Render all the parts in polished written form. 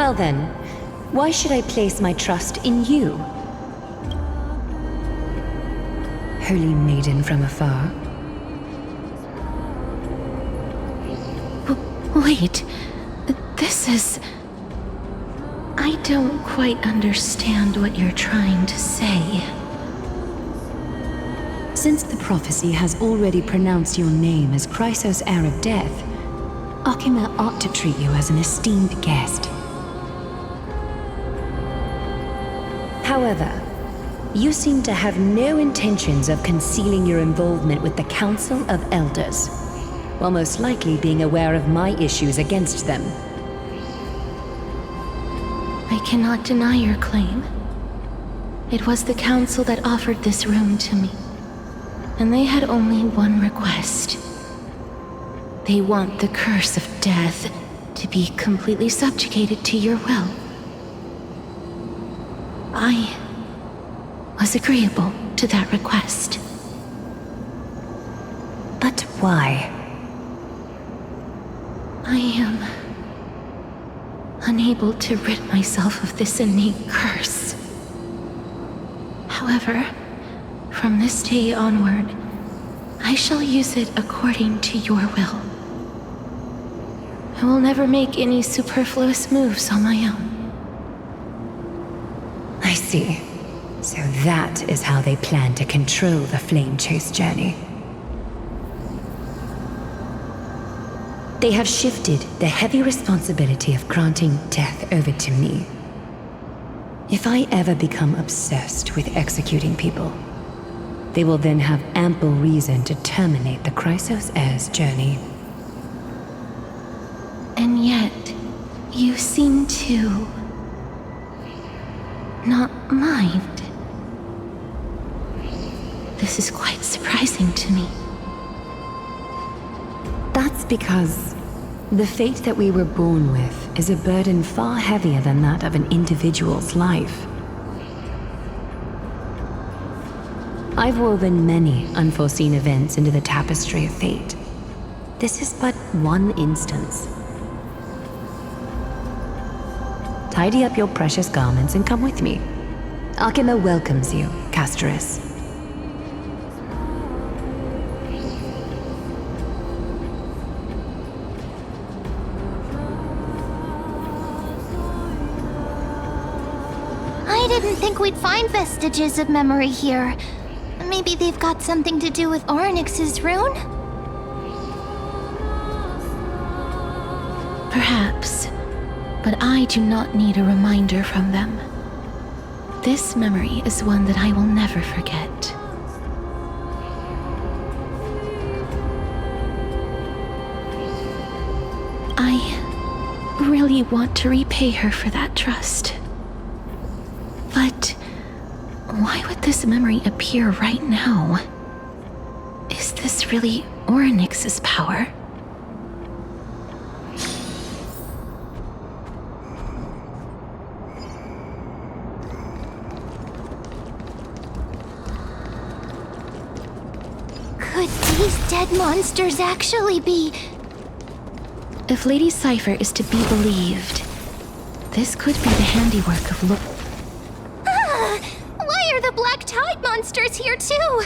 Well then, why should I place my trust in you? Holy maiden from afar. Wait, this is... I don't quite understand what you're trying to say. Since the prophecy has already pronounced your name as Chrysos, heir of death, Akima ought to treat you as an esteemed guest. However, you seem to have no intentions of concealing your involvement with the Council of Elders, while most likely being aware of my issues against them. I cannot deny your claim. It was the Council that offered this room to me, and they had only one request. They want the curse of death to be completely subjugated to your will. I was agreeable to that request. But why? I am unable to rid myself of this innate curse. However, from this day onward, I shall use it according to your will. I will never make any superfluous moves on my own. I see. So that is how they plan to control the Flame Chase journey. They have shifted the heavy responsibility of granting death over to me. If I ever become obsessed with executing people, they will then have ample reason to terminate the Chrysos heir's journey. And yet, you seem to not mind. This is quite surprising to me. That's because the fate that we were born with is a burden far heavier than that of an individual's life. I've woven many unforeseen events into the tapestry of fate. This is but one instance. Tidy up your precious garments and come with me. Akima welcomes you, Castoris. I didn't think we'd find vestiges of memory here. Maybe they've got something to do with Orynyx's rune? Perhaps, but I do not need a reminder from them. This memory is one that I will never forget. I really want to repay her for that trust. But why would this memory appear right now? Is this really Orynyx's power? Could these dead monsters actually be... If Lady Cypher is to be believed, this could be the handiwork of Why are the Black Tide monsters here too?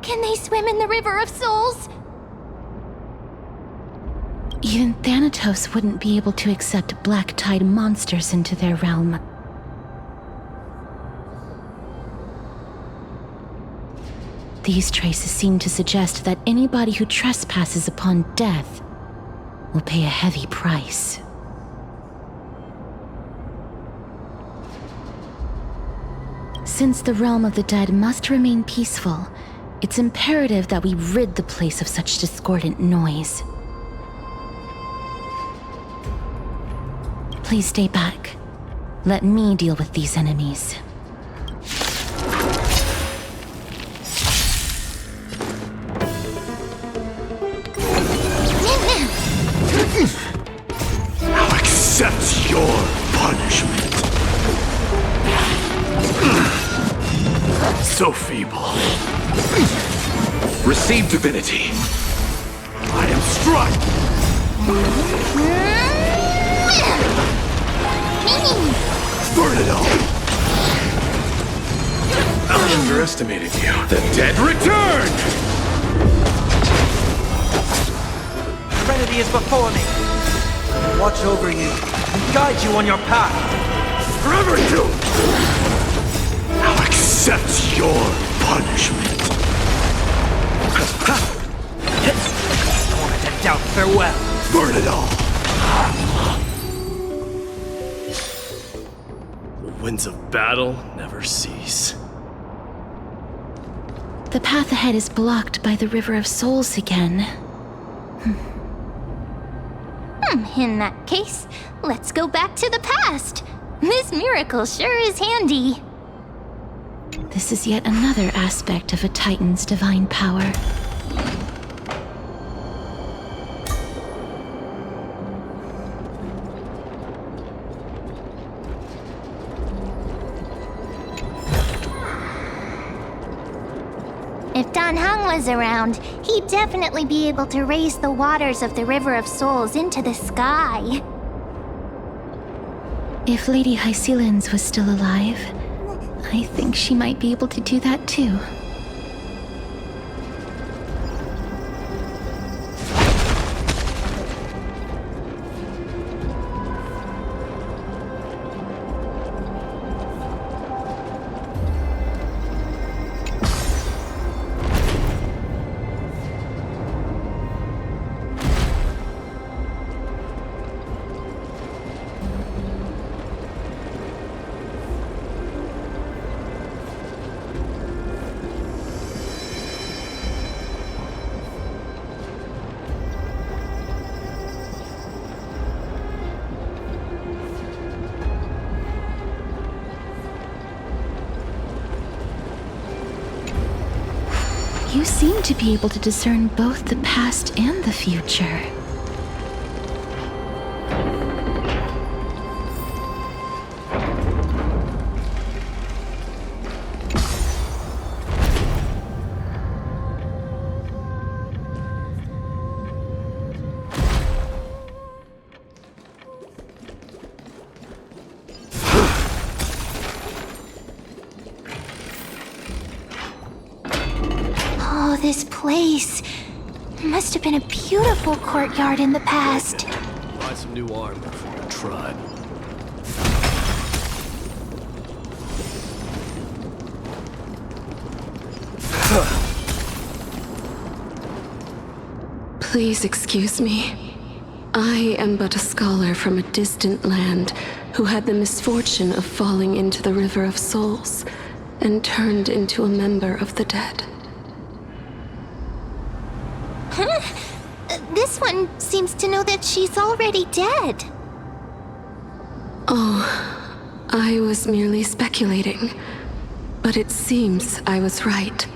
Can they swim in the River of Souls? Even Thanatos wouldn't be able to accept Black Tide monsters into their realm. These traces seem to suggest that anybody who trespasses upon death will pay a heavy price. Since the realm of the dead must remain peaceful, it's imperative that we rid the place of such discordant noise. Please stay back. Let me deal with these enemies. Now accept your punishment. So feeble. Receive divinity. I am struck. mean? Burn it all! I underestimated you. The dead return! Trinity is before me. Watch over you and guide you on your path. Forever doomed! Now accept your punishment. Torment and doubt, farewell. Burn it all! The winds of battle never cease. The path ahead is blocked by the River of Souls again. In that case, let's go back to the past. This miracle sure is handy. This is yet another aspect of a Titan's divine power. If Dan Heng was around, he'd definitely be able to raise the waters of the River of Souls into the sky. If Lady Hycelens was still alive, I think she might be able to do that too. You seem to be able to discern both the past and the future. This place must have been a beautiful courtyard in the past. Buy some new armor for your tribe. Please excuse me. I am but a scholar from a distant land who had the misfortune of falling into the River of Souls and turned into a member of the dead. This one seems to know that she's already dead. Oh, I was merely speculating, but it seems I was right.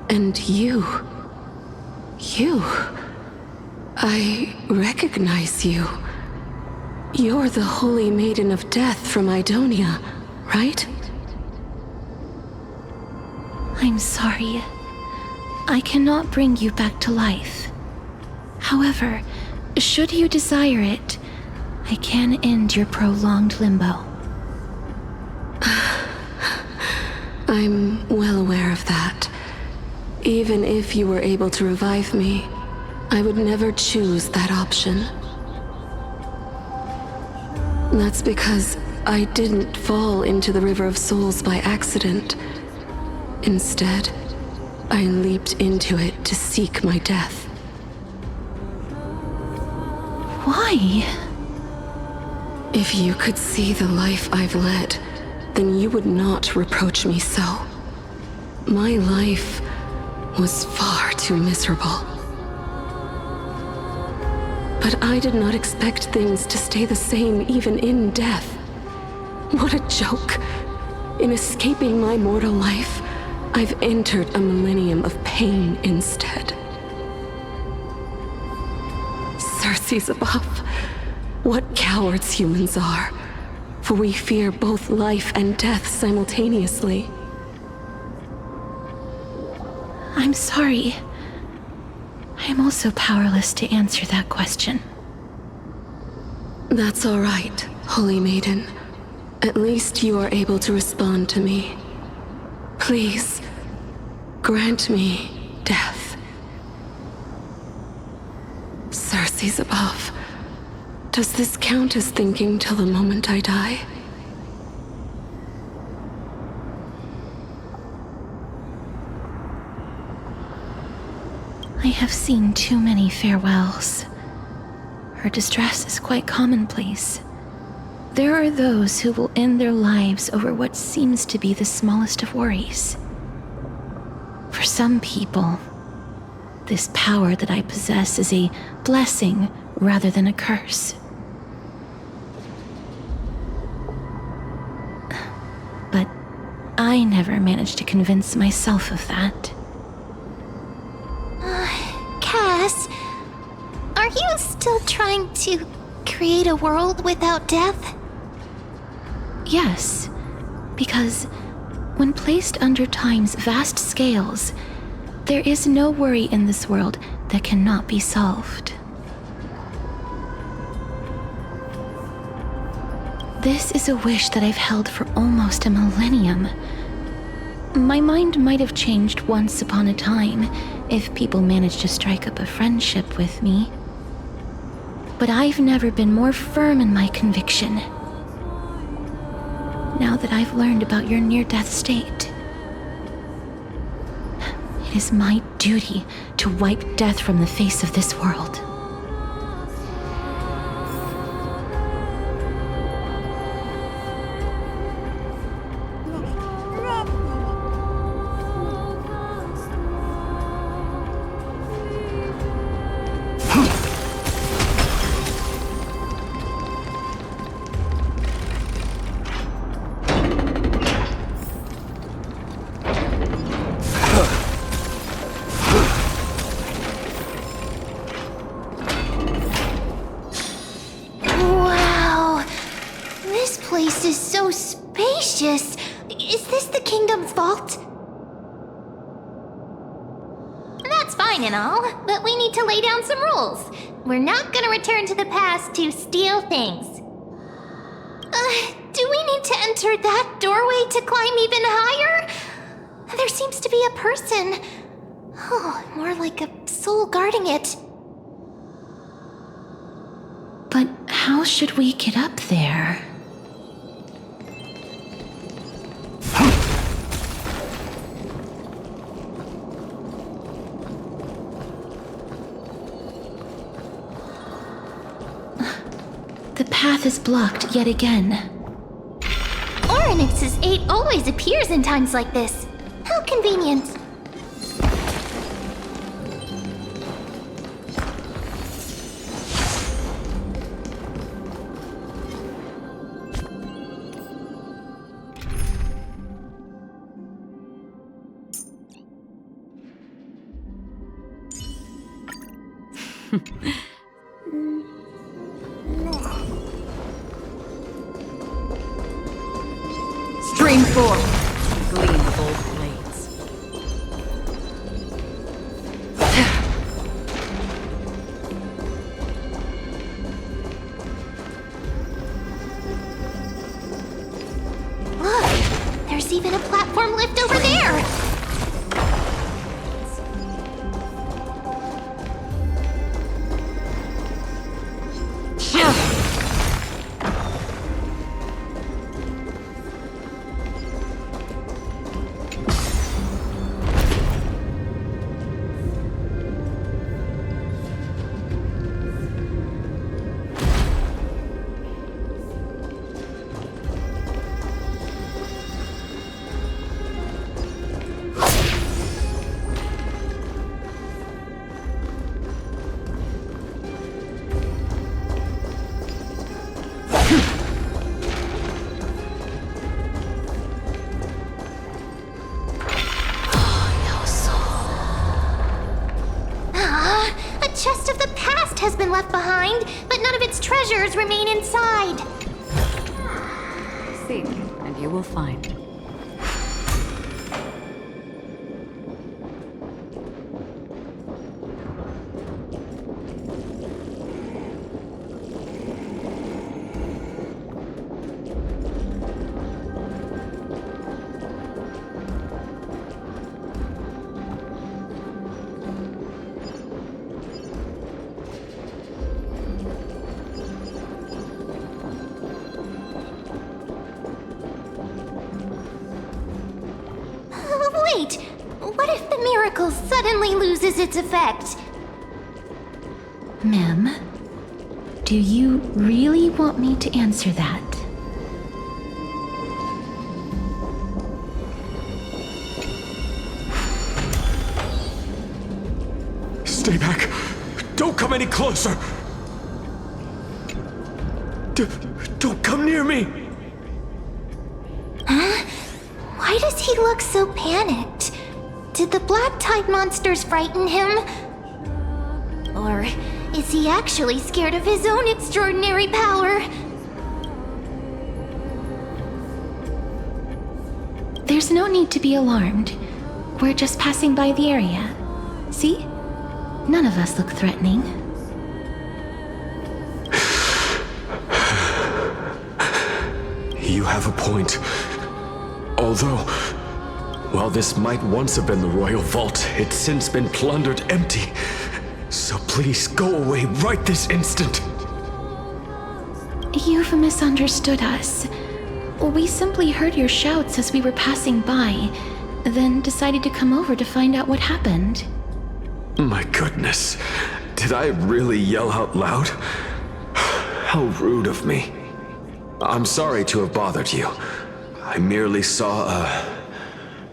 And you, I recognize you. You're the Holy Maiden of Death from Idonia, right? I'm sorry. I cannot bring you back to life. However, should you desire it, I can end your prolonged limbo. I'm well aware of that. Even if you were able to revive me, I would never choose that option. That's because I didn't fall into the River of Souls by accident. Instead, I leaped into it to seek my death. Why? If you could see the life I've led, then you would not reproach me so. My life was far too miserable. But I did not expect things to stay the same even in death. What a joke. In escaping my mortal life, I've entered a millennium of pain instead. Circe's above. What cowards humans are. For we fear both life and death simultaneously. I'm sorry. I am also powerless to answer that question. That's all right, Holy Maiden. At least you are able to respond to me. Please, grant me death. Circe's above. Does this count as thinking till the moment I die? I have seen too many farewells. Her distress is quite commonplace. There are those who will end their lives over what seems to be the smallest of worries. For some people, this power that I possess is a blessing rather than a curse. But I never managed to convince myself of that. Cass, are you still trying to create a world without death? Yes, because when placed under time's vast scales, there is no worry in this world that cannot be solved. This is a wish that I've held for almost a millennium. My mind might have changed once upon a time if people managed to strike up a friendship with me. But I've never been more firm in my conviction. Now that I've learned about your near-death state, it is my duty to wipe death from the face of this world. Is this the kingdom's vault? That's fine and all, but we need to lay down some rules. We're not gonna return to the past to steal things. Do we need to enter that doorway to climb even higher? There seems to be a person. Oh, more like a soul guarding it. But how should we get up there? The path is blocked yet again. Oryx's 8 always appears in times like this. How convenient. Stream forth, gleam of old blades. Look, there's even a platform lift over there. Chest of the past has been left behind, but none of its treasures remain inside. Seek, and you will find. wait! What if the miracle suddenly loses its effect? Ma'am, do you really want me to answer that? Stay back. Don't come any closer. Don't come near me. Why does he look so panicked? Did the black tide monsters frighten him? Or is he actually scared of his own extraordinary power? There's no need to be alarmed. We're just passing by the area. See? None of us look threatening. You have a point. Although, while this might once have been the royal vault, it's since been plundered empty. So please go away right this instant. You've misunderstood us. We simply heard your shouts as we were passing by, then decided to come over to find out what happened. My goodness. Did I really yell out loud? How rude of me. I'm sorry to have bothered you. I merely saw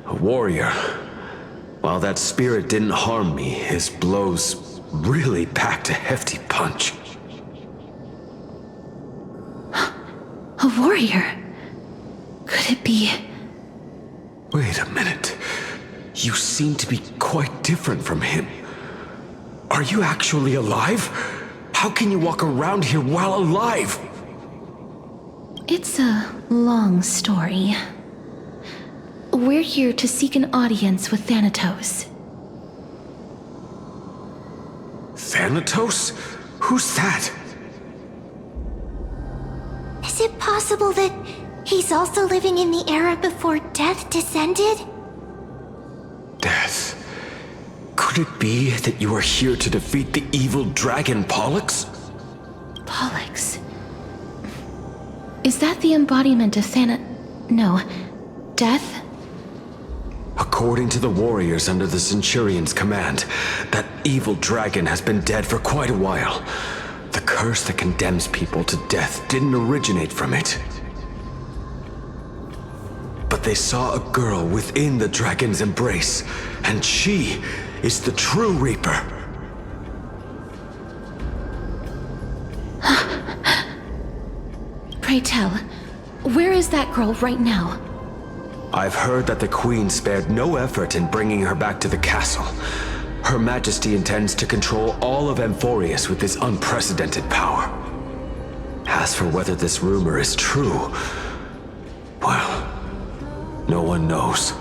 a warrior. While that spirit didn't harm me, his blows really packed a hefty punch. A warrior? Could it be... Wait a minute. You seem to be quite different from him. Are you actually alive? How can you walk around here while alive? It's a long story. We're here to seek an audience with Thanatos. Thanatos? Who's that? Is it possible that he's also living in the era before death descended? Death. Could it be that you are here to defeat the evil dragon Pollux? Pollux? Is that the embodiment of No. Death? According to the warriors under the Centurion's command, that evil dragon has been dead for quite a while. The curse that condemns people to death didn't originate from it. But they saw a girl within the dragon's embrace, and she is the true Reaper. Pray tell, where is that girl right now? I've heard that the Queen spared no effort in bringing her back to the castle. Her Majesty intends to control all of Amphorius with this unprecedented power. As for whether this rumor is true, well, no one knows.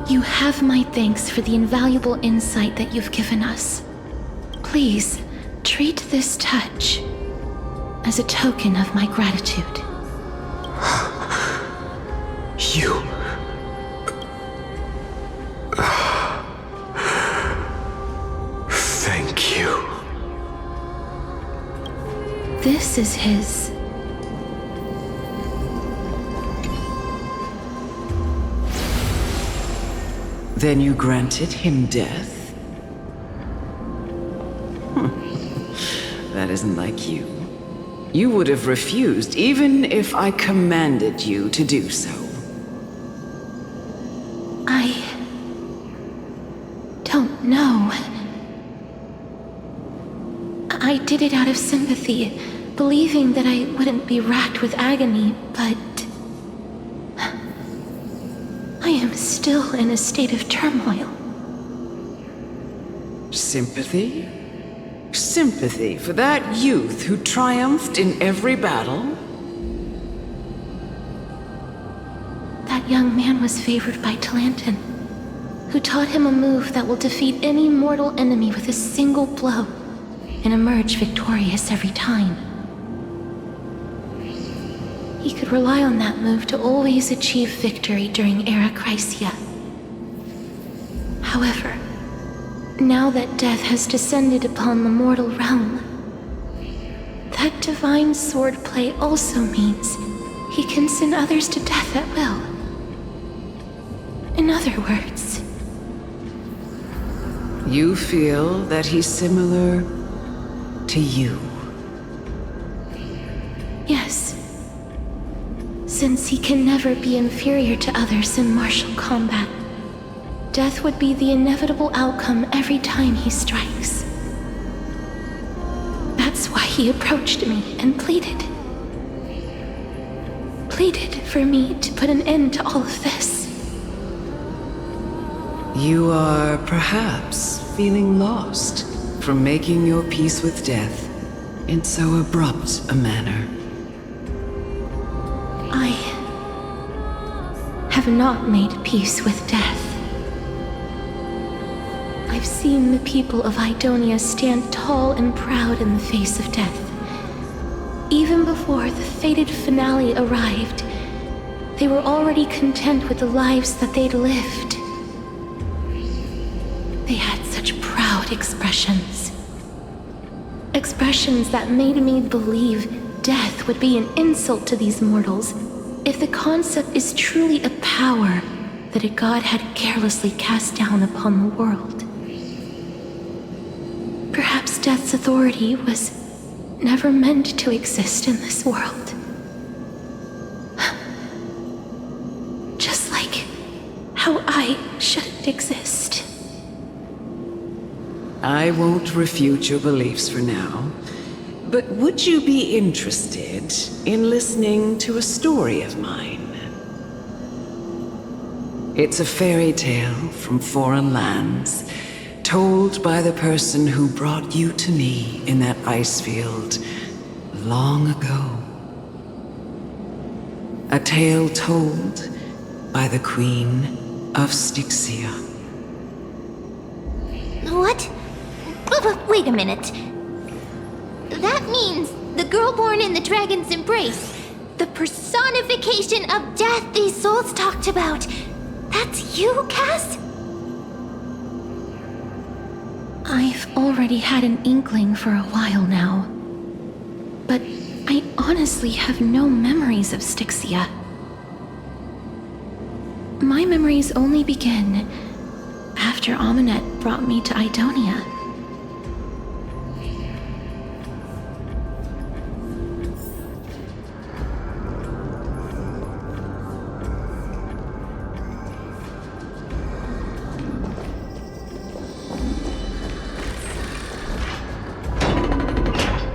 You have my thanks for the invaluable insight that you've given us. Please, treat this touch as a token of my gratitude. You... Thank you. This is his... Then you granted him death? That isn't like you. You would have refused even if I commanded you to do so. I don't know. I did it out of sympathy, believing that I wouldn't be racked with agony, but... I am still in a state of turmoil. Sympathy? Sympathy for that youth who triumphed in every battle? That young man was favored by Talantin, who taught him a move that will defeat any mortal enemy with a single blow and emerge victorious every time. He could rely on that move to always achieve victory during Era Chrysia. However, now that death has descended upon the mortal realm, that divine swordplay also means he can send others to death at will. In other words, You feel that he's similar to you. yes. Since he can never be inferior to others in martial combat, death would be the inevitable outcome every time he strikes. That's why he approached me and pleaded. Pleaded for me to put an end to all of this. You are perhaps feeling lost from making your peace with death in so abrupt a manner. I have not made peace with death. I've seen the people of Idonia stand tall and proud in the face of death. Even before the fated finale arrived, they were already content with the lives that they'd lived. They had such proud expressions. Expressions that made me believe death would be an insult to these mortals if the concept is truly a power that a god had carelessly cast down upon the world. Perhaps death's authority was never meant to exist in this world. Just like how I shouldn't exist. I won't refute your beliefs for now, but would you be interested in listening to a story of mine? It's a fairy tale from foreign lands, told by the person who brought you to me in that ice field long ago. A tale told by the Queen of Styxia. What? Wait a minute. That means the girl born in the dragon's embrace, the personification of death these souls talked about. That's you, Cass? I've already had an inkling for a while now, but I honestly have no memories of Styxia. My memories only begin after Amunet brought me to Idonia.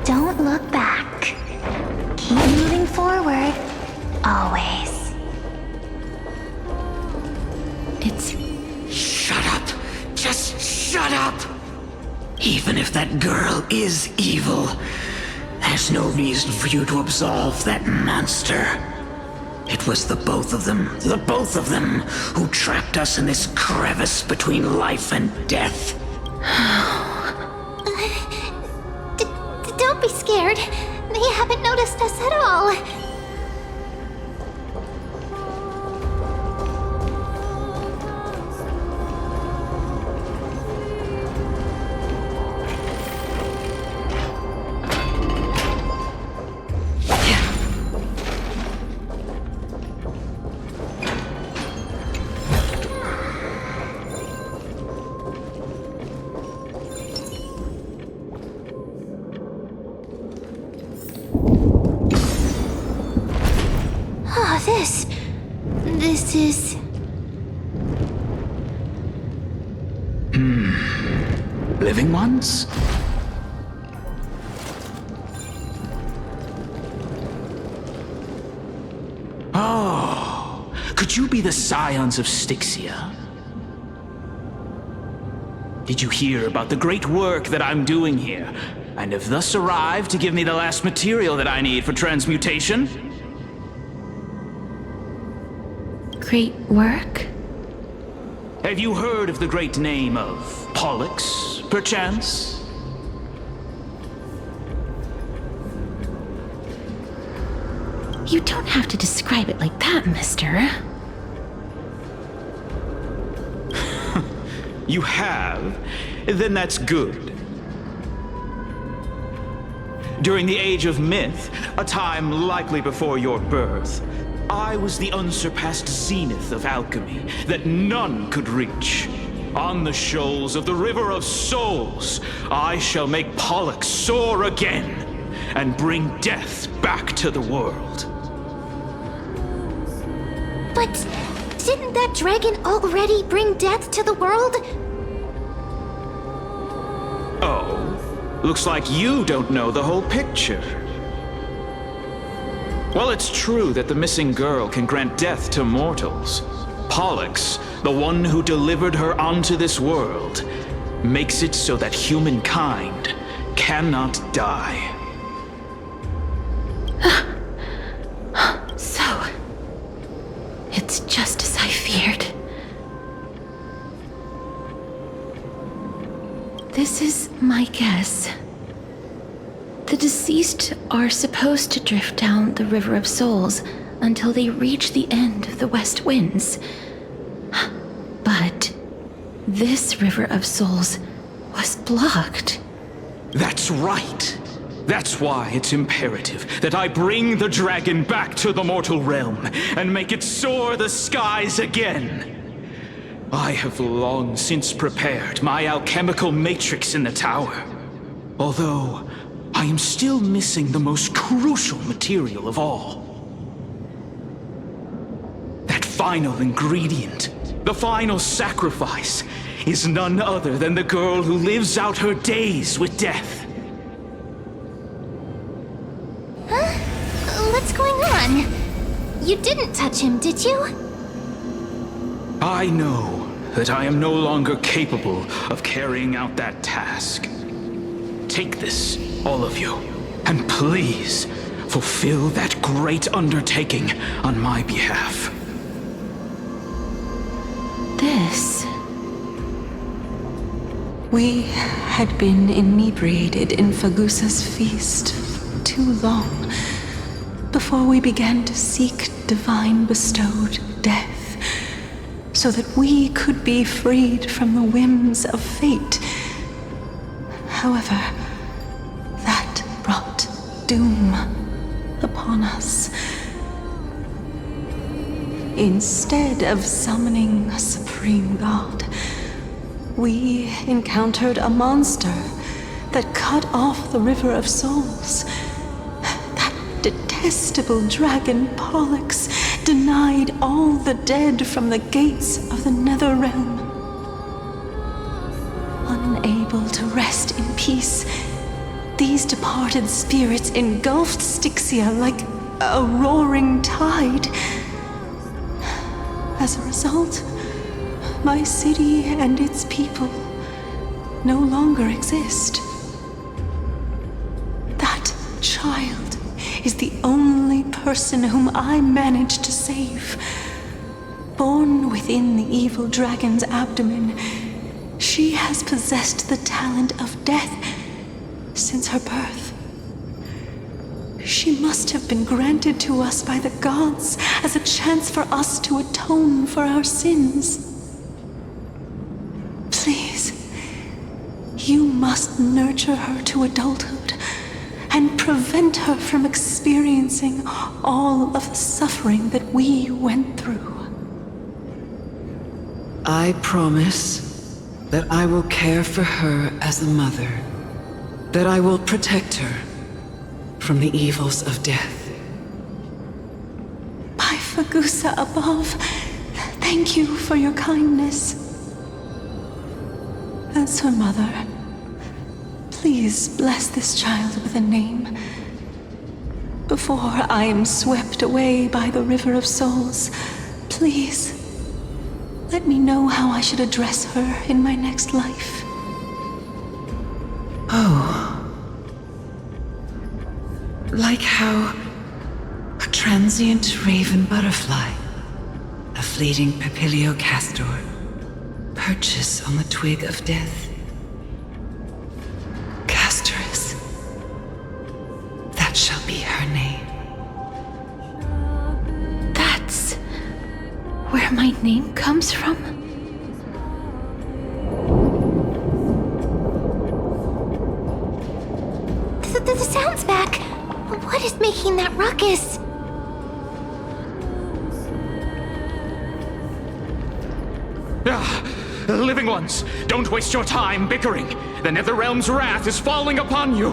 Don't look back. Keep moving forward. Always. It's... Shut up! Just shut up! Even if that girl is evil, there's no reason for you to absolve that monster. It was the both of them, who trapped us in this crevice between life and death. Don't be scared. They haven't noticed us at all. This is... Living ones? Oh, could you be the scions of Styxia? Did you hear about the great work that I'm doing here, and have thus arrived to give me the last material that I need for transmutation? great work? Have you heard of the great name of Pollux, perchance? You don't have to describe it like that, mister. You have? Then that's good. During the Age of Myth, a time likely before your birth, I was the unsurpassed zenith of alchemy that none could reach. On the shoals of the River of Souls, I shall make Pollux soar again and bring death back to the world. But didn't that dragon already bring death to the world? Oh, looks like you don't know the whole picture. Well, it's true that the missing girl can grant death to mortals. Pollux, the one who delivered her onto this world, makes it so that humankind cannot die. So, it's just as I feared. This is my guess. The deceased are supposed to drift down the River of Souls until they reach the end of the West Winds. But this River of Souls was blocked. That's right. That's why it's imperative that I bring the dragon back to the mortal realm and make it soar the skies again. I have long since prepared my alchemical matrix in the tower. Although, I am still missing the most crucial material of all. That final ingredient, the final sacrifice, is none other than the girl who lives out her days with death. Huh? What's going on? You didn't touch him, did you? I know that I am no longer capable of carrying out that task. Take this, all of you, and please fulfill that great undertaking on my behalf. This... We had been inebriated in Fagusa's feast too long before we began to seek divine bestowed death, so that we could be freed from the whims of fate. However, that brought doom upon us. Instead of summoning a supreme god, we encountered a monster that cut off the River of Souls. That detestable dragon Pollux denied all the dead from the gates of the nether realm. Unable to rest in peace, these departed spirits engulfed Styxia like a roaring tide. As a result, my city and its people no longer exist. That child is the only person whom I managed to save. Born within the evil dragon's abdomen, she has possessed the talent of death since her birth. She must have been granted to us by the gods as a chance for us to atone for our sins. Please, you must nurture her to adulthood and prevent her from experiencing all of the suffering that we went through. I promise that I will care for her as a mother, that I will protect her from the evils of death. By Fagusa above, thank you for your kindness. As her mother, please bless this child with a name. Before I am swept away by the River of Souls, please let me know how I should address her in my next life. Oh. Like how a transient raven butterfly, a fleeting papilio castor, perches on the twig of death. Castorus. That shall be her name. That's where my name comes from? The sound's back. What is making that ruckus? The living ones, don't waste your time bickering. The Netherrealm's wrath is falling upon you.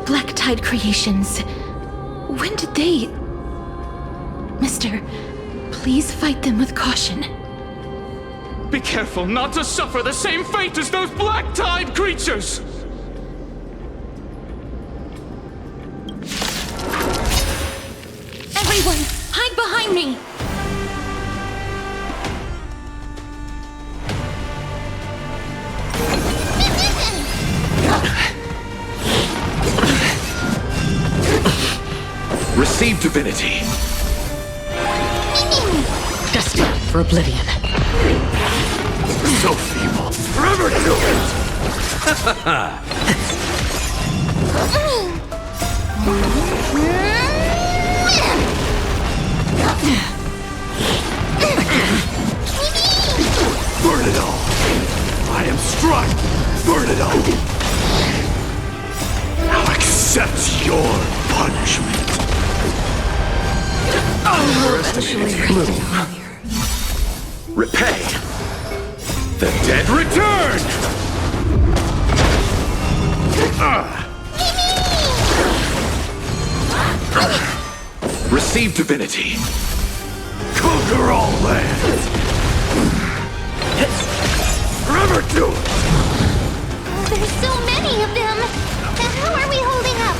Black Tide Creations. When did they... Mister, please fight them with caution. Be careful not to suffer the same fate as those Black Tide creatures! Everyone, hide behind me! Receive divinity. Destined for oblivion. So feeble. Forever do Burn it all. I am struck. Burn it all. Now accept your punishment. Repay. The dead return! Receive divinity. Conquer all lands. Forever do it! There's so many of them! How are we holding up?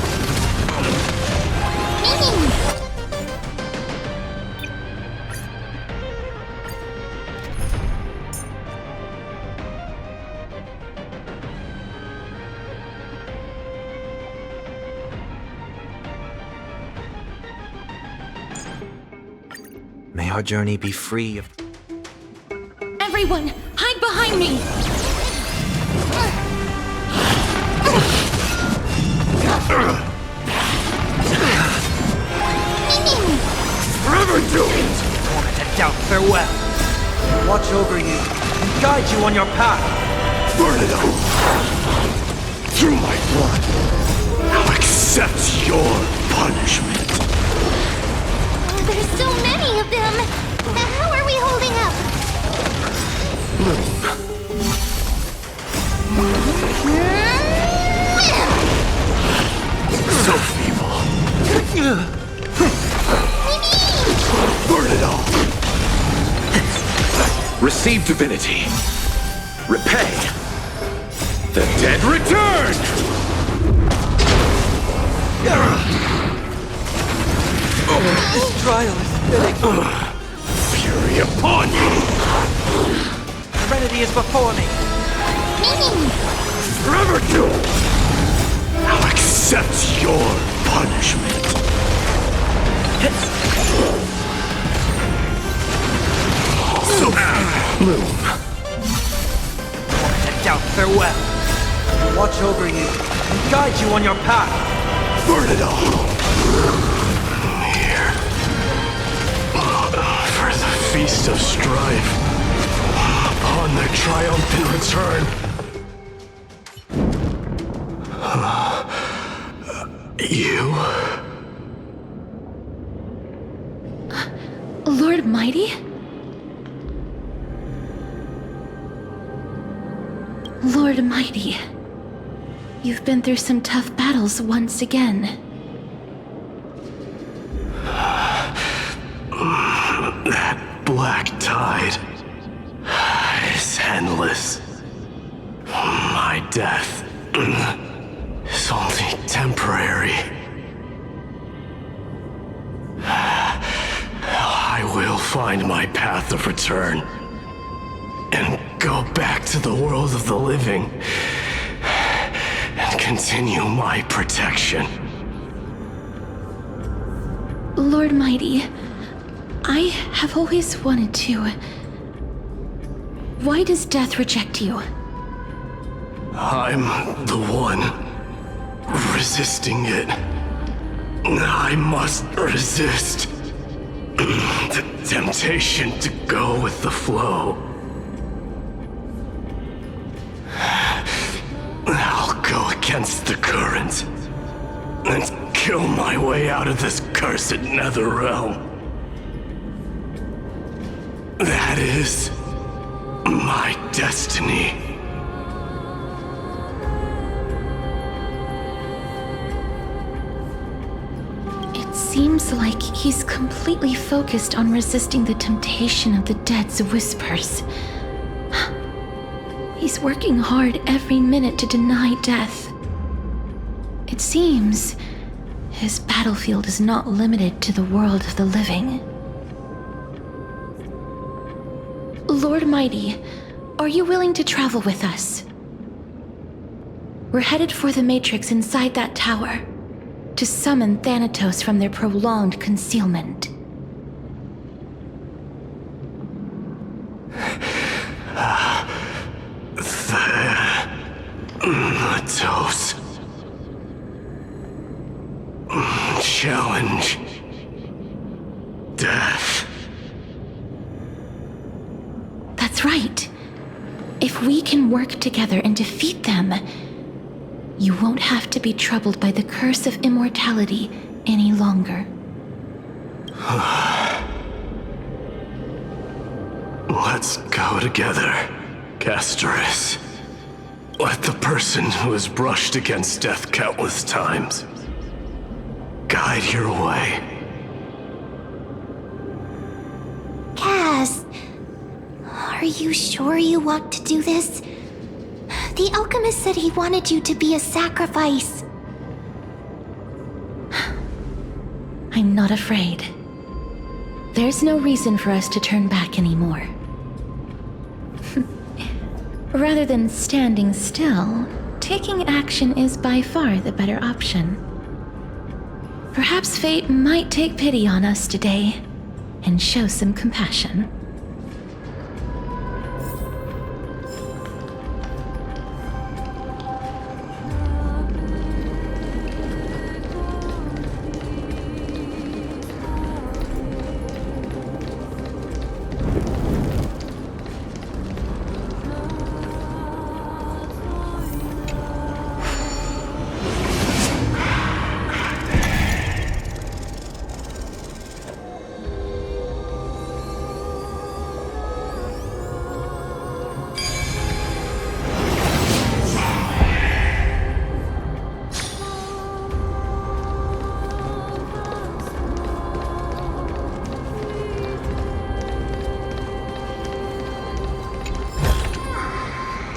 May our journey be free of... Everyone, hide behind me! Forever do it! Moment to doubt farewell. Watch over you and guide you on your path. Burn it all! Through my blood! Now accept your punishment! There's so many of them! How are we holding up? So feeble. Burn it all! Receive divinity. Repay. The dead return! This trial is fitting. Fury upon you! Serenity is before me. Forever do! Now accept your punishment. So Moon. Moment to doubt farewell. Watch over you and guide you on your path. Burn it all! Here. For the feast of strife. Upon their triumphant return. You? Lord Mighty? Lord Mighty, you've been through some tough battles once again. That black tide is endless. My death is only temporary. I will find my path of return and go back to the world of the living and continue my protection. Lord Mighty, I have always wanted to. Why does death reject you? I'm the one resisting it. I must resist the temptation to go with the flow. I'll go against the current and kill my way out of this cursed nether realm. That is my destiny. It seems like he's completely focused on resisting the temptation of the dead's whispers. He's working hard every minute to deny death. It seems his battlefield is not limited to the world of the living. Lord Mighty, are you willing to travel with us? We're headed for the Matrix inside that tower, to summon Thanatos from their prolonged concealment. Thanatos. Challenge. Death. That's right. If we can work together and defeat them, you won't have to be troubled by the curse of immortality any longer. Let's go together, Castorus. Let the person who has brushed against death countless times guide your way. Cass, are you sure you want to do this? The alchemist said he wanted you to be a sacrifice. I'm not afraid. There's no reason for us to turn back anymore. Rather than standing still, taking action is by far the better option. Perhaps fate might take pity on us today and show some compassion.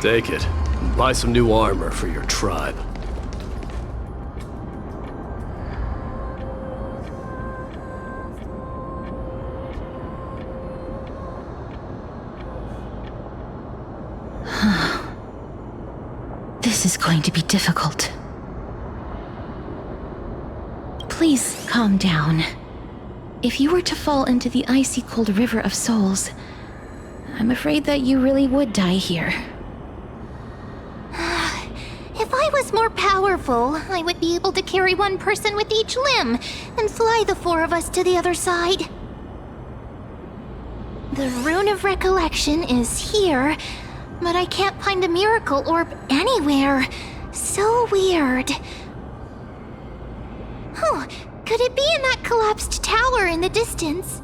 Take it. Buy some new armor for your tribe. This is going to be difficult. Please calm down. If you were to fall into the icy cold river of souls, I'm afraid that you really would die here. If I was more powerful, I would be able to carry one person with each limb and fly the four of us to the other side. The Rune of Recollection is here, but I can't find a miracle orb anywhere. So weird. Oh, could it be in that collapsed tower in the distance?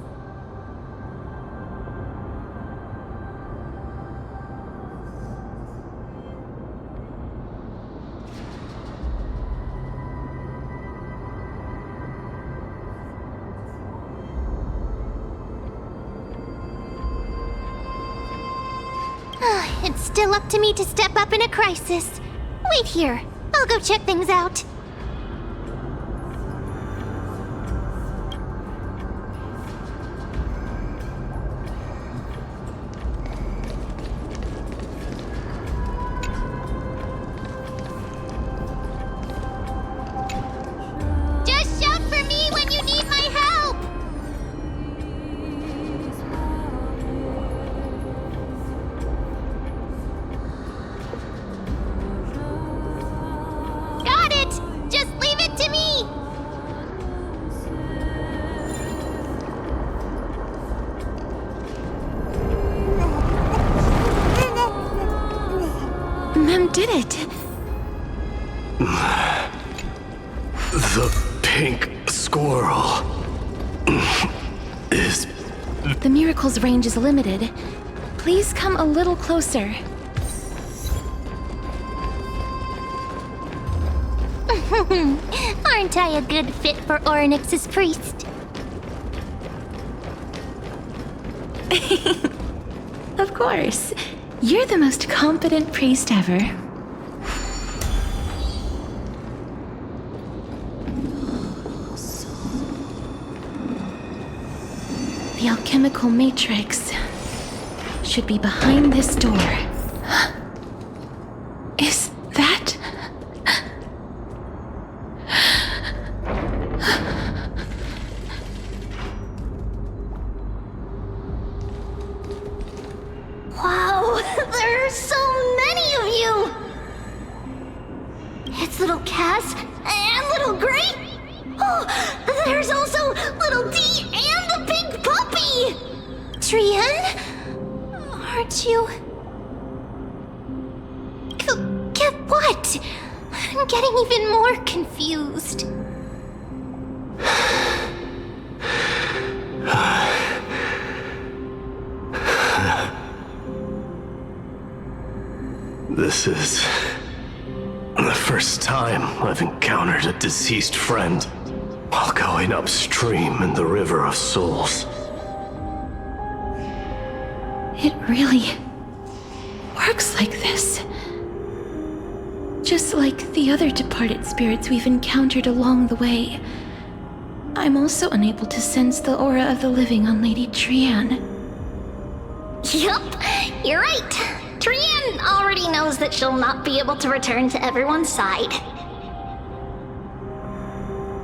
It's still up to me to step up in a crisis. Wait here. I'll go check things out. Just shout for me when you need my help! Got it! Just leave it to me! Mem did it. The miracle is... The miracle's range is limited. Please come a little closer. Aren't I a good fit for Orynyx's priest? Of course. You're the most competent priest ever. The alchemical matrix should be behind this door. Is that... Wow, there are so many of you! It's little Cass and little Gray. Oh, there's also little D and the pink puppy! Trian? Aren't you... Get what? I'm getting even more confused. This is the first time I've encountered a deceased friend while going upstream in the River of Souls. It really works like this. Just like the other departed spirits we've encountered along the way. I'm also unable to sense the aura of the living on Lady Trian. Yup, you're right. Trian already knows that she'll not be able to return to everyone's side.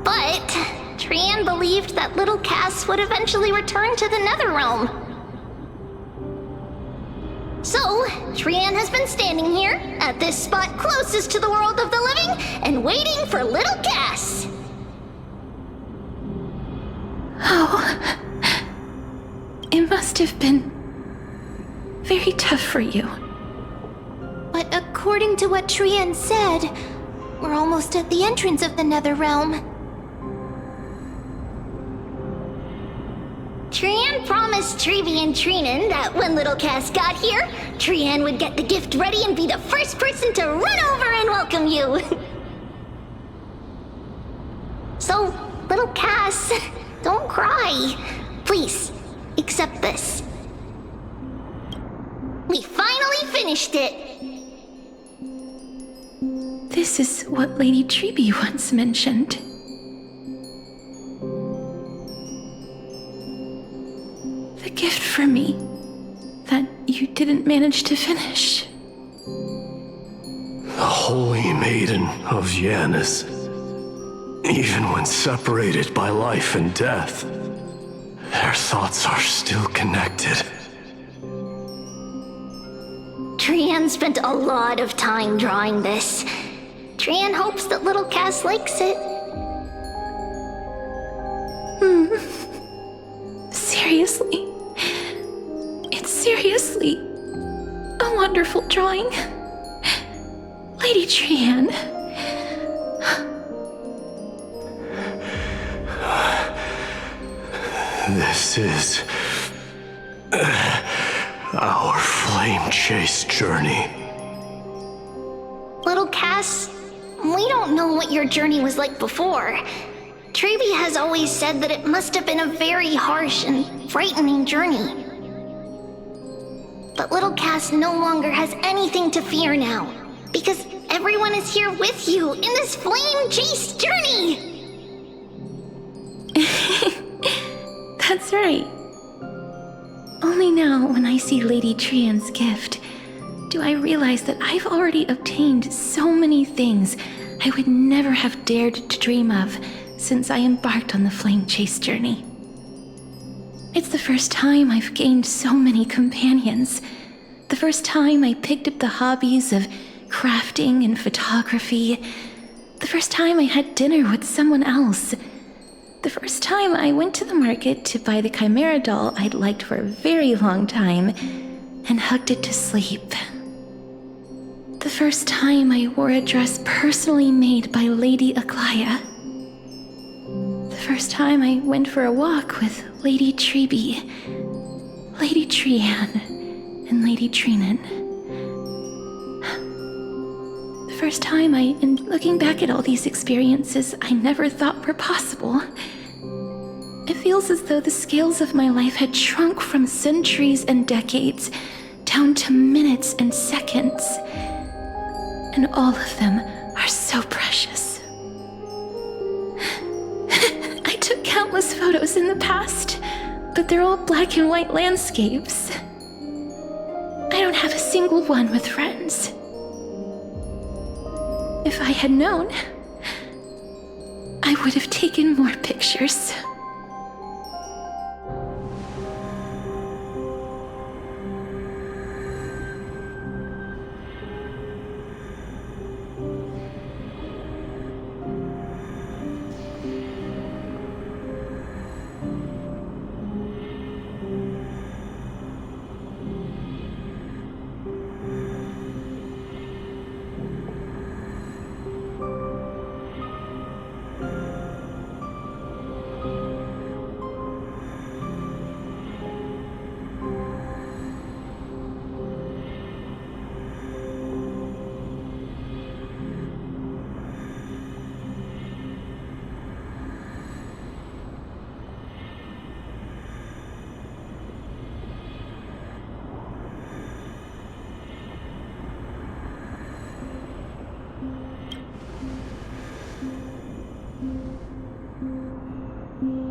But Trian believed that little Cass would eventually return to the Netherrealm. So, Trian has been standing here, at this spot closest to the world of the living, and waiting for little Cass. Oh, it must have been very tough for you. But according to what Trian said, we're almost at the entrance of the Netherrealm. Trian promised Trevi and Trinan that when little Cass got here, Trian would get the gift ready and be the first person to run over and welcome you. So, little Cass, don't cry. Please, accept this. We finally finished it! This is what Lady Trevi once mentioned. The gift for me that you didn't manage to finish. The Holy Maiden of Yanis. Even when separated by life and death, their thoughts are still connected. Trian spent a lot of time drawing this. Trian hopes that little Cass likes it. Seriously? It's seriously a wonderful drawing. Lady Trian. This is our flame chase journey. Little Cass, we don't know what your journey was like before. Trevi has always said that it must have been a very harsh and frightening journey. But little Cass no longer has anything to fear now, because everyone is here with you in this flame chase journey! That's right. Only now, when I see Lady Trian's gift, do I realize that I've already obtained so many things I would never have dared to dream of since I embarked on the flame chase journey. It's the first time I've gained so many companions. The first time I picked up the hobbies of crafting and photography. The first time I had dinner with someone else. The first time I went to the market to buy the Chimera doll I'd liked for a very long time and hugged it to sleep. The first time I wore a dress personally made by Lady Aglaya. The first time I went for a walk with Lady Treeby, Lady Trianne, and Lady Trinan. The first time and looking back at all these experiences I never thought were possible. It feels as though the scales of my life had shrunk from centuries and decades down to minutes and seconds. And all of them are so precious. I took countless photos in the past, but they're all black and white landscapes. I don't have a single one with friends. If I had known, I would have taken more pictures.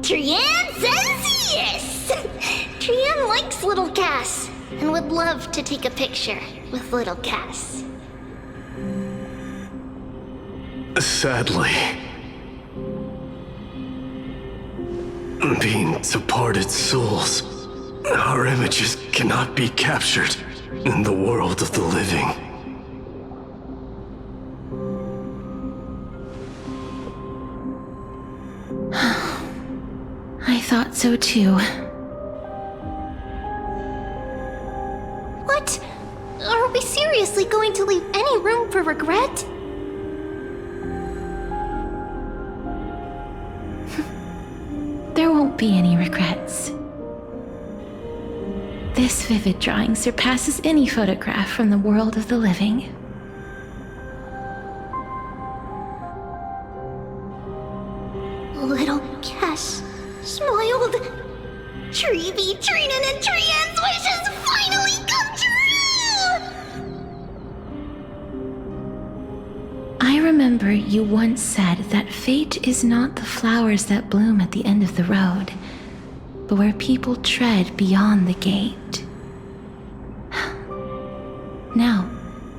Trianne says yes! Trianne likes little Cass and would love to take a picture with little Cass. Sadly, being departed souls, our images cannot be captured in the world of the living. I thought so too. What? Are we seriously going to leave any room for regret? There won't be any regrets. This vivid drawing surpasses any photograph from the world of the living. Little Cass smiled. Treeby, Trinan, and Trianne's wishes finally come true! I remember you once said that fate is not the flowers that bloom at the end of the road, but where people tread beyond the gate. Now,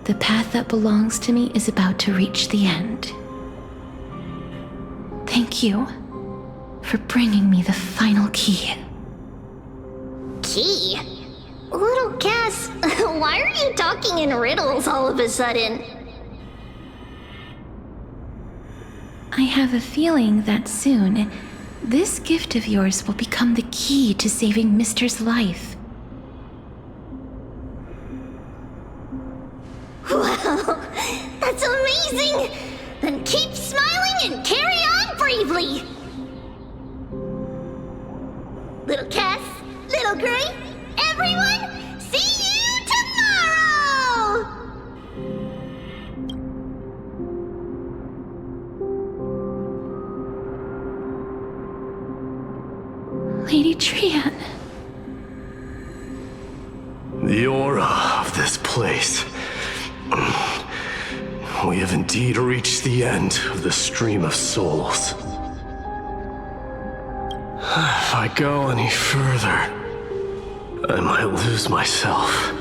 the path that belongs to me is about to reach the end. Thank you for bringing me the final key. Key? Little Cass, why are you talking in riddles all of a sudden? I have a feeling that soon, this gift of yours will become the key to saving Mister's life. Wow, that's amazing! Then keep smiling and carry on bravely! Little Cass, Little Gray, everyone, see you tomorrow! Lady Trianne. The aura of this place. We have indeed reached the end of the stream of souls. If I go any further, I might lose myself.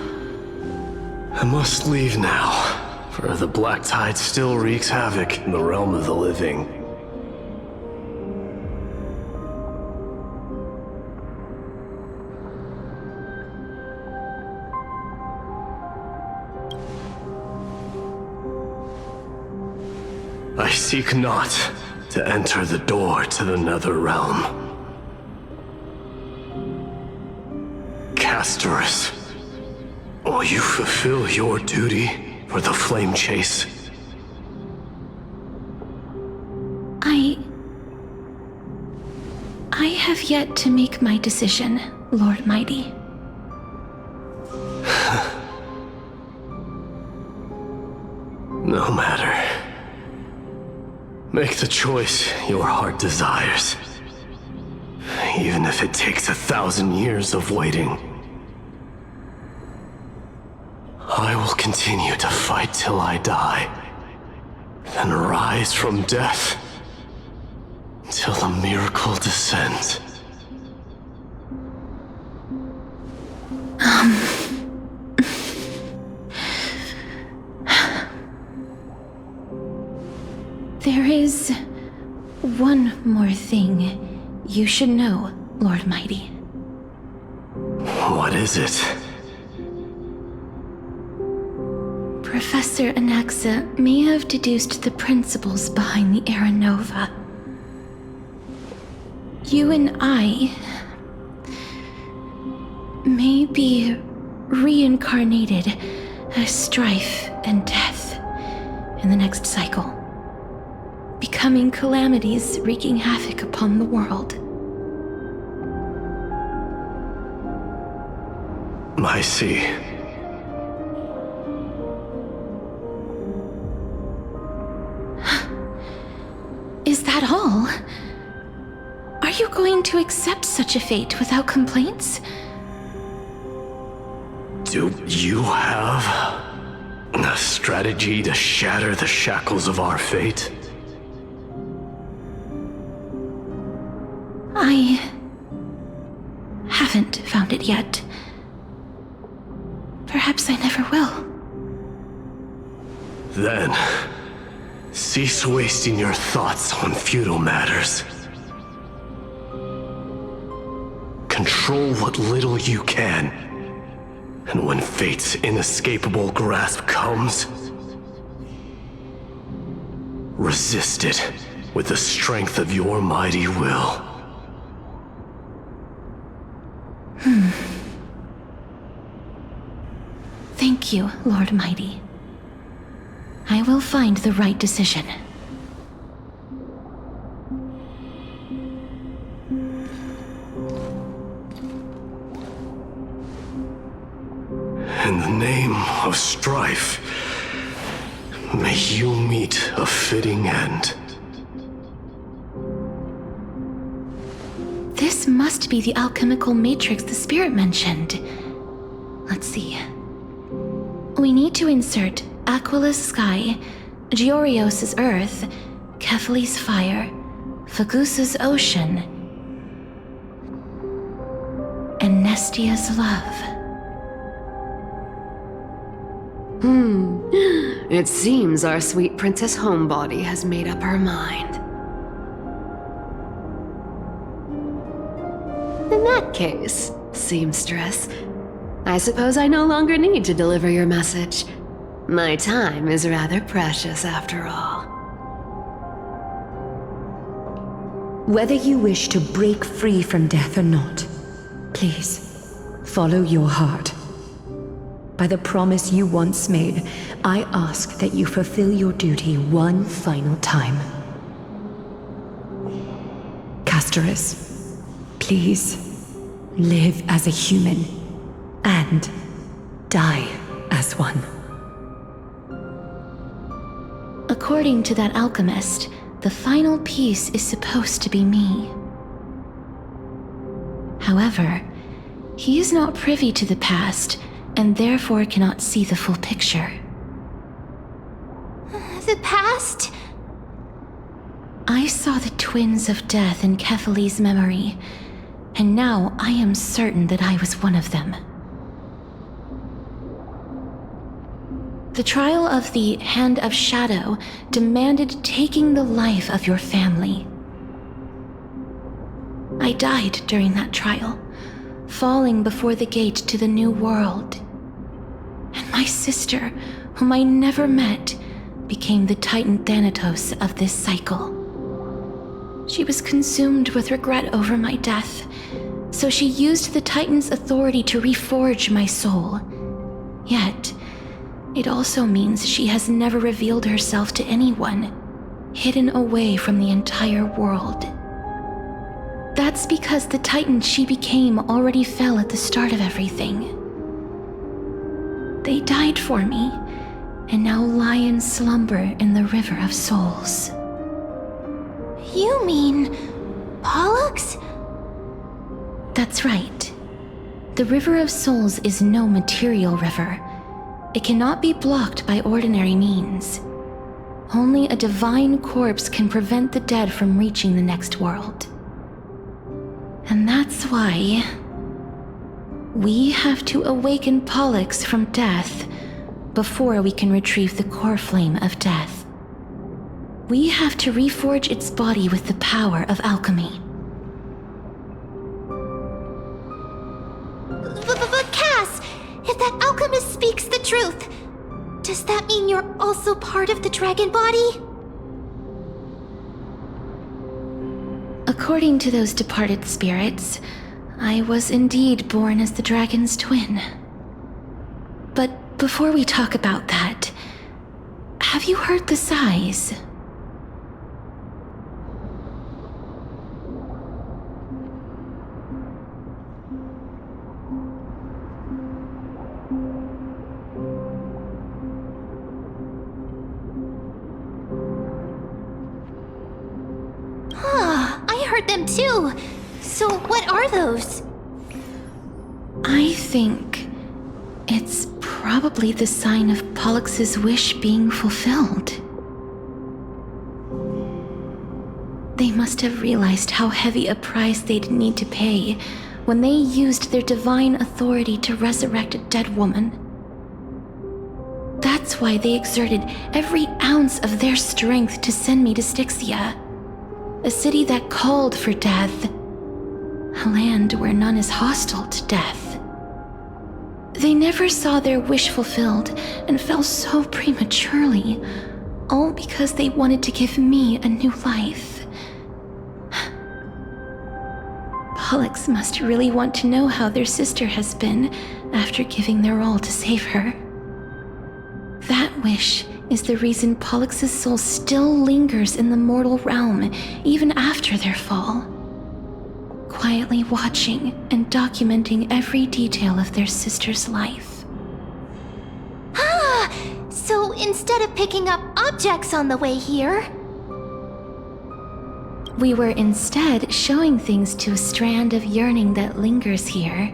I must leave now, for the black tide still wreaks havoc in the realm of the living. I seek not to enter the door to the nether realm. Castorus, will you fulfill your duty for the flame chase? I have yet to make my decision, Lord Mighty. No matter. Make the choice your heart desires. Even if it takes 1,000 years of waiting. I will continue to fight till I die. Then rise from death. Till the miracle descends. There is one more thing you should know, Lord Mighty. What is it? Professor Anaxa may have deduced the principles behind the Era Nova. You and I may be reincarnated as strife and death in the next cycle, becoming calamities wreaking havoc upon the world. I see. Is that all? Are you going to accept such a fate without complaints? Do you have a strategy to shatter the shackles of our fate? I haven't found it yet. Perhaps I never will. Then, cease wasting your thoughts on futile matters. Control what little you can. And when fate's inescapable grasp comes, resist it with the strength of your mighty will. Thank you, Lord Mighty. I will find the right decision. In the name of strife, may you meet a fitting end. This must be the alchemical matrix the spirit mentioned. Let's see. We need to insert Aquila's sky, Georios' earth, Kefali's fire, Fagusa's ocean, and Nestia's love. It seems our sweet Princess Homebody has made up her mind. In that case, seamstress, I suppose I no longer need to deliver your message. My time is rather precious after all. Whether you wish to break free from death or not, please, follow your heart. By the promise you once made, I ask that you fulfill your duty one final time. Castorus, please, live as a human, and die as one. According to that alchemist, the final piece is supposed to be me. However, he is not privy to the past, and therefore cannot see the full picture. The past? I saw the twins of death in Kefali's memory, and now I am certain that I was one of them. The trial of the Hand of Shadow demanded taking the life of your family. I died during that trial, falling before the gate to the new world. And my sister, whom I never met, became the Titan Thanatos of this cycle. She was consumed with regret over my death, so she used the Titan's authority to reforge my soul. Yet, it also means she has never revealed herself to anyone, hidden away from the entire world. That's because the Titan she became already fell at the start of everything. They died for me, and now lie in slumber in the River of Souls. You mean Pollux? That's right. The River of Souls is no material river. It cannot be blocked by ordinary means. Only a divine corpse can prevent the dead from reaching the next world. And that's why we have to awaken Pollux from death before we can retrieve the core flame of death. We have to reforge its body with the power of alchemy. But Cass, if that alchemist speaks the truth, does that mean you're also part of the dragon body? According to those departed spirits, I was indeed born as the dragon's twin. But before we talk about that, have you heard the sighs? I heard them too. So what are those? I think it's probably the sign of Pollux's wish being fulfilled. They must have realized how heavy a price they'd need to pay when they used their divine authority to resurrect a dead woman. That's why they exerted every ounce of their strength to send me to Styxia, a city that called for death, a land where none is hostile to death. They never saw their wish fulfilled and fell so prematurely, all because they wanted to give me a new life. Pollux must really want to know how their sister has been after giving their all to save her. That wish is the reason Pollux's soul still lingers in the mortal realm even after their fall, quietly watching and documenting every detail of their sister's life. So instead of picking up objects on the way here, we were instead showing things to a strand of yearning that lingers here.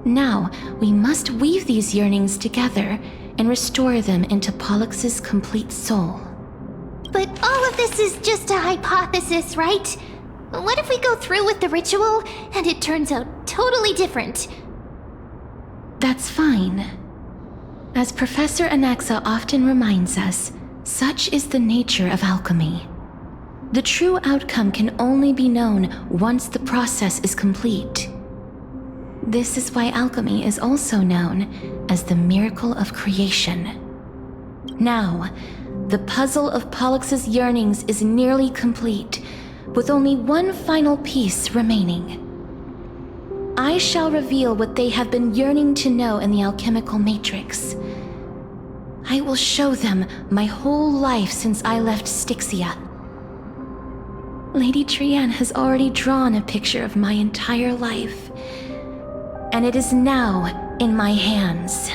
Now, we must weave these yearnings together and restore them into Pollux's complete soul. but all of this is just a hypothesis, right? What if we go through with the ritual and it turns out totally different? That's fine. As Professor Anaxa often reminds us, such is the nature of alchemy. The true outcome can only be known once the process is complete. This is why alchemy is also known as the miracle of creation. Now, the puzzle of Pollux's yearnings is nearly complete, with only one final piece remaining. I shall reveal what they have been yearning to know in the alchemical matrix. I will show them my whole life since I left Styxia. Lady Trianne has already drawn a picture of my entire life, and it is now in my hands.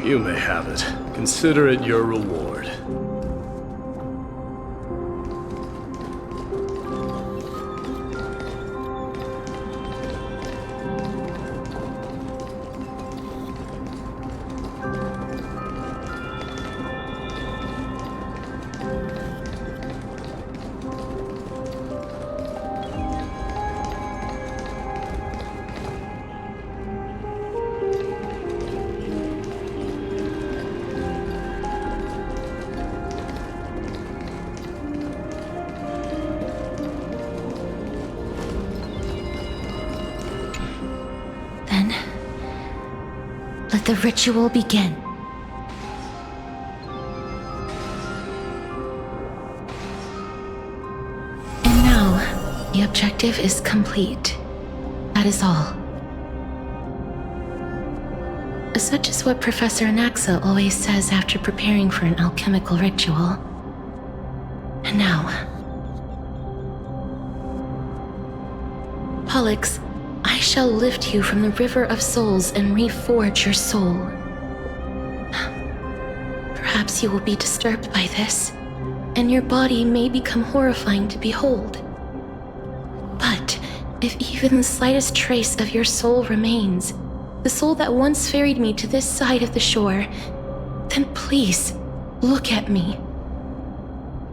You may have it. Consider it your reward. Let the ritual begin. The objective is complete. That is all. Such is what Professor Anaxa always says after preparing for an alchemical ritual. And now... Pollux, I shall lift you from the river of souls and reforge your soul. Perhaps you will be disturbed by this, and your body may become horrifying to behold. But if even the slightest trace of your soul remains, the soul that once ferried me to this side of the shore, then please, look at me.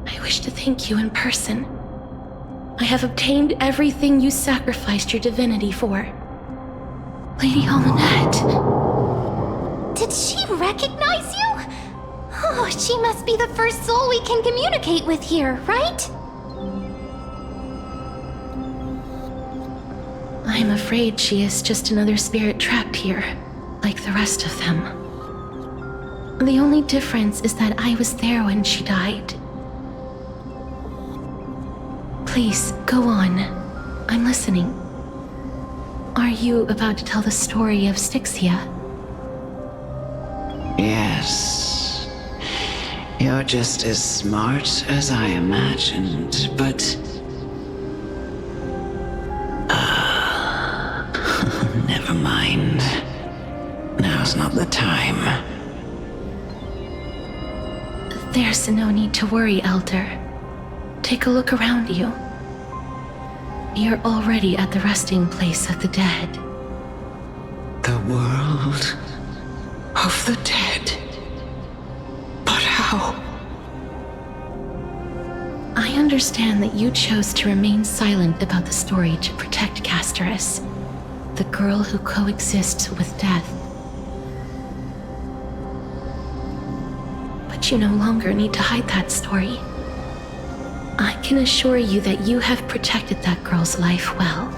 I wish to thank you in person. I have obtained everything you sacrificed your divinity for. Lady Almanette. Did she recognize you? Oh, she must be the first soul we can communicate with here, right? I'm afraid she is just another spirit trapped here, like the rest of them. The only difference is that I was there when she died. Please, go on. I'm listening. Are you about to tell the story of Styxia? Yes. You're just as smart as I imagined, but... never mind. Now's not the time. There's no need to worry, Elder. Take a look around you. You're already at the resting place of the dead. The world of the dead. But how? I understand that you chose to remain silent about the story to protect Castorus, the girl who coexists with death. But you no longer need to hide that story. I can assure you that you have protected that girl's life well.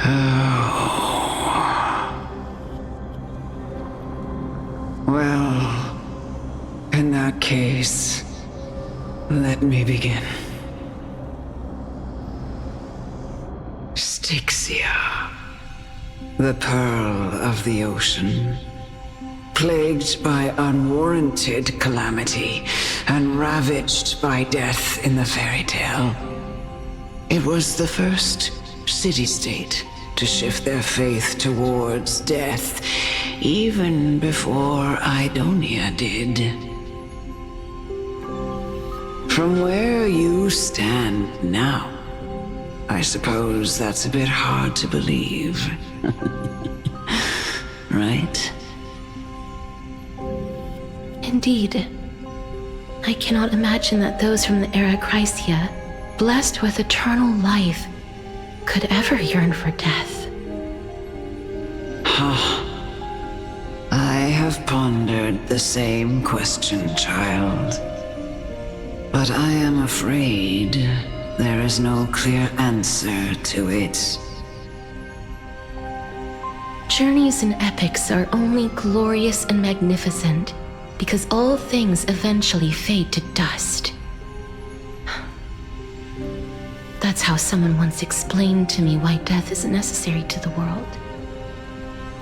Oh. Well, in that case, let me begin. Styxia, the pearl of the ocean, plagued by unwarranted calamity and ravaged by death in the fairy tale. It was the first city-state to shift their faith towards death, even before Idonia did. From where you stand now, I suppose that's a bit hard to believe. Right? Indeed. I cannot imagine that those from the Era Chrysia, blessed with eternal life, could ever yearn for death. I have pondered the same question, child. But I am afraid there is no clear answer to it. Journeys and epics are only glorious and magnificent because all things eventually fade to dust. That's how someone once explained to me why death is necessary to the world.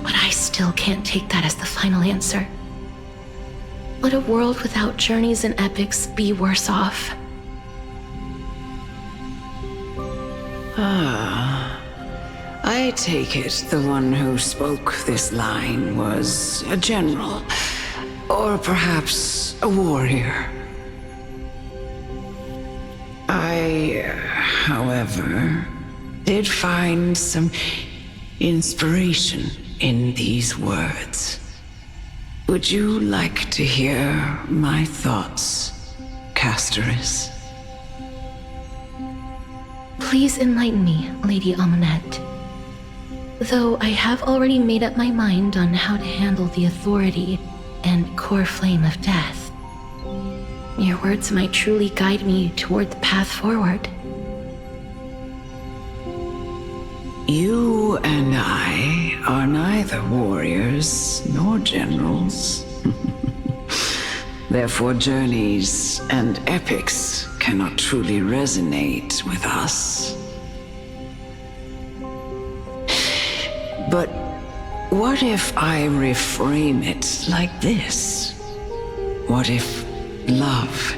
But I still can't take that as the final answer. Would a world without journeys and epics be worse off? I take it the one who spoke this line was a general, or perhaps a warrior. I, however, did find some inspiration in these words. Would you like to hear my thoughts, Castorus? Please enlighten me, Lady Almanette. Though I have already made up my mind on how to handle the authority and core flame of death. Your words might truly guide me toward the path forward. You and I are neither warriors nor generals. Therefore, journeys and epics cannot truly resonate with us. But what if I reframe it like this? What if love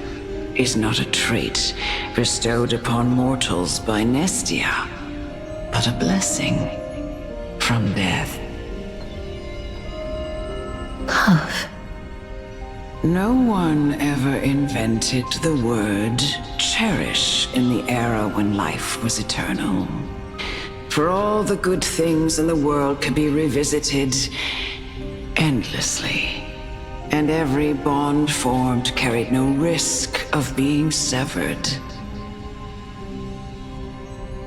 is not a trait bestowed upon mortals by Nestia, but a blessing from death? Love. No one ever invented the word cherish in the era when life was eternal. For all the good things in the world could be revisited endlessly, and every bond formed carried no risk of being severed.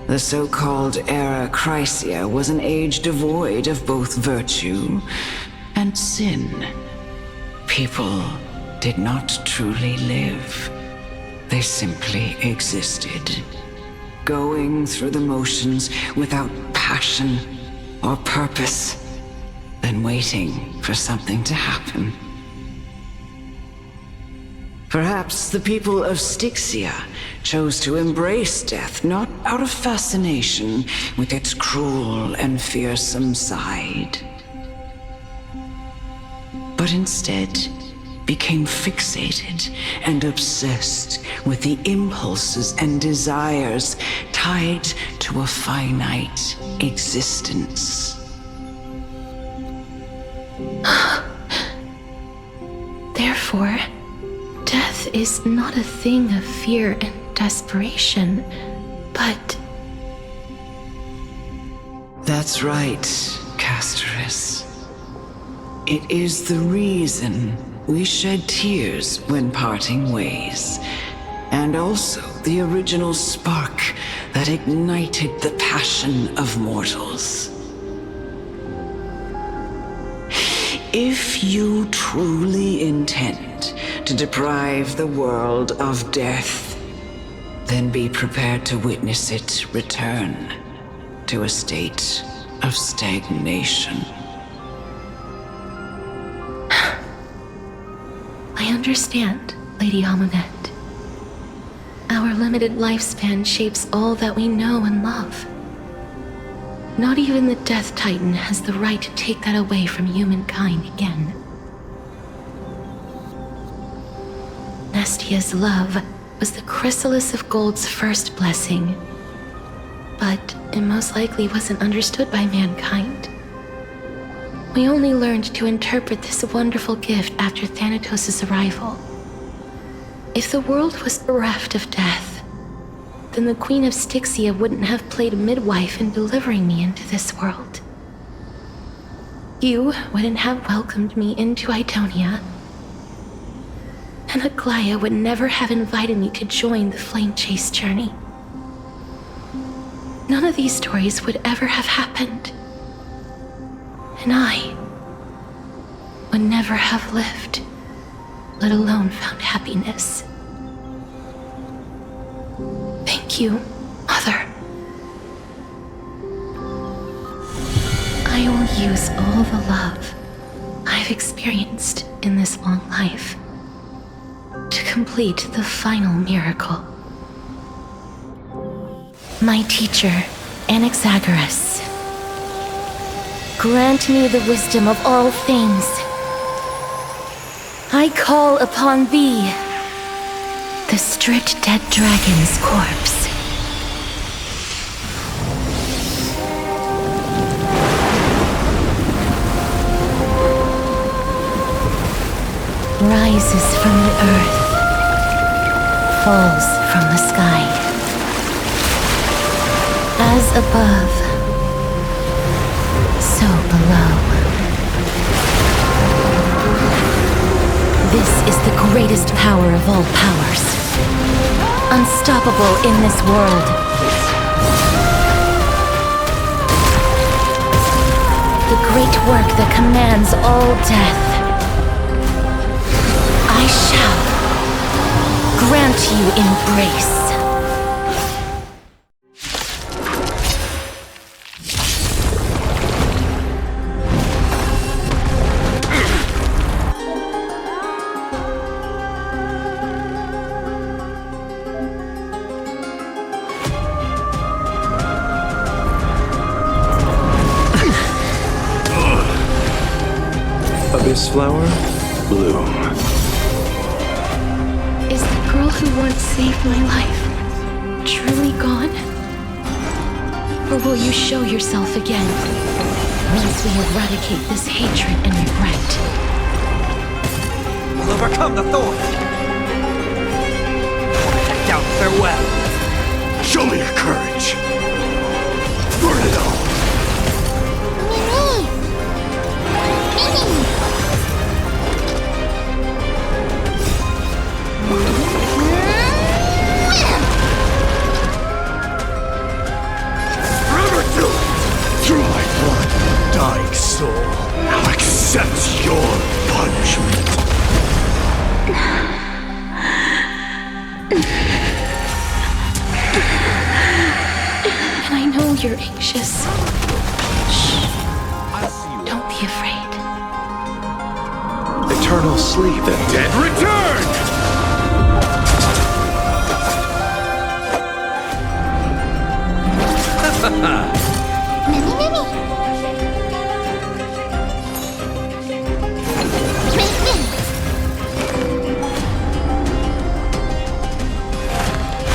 The so-called Era Chrysia was an age devoid of both virtue and sin. People did not truly live. They simply existed, going through the motions without passion or purpose, then waiting for something to happen. Perhaps the people of Styxia chose to embrace death not out of fascination with its cruel and fearsome side, but instead became fixated and obsessed with the impulses and desires tied to a finite existence. Therefore, death is not a thing of fear and desperation, but... That's right, Castorus. It is the reason we shed tears when parting ways, and also the original spark that ignited the passion of mortals. If you truly intend to deprive the world of death, then be prepared to witness it return to a state of stagnation. I understand, Lady Amunet. Our limited lifespan shapes all that we know and love. Not even the Death Titan has the right to take that away from humankind again. Nestia's love was the chrysalis of gold's first blessing, but it most likely wasn't understood by mankind. We only learned to interpret this wonderful gift after Thanatos' arrival. If the world was bereft of death, then the Queen of Styxia wouldn't have played midwife in delivering me into this world. You wouldn't have welcomed me into Idonia, and Aglaia would never have invited me to join the flame chase journey. None of these stories would ever have happened, and I would never have lived, let alone found happiness. Thank you, Mother. I will use all the love I've experienced in this long life to complete the final miracle. My teacher, Anaxagoras, grant me the wisdom of all things. I call upon thee, the stripped dead dragon's corpse. Rises from the earth, falls from the sky. As above, so below. This is the greatest power of all powers, unstoppable in this world. The great work that commands all death. I shall grant you embrace. this flower bloom. Is the girl who once saved my life truly gone? Or will you show yourself again once we eradicate this hatred and regret? We'll overcome the thorn. Down farewell. Show me your courage. Burn it all. Through my blood, dying soul, now accept your punishment. And I know you're anxious. Shh. Don't be afraid. Eternal sleep, the dead return!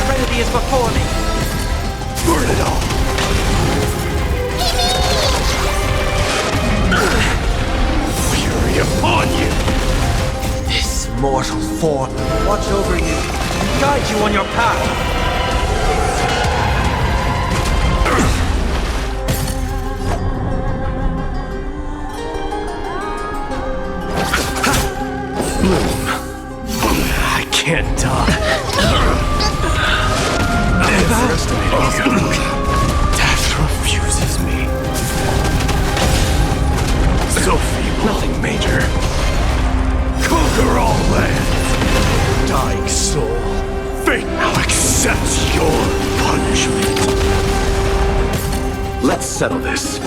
Trinity is before me. Burn it all. Fury upon you. This mortal form will watch over you and guide you on your path. Bloom. I can't die. Death refuses me. So feeble. Nothing major. Conquer all lands. Dying soul. Fate now accepts your punishment. Let's settle this.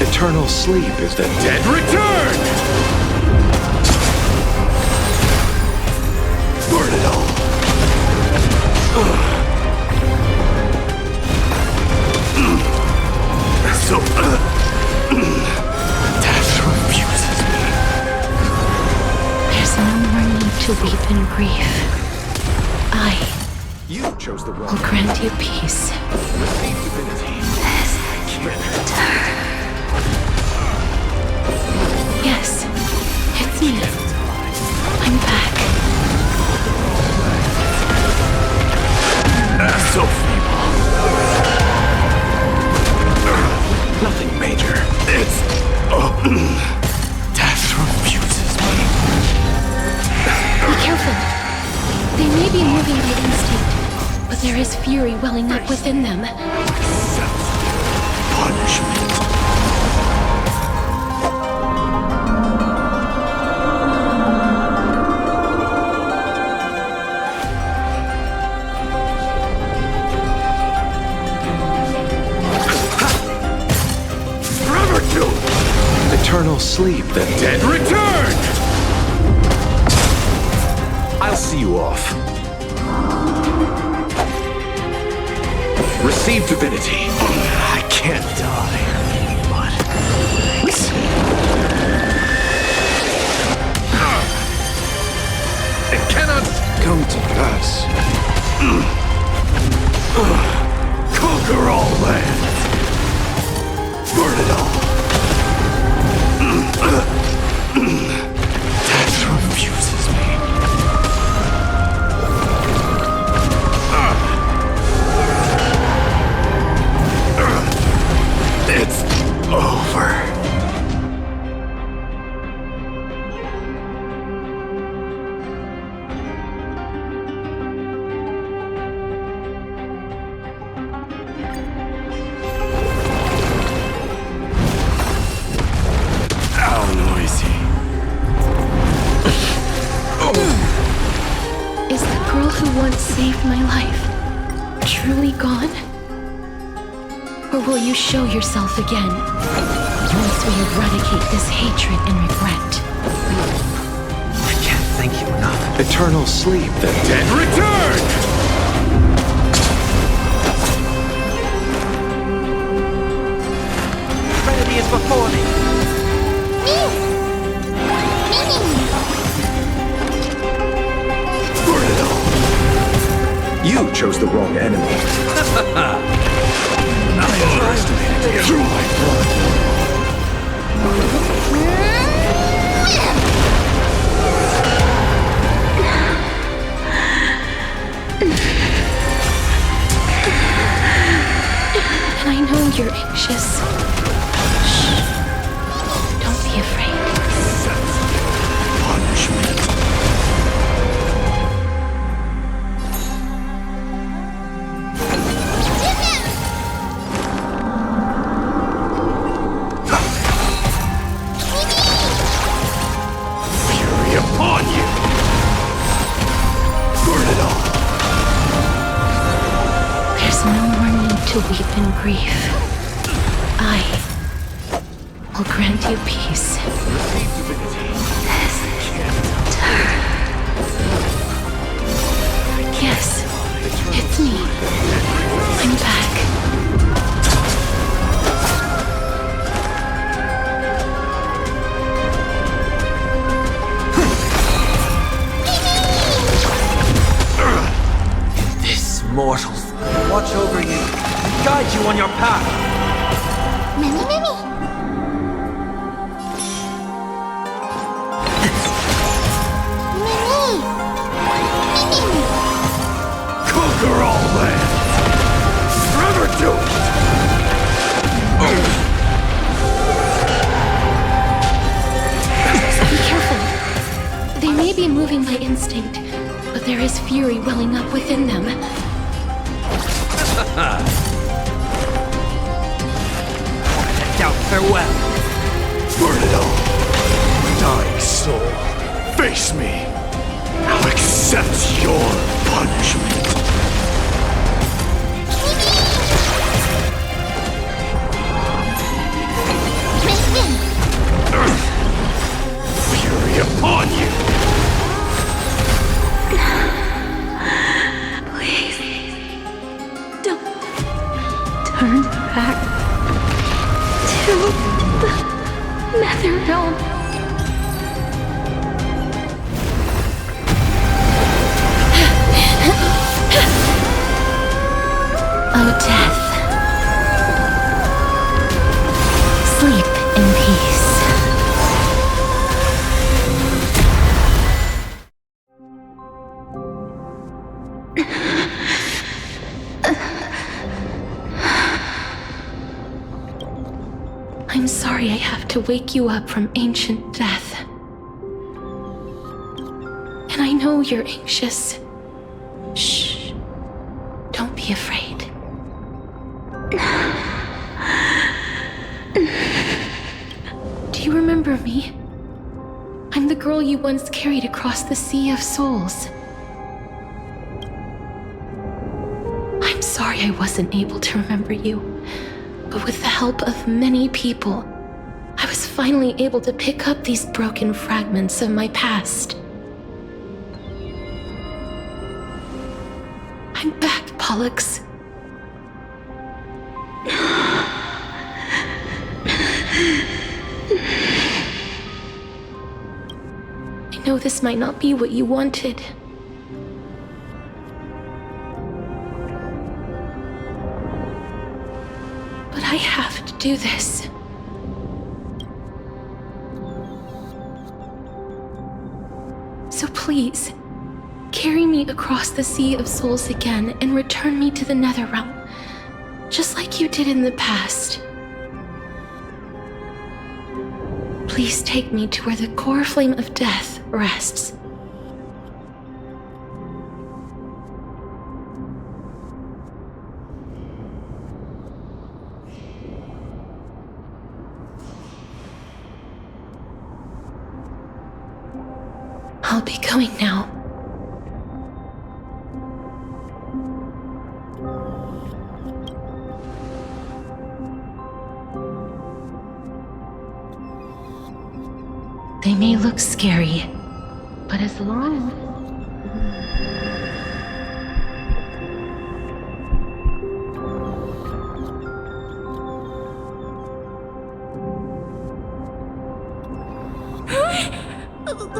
Eternal sleep is the dead return! Burn it all. So, death refuses me. There's no more need to weep in grief. You chose the will wrong. grant you peace. Receive divinity. Yes, it's me. I'm back. So feeble. Nothing major. It's... death refuses me. Be careful. They may be moving by instinct, but there is fury welling up within them. Punishment. Eternal sleep, the dead return! I'll see you off. Receive divinity. I can't die, but... It cannot come to pass. Conquer all lands. Burn it all. Death refuses me. It's over. Is the girl who once saved my life truly gone? Or will you show yourself again once we eradicate this hatred and regret? I can't thank you enough. Eternal sleep, the dead return! before me! Burn it all! You chose the wrong enemy. I underestimated you. Through my blood. And I know you're anxious. Shh. Don't be afraid. Punishment. Fury upon you. Burn it all. There's no more need to weep in grief. I will grant you peace. Yes, it's me. I'm back. This mortal watch over you and guide you on your path. Many, many. Many. Conquer all lands. Forever do it. Be careful. They may be moving by instinct, but there is fury welling up within them. Out farewell. Burn it all. Dying soul, face me. I'll accept your punishment. Fury upon you. Please, don't turn back to the Nether Realm. Oh, death. Sleep in peace. I'm sorry I have to wake you up from ancient death. And I know you're anxious. Shh. Don't be afraid. Do you remember me? I'm the girl you once carried across the Sea of Souls. I'm sorry I wasn't able to remember you, but with the help of many people, I was finally able to pick up these broken fragments of my past. I'm back, Pollux. I know this might not be what you wanted. But I have to do this. So please, carry me across the Sea of Souls again and return me to the Netherrealm, just like you did in the past. Please take me to where the core flame of death rests. I'll be going now. They may look scary, but as long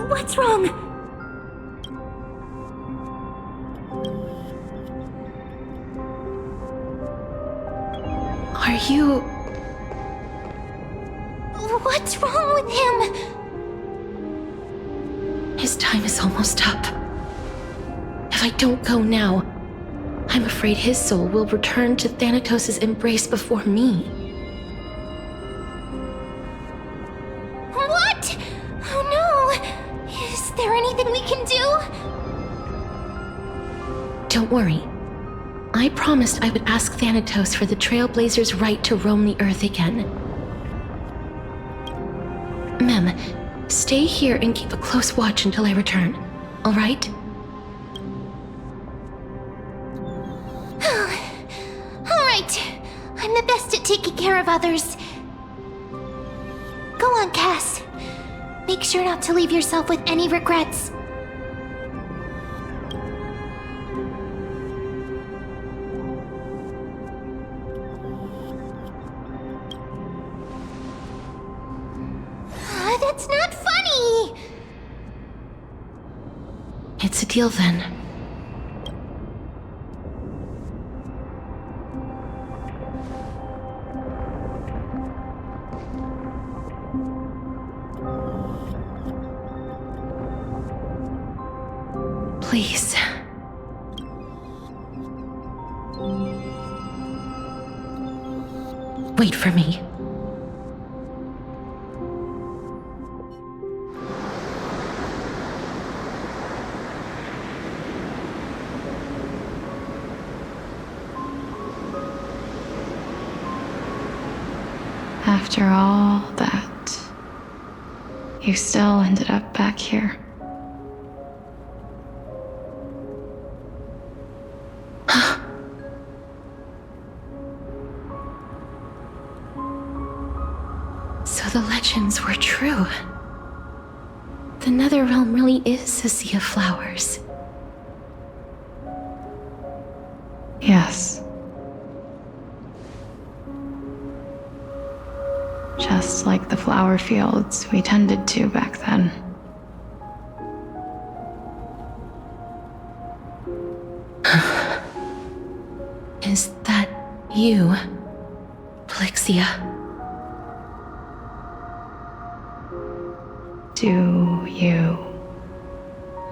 What's wrong? Are you... What's wrong with him? His time is almost up. If I don't go now, I'm afraid his soul will return to Thanatos' embrace before me. What? Oh no! Is there anything we can do? Don't worry. I promised I would ask Thanatos for the Trailblazers' right to roam the Earth again. Mem, stay here and keep a close watch until I return, all right? All right. I'm the best at taking care of others. Go on, Cass. Make sure not to leave yourself with any regrets. That's not funny! It's a deal then. Please. Wait for me. After all that, you still ended up back here. So the legends were true. The Netherrealm really is a sea of flowers. Yes. Just like the flower fields we tended to back then. Is that you, Plixia? Do you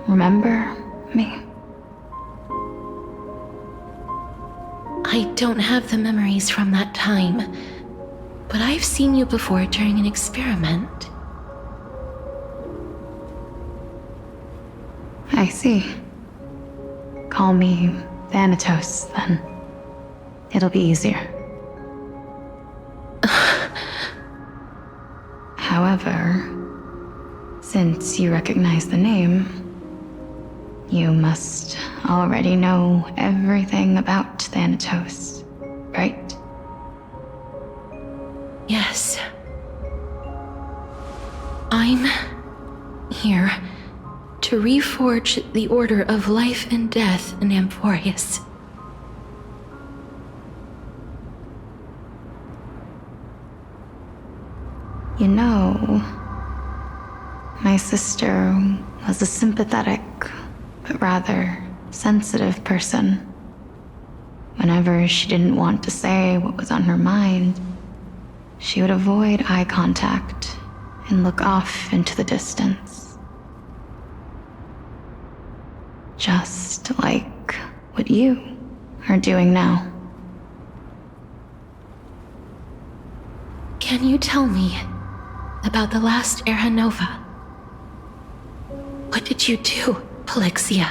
remember me? I don't have the memories from that time, but I've seen you before during an experiment. I see. Call me Thanatos, then. It'll be easier. However, since you recognize the name, you must already know everything about Thanatos, right? Yes. I'm here to reforge the order of life and death in Amphorius. You know, my sister was a sympathetic, but rather sensitive person. Whenever she didn't want to say what was on her mind, she would avoid eye contact and look off into the distance. Just like what you are doing now. Can you tell me about the last Era Nova? What did you do, Plixia?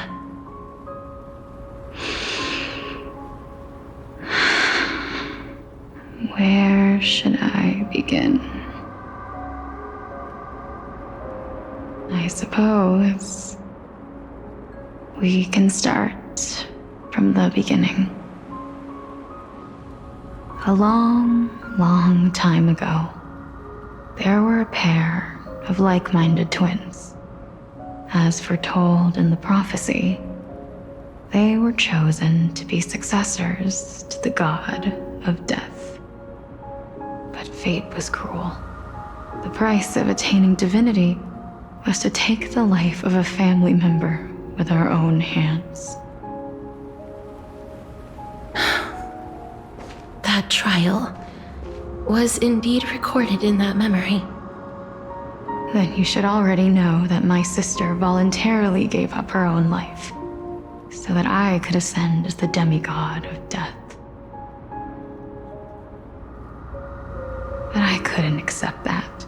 Where should I begin? I suppose we can start from the beginning. A long, long time ago, there were a pair of like-minded twins. As foretold in the prophecy, they were chosen to be successors to the god of death. But fate was cruel. The price of attaining divinity was to take the life of a family member with our own hands. That trial was indeed recorded in that memory. Then you should already know that my sister voluntarily gave up her own life so that I could ascend as the demigod of death. But I couldn't accept that.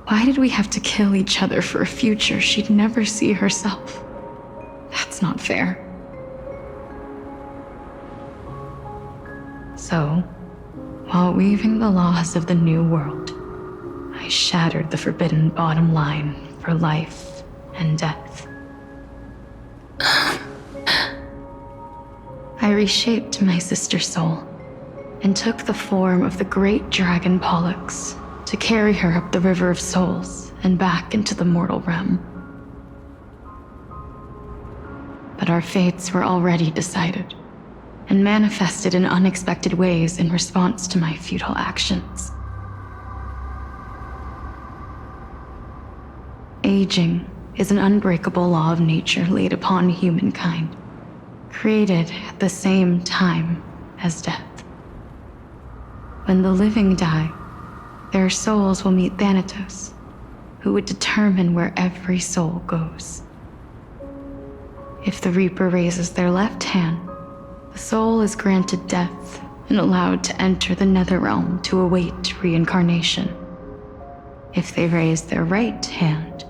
Why did we have to kill each other for a future she'd never see herself? That's not fair. So, while weaving the laws of the new world, I shattered the forbidden bottom line for life and death. I reshaped my sister's soul and took the form of the great dragon Pollux to carry her up the River of Souls and back into the mortal realm. But our fates were already decided and manifested in unexpected ways in response to my futile actions. Aging is an unbreakable law of nature laid upon humankind, created at the same time as death. When the living die, their souls will meet Thanatos, who would determine where every soul goes. If the Reaper raises their left hand, the soul is granted death and allowed to enter the Netherrealm to await reincarnation. If they raise their right hand,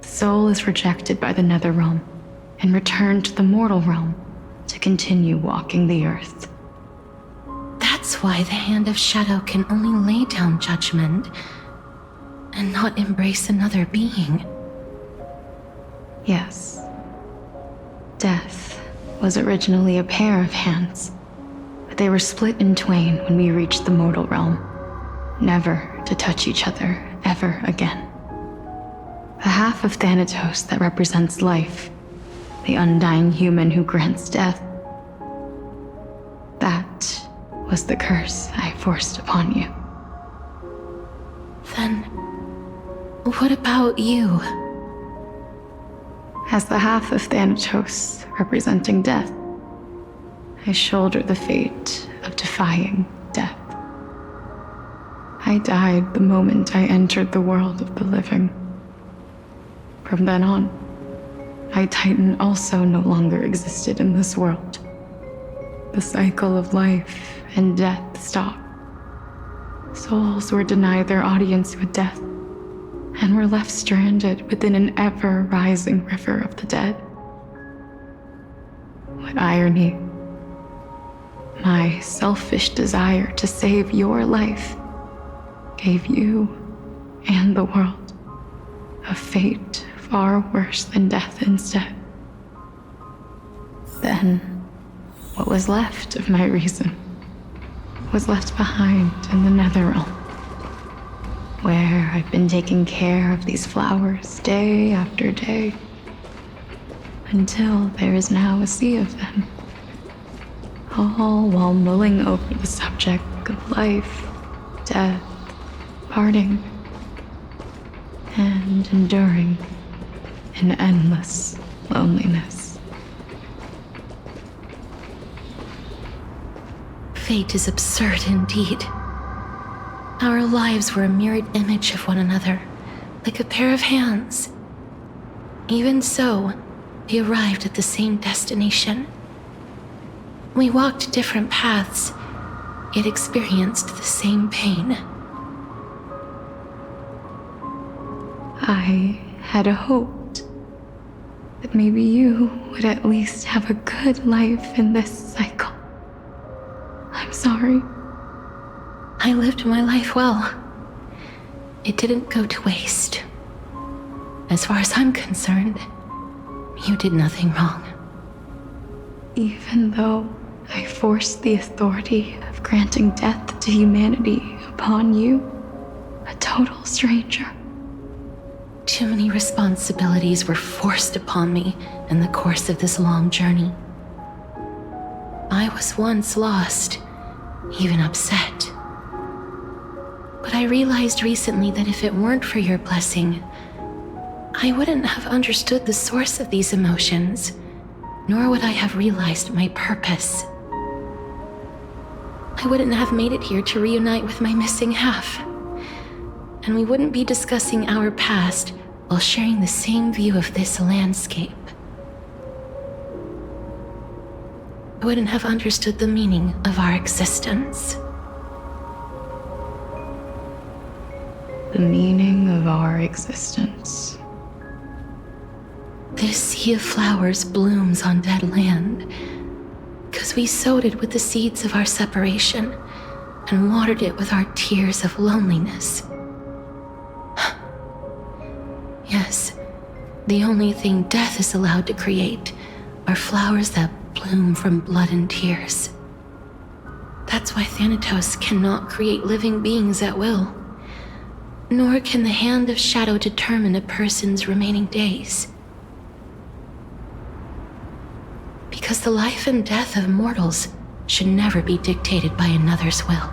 the soul is rejected by the Netherrealm and returned to the mortal realm to continue walking the earth. That's why the Hand of Shadow can only lay down judgment and not embrace another being. Yes. Death was originally a pair of hands, but they were split in twain when we reached the mortal realm, never to touch each other ever again. The half of Thanatos that represents life, the undying human who grants death, that was the curse I forced upon you. Then, what about you? As the half of Thanatos representing death, I shoulder the fate of defying death. I died the moment I entered the world of the living. From then on, my Titan also no longer existed in this world. The cycle of life and death stopped. Souls were denied their audience with death and were left stranded within an ever-rising river of the dead. What irony. My selfish desire to save your life gave you and the world a fate far worse than death instead. Then, what was left of my reason was left behind in the Netherrealm, where I've been taking care of these flowers day after day, until there is now a sea of them, all while mulling over the subject of life, death, parting, and enduring in endless loneliness. Fate is absurd indeed. Our lives were a mirrored image of one another, like a pair of hands. Even so, we arrived at the same destination. We walked different paths, yet experienced the same pain. I had hoped that maybe you would at least have a good life in this cycle. I'm sorry. I lived my life well. It didn't go to waste. As far as I'm concerned, you did nothing wrong. Even though I forced the authority of granting death to humanity upon you, a total stranger. Too many responsibilities were forced upon me in the course of this long journey. I was once lost, even upset. But I realized recently that if it weren't for your blessing, I wouldn't have understood the source of these emotions, nor would I have realized my purpose. I wouldn't have made it here to reunite with my missing half. And we wouldn't be discussing our past while sharing the same view of this landscape. I wouldn't have understood the meaning of our existence. The meaning of our existence. This sea of flowers blooms on dead land because we sowed it with the seeds of our separation and watered it with our tears of loneliness. Yes, the only thing death is allowed to create are flowers that bloom from blood and tears. That's why Thanatos cannot create living beings at will, nor can the hand of shadow determine a person's remaining days. Because the life and death of mortals should never be dictated by another's will.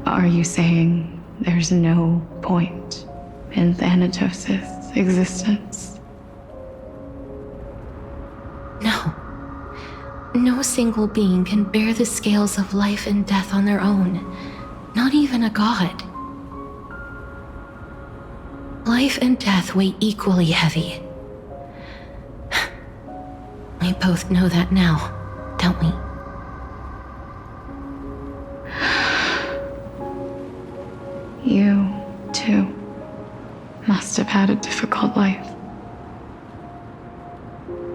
Are you saying there's no point in Thanatos' existence? No. No single being can bear the scales of life and death on their own, not even a god. Life and death weigh equally heavy. We both know that now, don't we? You, too, must have had a difficult life.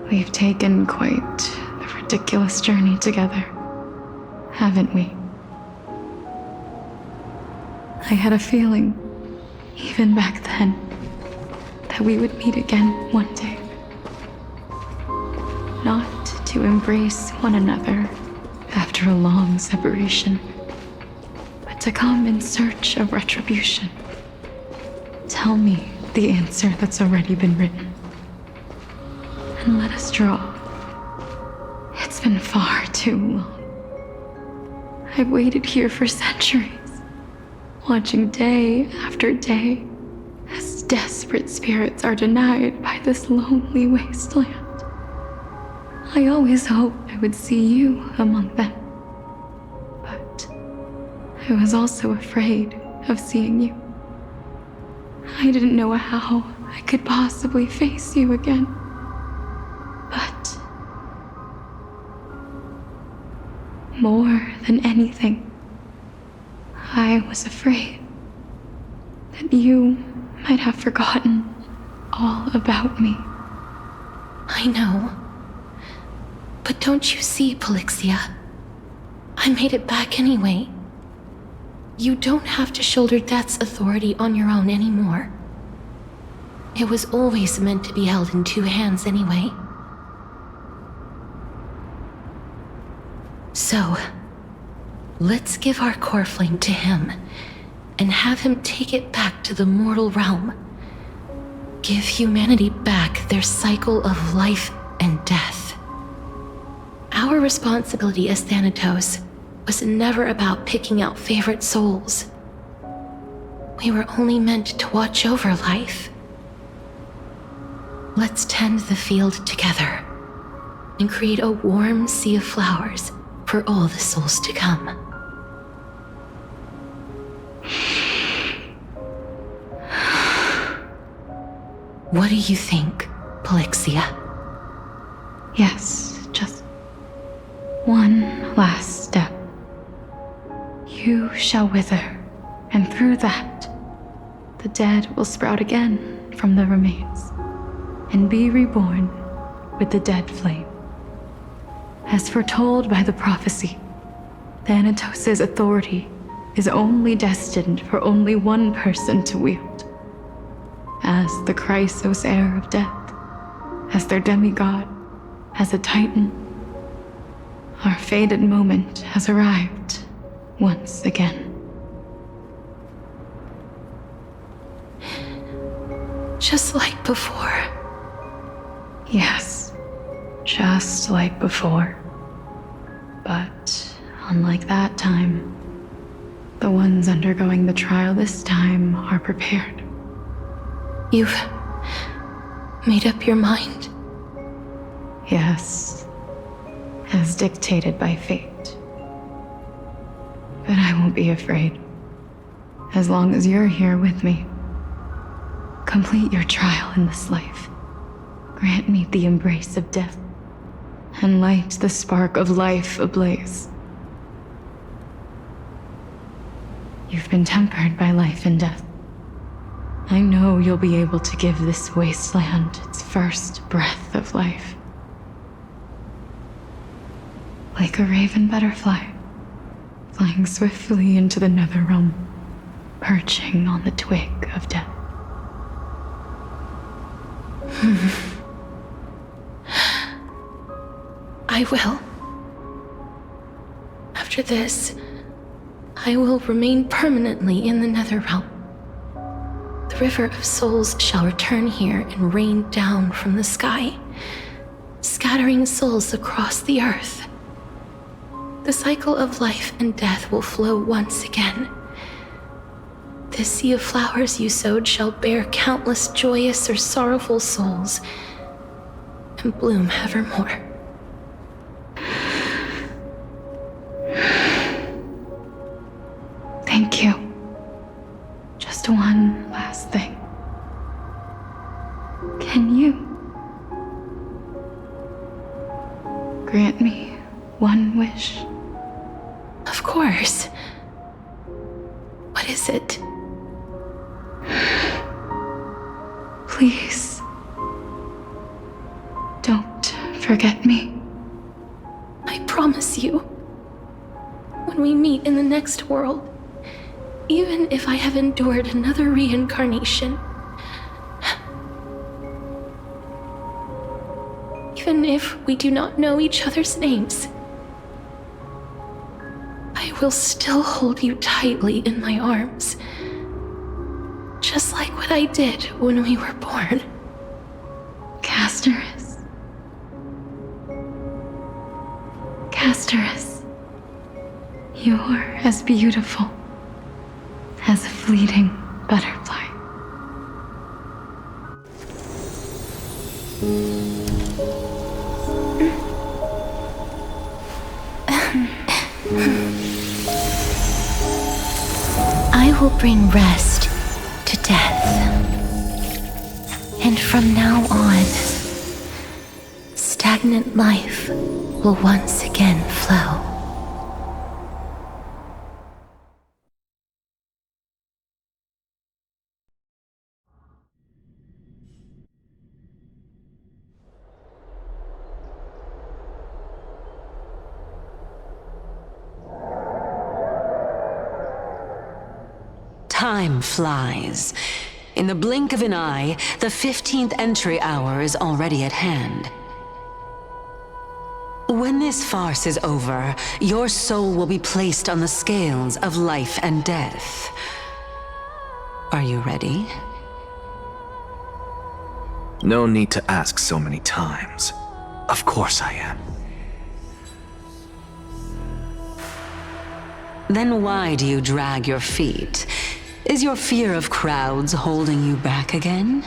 We've taken quite the ridiculous journey together, haven't we? I had a feeling, even back then, that we would meet again one day. Not to embrace one another after a long separation, but to come in search of retribution. Tell me the answer that's already been written, and let us draw. It's been far too long. I've waited here for centuries, watching day after day as desperate spirits are denied by this lonely wasteland. I always hoped I would see you among them, but I was also afraid of seeing you. I didn't know how I could possibly face you again, but more than anything, I was afraid that you might have forgotten all about me. I know. But don't you see, Polixia? I made it back anyway. You don't have to shoulder death's authority on your own anymore. It was always meant to be held in two hands anyway. So, let's give our core flame to him and have him take it back to the mortal realm. Give humanity back their cycle of life and death. Our responsibility as Thanatos was never about picking out favorite souls. We were only meant to watch over life. Let's tend the field together and create a warm sea of flowers for all the souls to come. What do you think, Polixia? Yes, just one last step. You shall wither, and through that, the dead will sprout again from the remains, and be reborn with the dead flame. As foretold by the prophecy, Thanatos' authority is only destined for only one person to wield. As the Chrysos heir of death, as their demigod, as a titan, our fated moment has arrived once again. Just like before. Yes, just like before. But unlike that time, The ones undergoing the trial this time are prepared. You've made up your mind? Yes, as dictated by fate. But I won't be afraid. As long as you're here with me. Complete your trial in this life. Grant me the embrace of death, and light the spark of life ablaze. You've been tempered by life and death. I know you'll be able to give this wasteland its first breath of life. Like a raven butterfly, flying swiftly into the netherrealm, perching on the twig of death. I will. After this, I will remain permanently in the Netherrealm. The River of Souls shall return here and rain down from the sky, scattering souls across the earth. The cycle of life and death will flow once again. This sea of flowers you sowed shall bear countless joyous or sorrowful souls, and bloom evermore. Thank you. Just one last thing. Can you grant me one wish? Of course. What is it? Please, don't forget me. I promise you, when we meet in the next world, even if I have endured another reincarnation, even if we do not know each other's names, I will still hold you tightly in my arms, just like what I did when we were born. Castorus. Castorus. You're as beautiful as a fleeting butterfly. I will bring rest to death. And from now on, stagnant life will once again flow. Time flies. In the blink of an eye, the 15th entry hour is already at hand. When this farce is over, your soul will be placed on the scales of life and death. Are you ready? No need to ask so many times. Of course I am. Then why do you drag your feet? Is your fear of crowds holding you back again?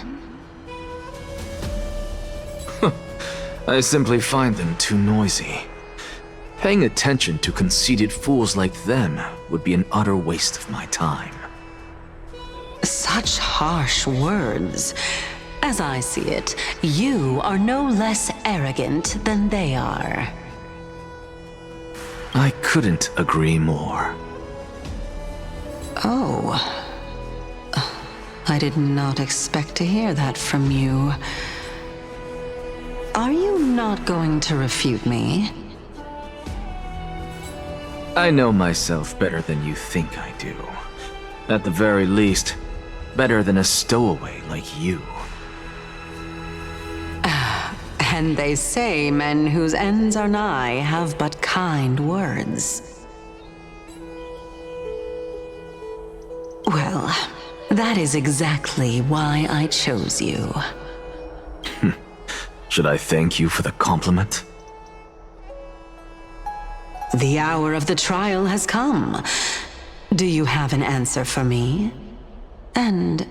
I simply find them too noisy. Paying attention to conceited fools like them would be an utter waste of my time. Such harsh words. As I see it, you are no less arrogant than they are. I couldn't agree more. Oh. I did not expect to hear that from you. Are you not going to refute me? I know myself better than you think I do. At the very least, better than a stowaway like you. And they say men whose ends are nigh have but kind words. Well, that is exactly why I chose you. Should I thank you for the compliment? The hour of the trial has come. Do you have an answer for me? And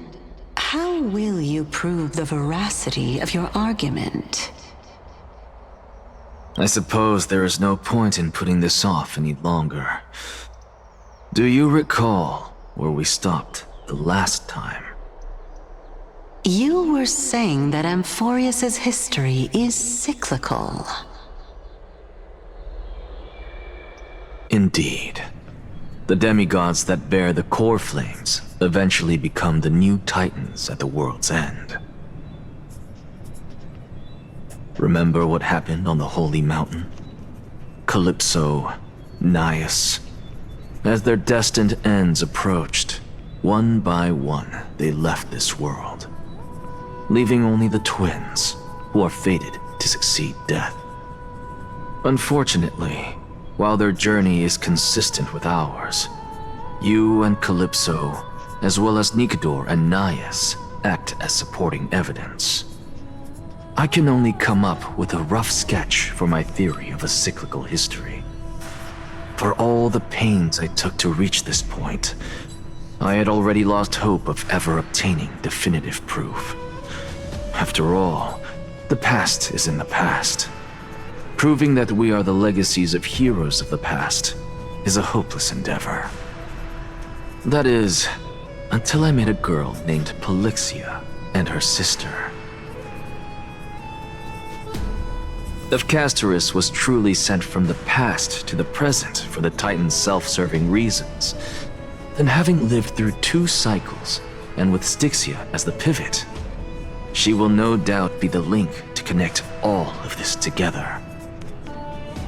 how will you prove the veracity of your argument? I suppose there is no point in putting this off any longer. Do you recall where we stopped the last time? You were saying that Amphorius's history is cyclical. Indeed. The demigods that bear the core flames eventually become the new titans at the world's end. Remember what happened on the Holy Mountain? Calypso, Naias. As their destined ends approached, one by one they left this world, leaving only the twins, who are fated to succeed death. Unfortunately, while their journey is consistent with ours, you and Calypso, as well as Nikador and Naias, act as supporting evidence. I can only come up with a rough sketch for my theory of a cyclical history. For all the pains I took to reach this point, I had already lost hope of ever obtaining definitive proof. After all, the past is in the past. Proving that we are the legacies of heroes of the past is a hopeless endeavor. That is, until I met a girl named Polixia and her sister. If Castorus was truly sent from the past to the present for the Titan's self-serving reasons, then having lived through 2 cycles, and with Styxia as the pivot, she will no doubt be the link to connect all of this together.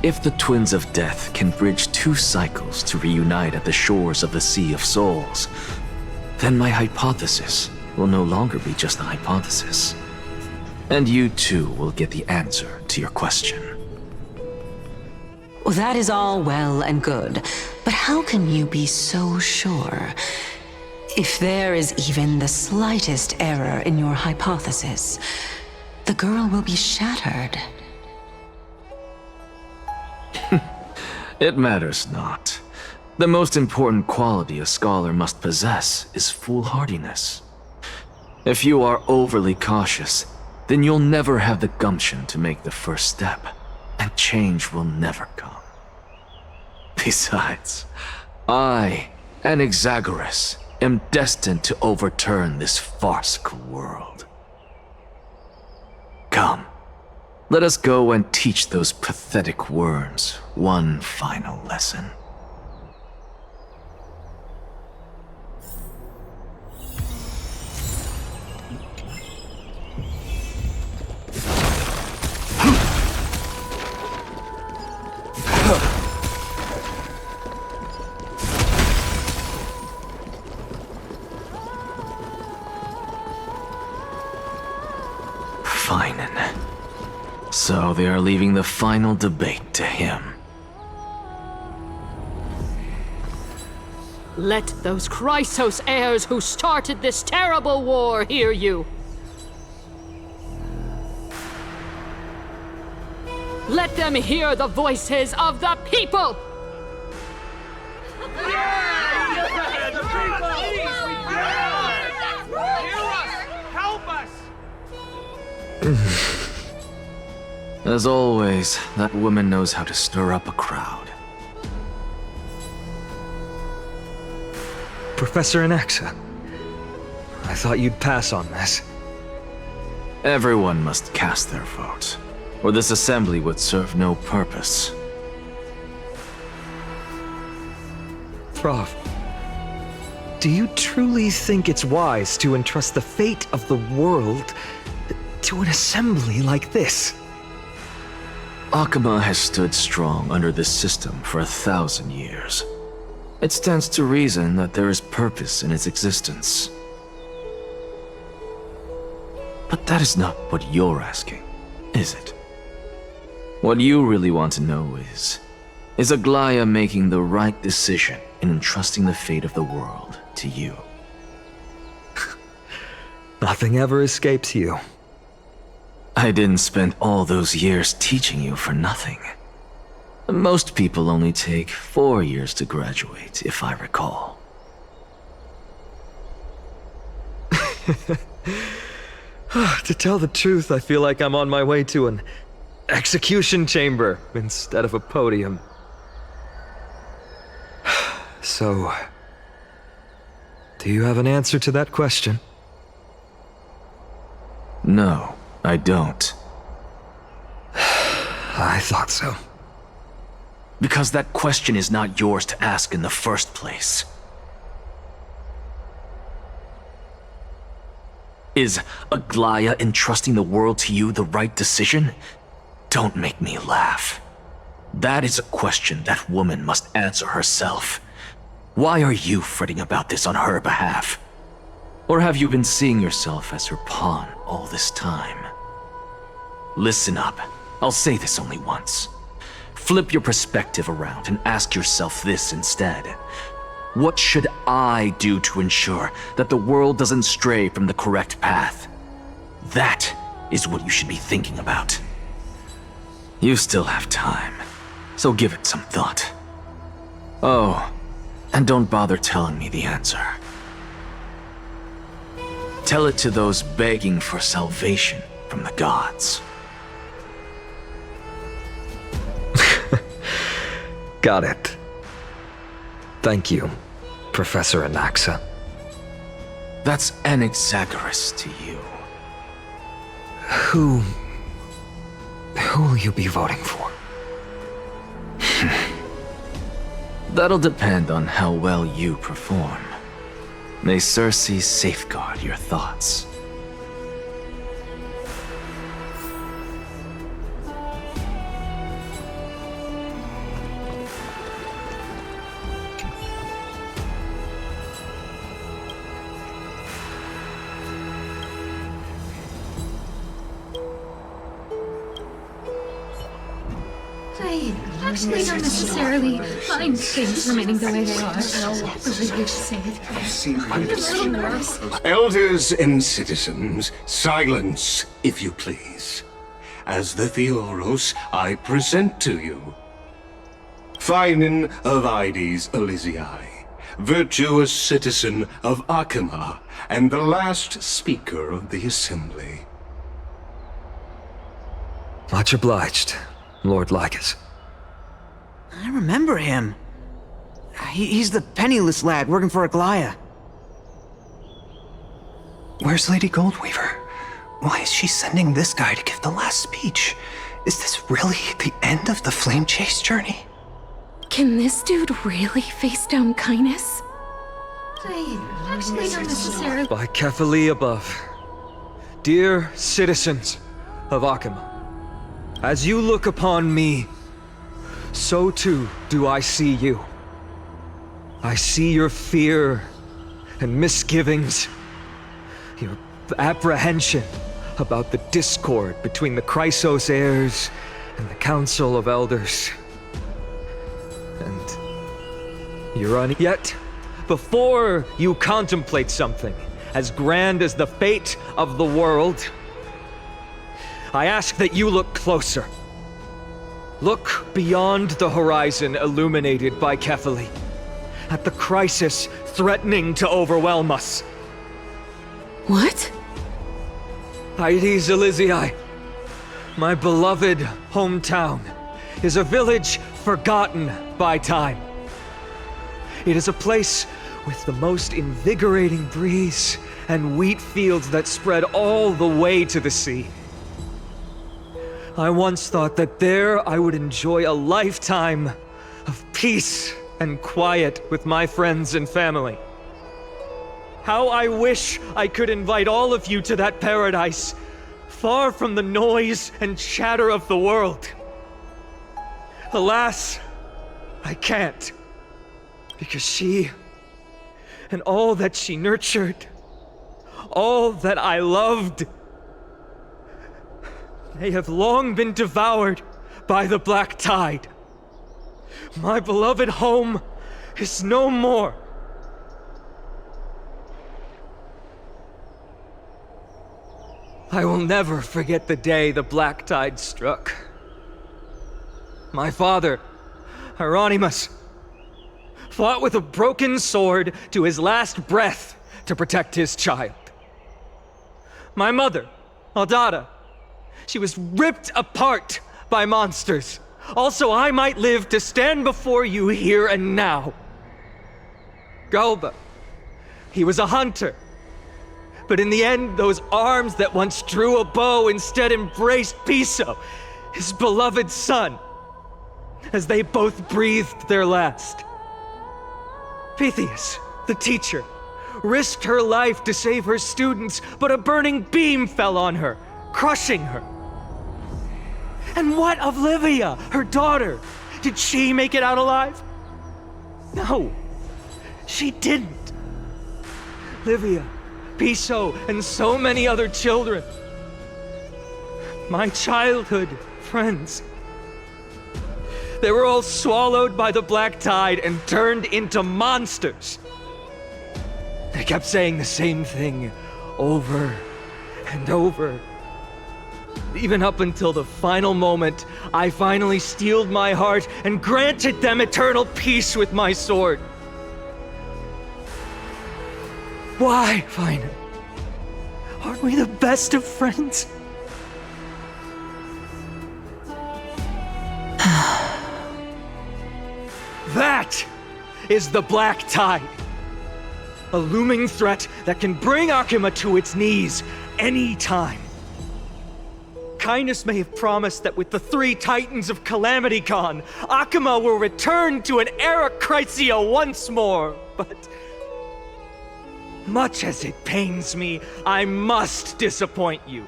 If the Twins of Death can bridge 2 cycles to reunite at the shores of the Sea of Souls, then my hypothesis will no longer be just a hypothesis. And you too will get the answer to your question. Well, that is all well and good, but how can you be so sure? If there is even the slightest error in your hypothesis, the girl will be shattered. It matters not. The most important quality a scholar must possess is foolhardiness. If you are overly cautious, then you'll never have the gumption to make the first step, and change will never come. Besides, I, an Exagoras, am destined to overturn this farcical world. Come, let us go and teach those pathetic worms one final lesson. Fine. So they are leaving the final debate to him. Let those Chrysos heirs who started this terrible war hear you. Let them hear the voices of the people! As always, that woman knows how to stir up a crowd. Professor Anaxa, I thought you'd pass on this. Everyone must cast their vote, or this assembly would serve no purpose. Prof, do you truly think it's wise to entrust the fate of the world to an assembly like this? Akama has stood strong under this system for 1,000 years. It stands to reason that there is purpose in its existence. But that is not what you're asking, is it? What you really want to know is Aglaya making the right decision in entrusting the fate of the world to you? Nothing ever escapes you. I didn't spend all those years teaching you for nothing. Most people only take 4 years to graduate, if I recall. To tell the truth, I feel like I'm on my way to an execution chamber instead of a podium. So, do you have an answer to that question? No, I don't. I thought so. Because that question is not yours to ask in the first place. Is Aglaya entrusting the world to you the right decision? Don't make me laugh. That is a question that woman must answer herself. Why are you fretting about this on her behalf? Or have you been seeing yourself as her pawn all this time? Listen up. I'll say this only once. Flip your perspective around and ask yourself this instead. What should I do to ensure that the world doesn't stray from the correct path? That is what you should be thinking about. You still have time, so give it some thought. Oh, and don't bother telling me the answer. Tell it to those begging for salvation from the gods. Got it. Thank you, Professor Anaxa. That's Anaxagoras to you. Who will you be voting for? That'll depend on how well you perform. May Circe safeguard your thoughts. I actually don't necessarily mind things remaining the way they are. I wish say it. I'm a little nervous. Elders and citizens, silence, if you please. As the Theoros, I present to you Phinin of Ides Elysiae, virtuous citizen of Akima, and the last speaker of the assembly. Much obliged, Lord Lycus. I remember him. He's the penniless lad working for Aglaya. Where's Lady Goldweaver? Why is she sending this guy to give the last speech? Is this really the end of the Flame Chase journey? Can this dude really face down Kindness? I actually don't necessarily. By Kefali above, dear citizens of Akima, as you look upon me, so too do I see you. I see your fear and misgivings, your apprehension about the discord between the Chrysos heirs and the Council of Elders. And yet, before you contemplate something as grand as the fate of the world, I ask that you look closer. Look beyond the horizon illuminated by Kefali, at the crisis threatening to overwhelm us. What? Ides Elysiae, my beloved hometown, is a village forgotten by time. It is a place with the most invigorating breeze and wheat fields that spread all the way to the sea. I once thought that there I would enjoy a lifetime of peace and quiet with my friends and family. How I wish I could invite all of you to that paradise, far from the noise and chatter of the world. Alas, I can't, because she and all that she nurtured, all that I loved, they have long been devoured by the black tide. My beloved home is no more. I will never forget the day the black tide struck. My father, Hieronymus, fought with a broken sword to his last breath to protect his child. my mother, Aldada. She was ripped apart by monsters. Also, I might live to stand before you here and now. Galba, he was a hunter. But in the end, those arms that once drew a bow instead embraced Piso, his beloved son, as they both breathed their last. Pythias, the teacher, risked her life to save her students, but a burning beam fell on her, crushing her. And what of Livia, her daughter? Did she make it out alive? No, she didn't. Livia, Piso, and so many other children. My childhood friends. They were all swallowed by the black tide and turned into monsters. They kept saying the same thing over and over. Even up until the final moment, I finally steeled my heart and granted them eternal peace with my sword. Why, Fina? Aren't we the best of friends? That is the black tide. A looming threat that can bring Akima to its knees any time. Kindness may have promised that with the 3 Titans of Calamity gone, Akima will return to an era Chrysia once more, but much as it pains me, I must disappoint you.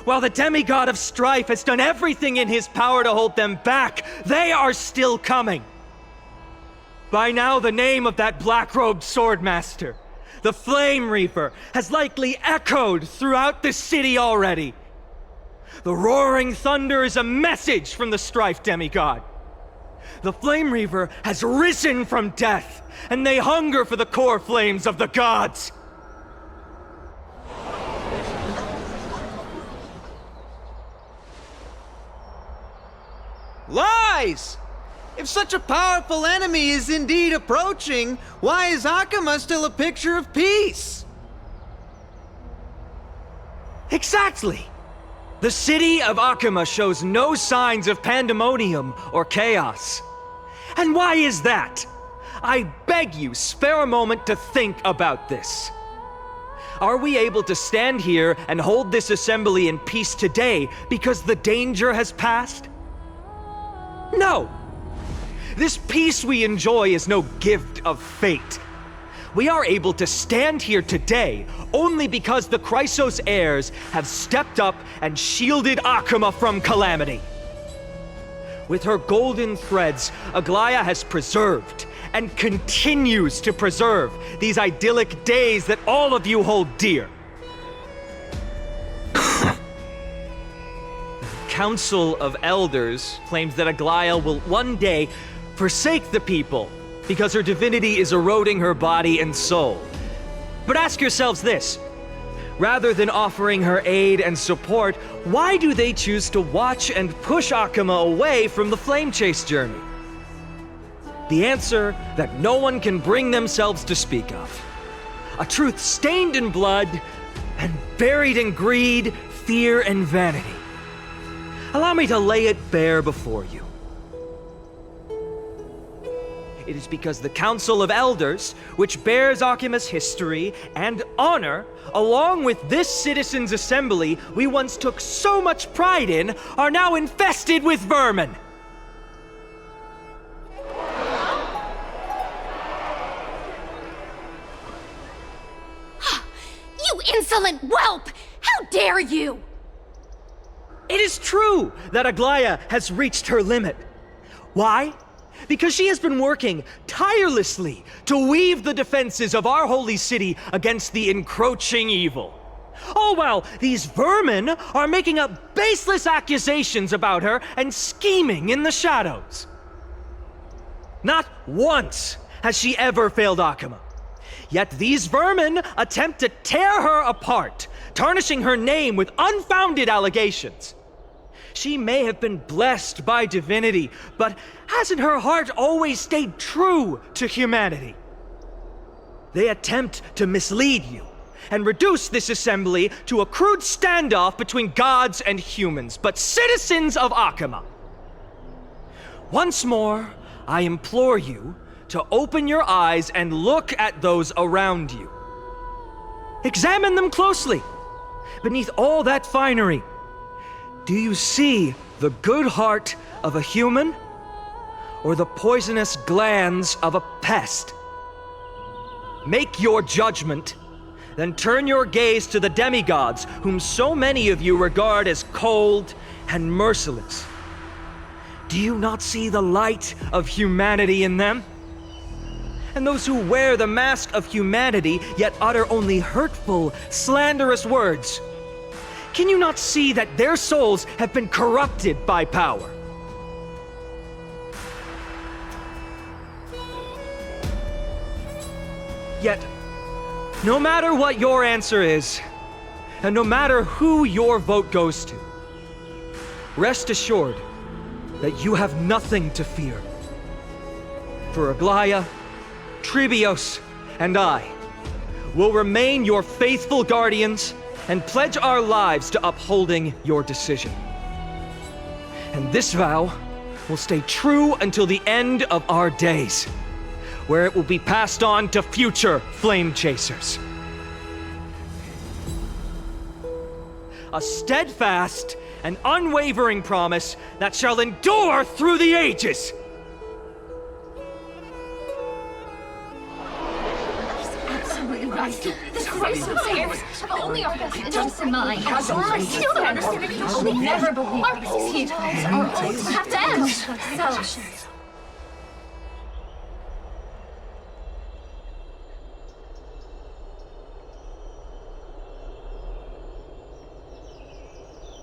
While the demigod of strife has done everything in his power to hold them back, they are still coming. By now, the name of that black-robed swordmaster, the Flame Reaper, has likely echoed throughout the city already. The roaring thunder is a message from the strife demigod. The Flame Reaper has risen from death, and they hunger for the core flames of the gods. Lies! If such a powerful enemy is indeed approaching, why is Akima still a picture of peace? Exactly! The city of Akima shows no signs of pandemonium or chaos. And why is that? I beg you, spare a moment to think about this. Are we able to stand here and hold this assembly in peace today because the danger has passed? No! This peace we enjoy is no gift of fate. We are able to stand here today only because the Chrysos heirs have stepped up and shielded Akima from calamity. With her golden threads, Aglaya has preserved and continues to preserve these idyllic days that all of you hold dear. The Council of Elders claims that Aglaya will one day forsake the people because her divinity is eroding her body and soul. But ask yourselves this. Rather than offering her aid and support, why do they choose to watch and push Akima away from the Flame Chase journey? The answer that no one can bring themselves to speak of. A truth stained in blood and buried in greed, fear, and vanity. Allow me to lay it bare before you. It is because the Council of Elders, which bears Akima's history and honor, along with this citizens' assembly we once took so much pride in, are now infested with vermin. You insolent whelp! How dare you! It is true that Aglaya has reached her limit. Why? Because she has been working tirelessly to weave the defenses of our holy city against the encroaching evil. All while these vermin are making up baseless accusations about her and scheming in the shadows. Not once has she ever failed Akima. Yet these vermin attempt to tear her apart, tarnishing her name with unfounded allegations. She may have been blessed by divinity, but hasn't her heart always stayed true to humanity? They attempt to mislead you, and reduce this assembly to a crude standoff between gods and humans, but citizens of Akama. Once more, I implore you to open your eyes and look at those around you. Examine them closely. Beneath all that finery, do you see the good heart of a human or the poisonous glands of a pest? Make your judgment, then turn your gaze to the demigods, whom so many of you regard as cold and merciless. Do you not see the light of humanity in them? And those who wear the mask of humanity yet utter only hurtful, slanderous words, can you not see that their souls have been corrupted by power? Yet, no matter what your answer is, and no matter who your vote goes to, rest assured that you have nothing to fear. For Aglaya, Tribios, and I will remain your faithful guardians and pledge our lives to upholding your decision. And this vow will stay true until the end of our days, where it will be passed on to future flame chasers. A steadfast and unwavering promise that shall endure through the ages. The Christmas heirs have only our best interests in mind. I still don't understand it. I will never believe our proceedings are always have to end. So,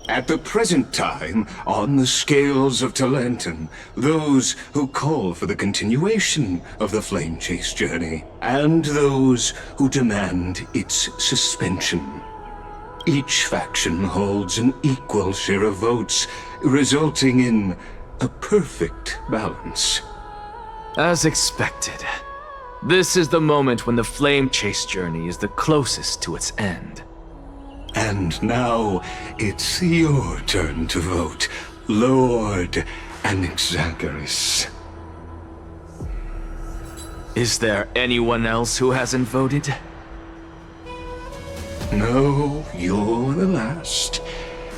at the present time, on the scales of Talenton, those who call for the continuation of the Flame Chase journey, and those who demand its suspension. Each faction holds an equal share of votes, resulting in a perfect balance. As expected, this is the moment when the Flame Chase journey is the closest to its end. And now, it's your turn to vote, Lord Anaxagoras. Is there anyone else who hasn't voted? No, you're the last.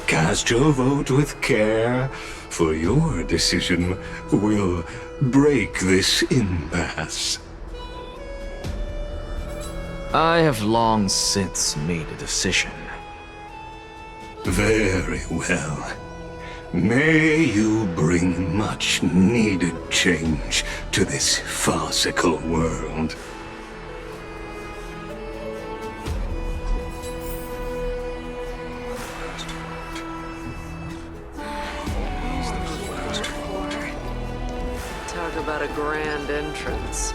Cast your vote with care, for your decision will break this impasse. I have long since made a decision. Very well. May you bring much needed change to this farcical world. Talk about a grand entrance.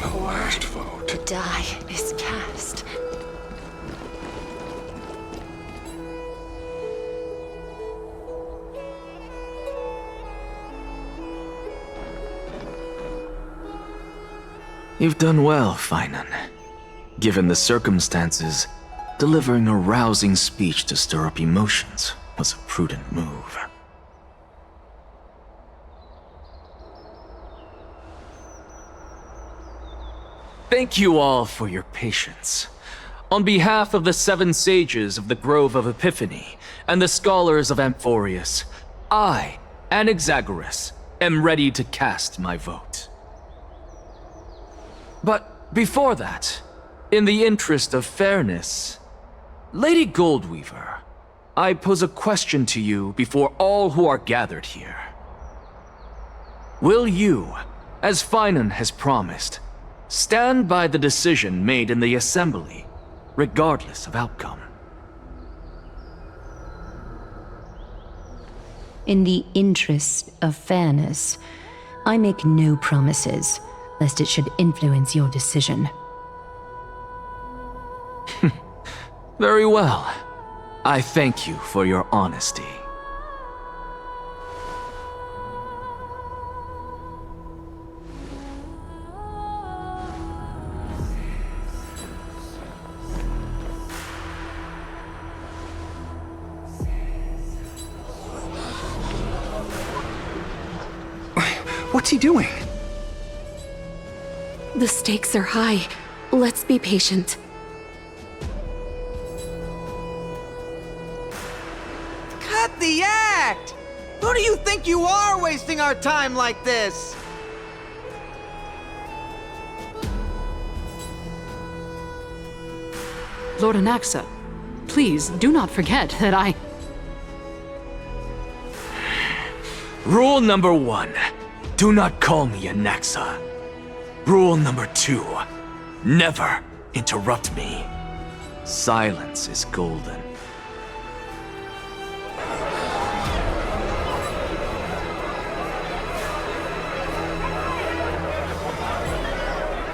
The last vote. The die is cast. You've done well, Finan. Given the circumstances, delivering a rousing speech to stir up emotions was a prudent move. Thank you all for your patience. On behalf of the 7 sages of the Grove of Epiphany and the scholars of Amphorius, I, Anaxagoras, am ready to cast my vote. But before that, in the interest of fairness, Lady Goldweaver, I pose a question to you before all who are gathered here. Will you, as Finan has promised, stand by the decision made in the Assembly, regardless of outcome? In the interest of fairness, I make no promises, lest it should influence your decision. Very well. I thank you for your honesty. What's he doing? The stakes are high. Let's be patient. Cut the act! Who do you think you are wasting our time like this? Lord Anaxa, please do not forget that I... Rule number 1. Do not call me Anaxa. Rule number 2. Never interrupt me. Silence is golden.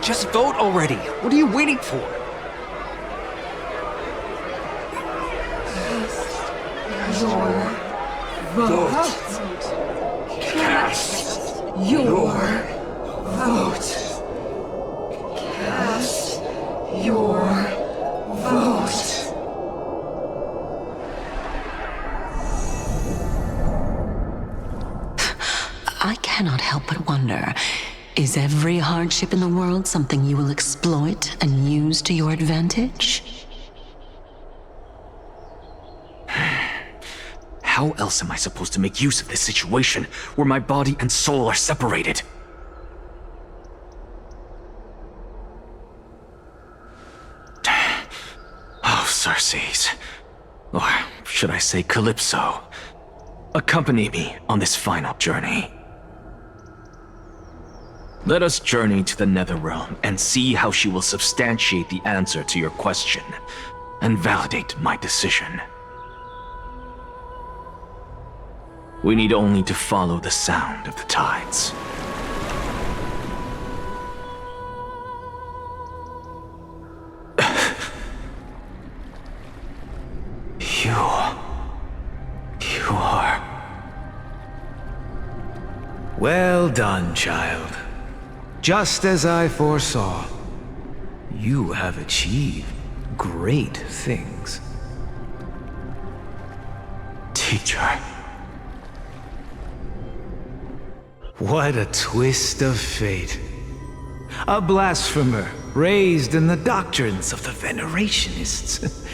Just vote already. What are you waiting for? Cast your vote. Cast your vote. I cannot help but wonder, is every hardship in the world something you will exploit and use to your advantage? How else am I supposed to make use of this situation where my body and soul are separated? Oh, Circes. Or should I say Calypso. Accompany me on this final journey. Let us journey to the Netherrealm and see how she will substantiate the answer to your question and validate my decision. We need only to follow the sound of the tides. You are... Well done, child. Just as I foresaw, you have achieved great things. Teacher. What a twist of fate. A blasphemer raised in the doctrines of the Venerationists.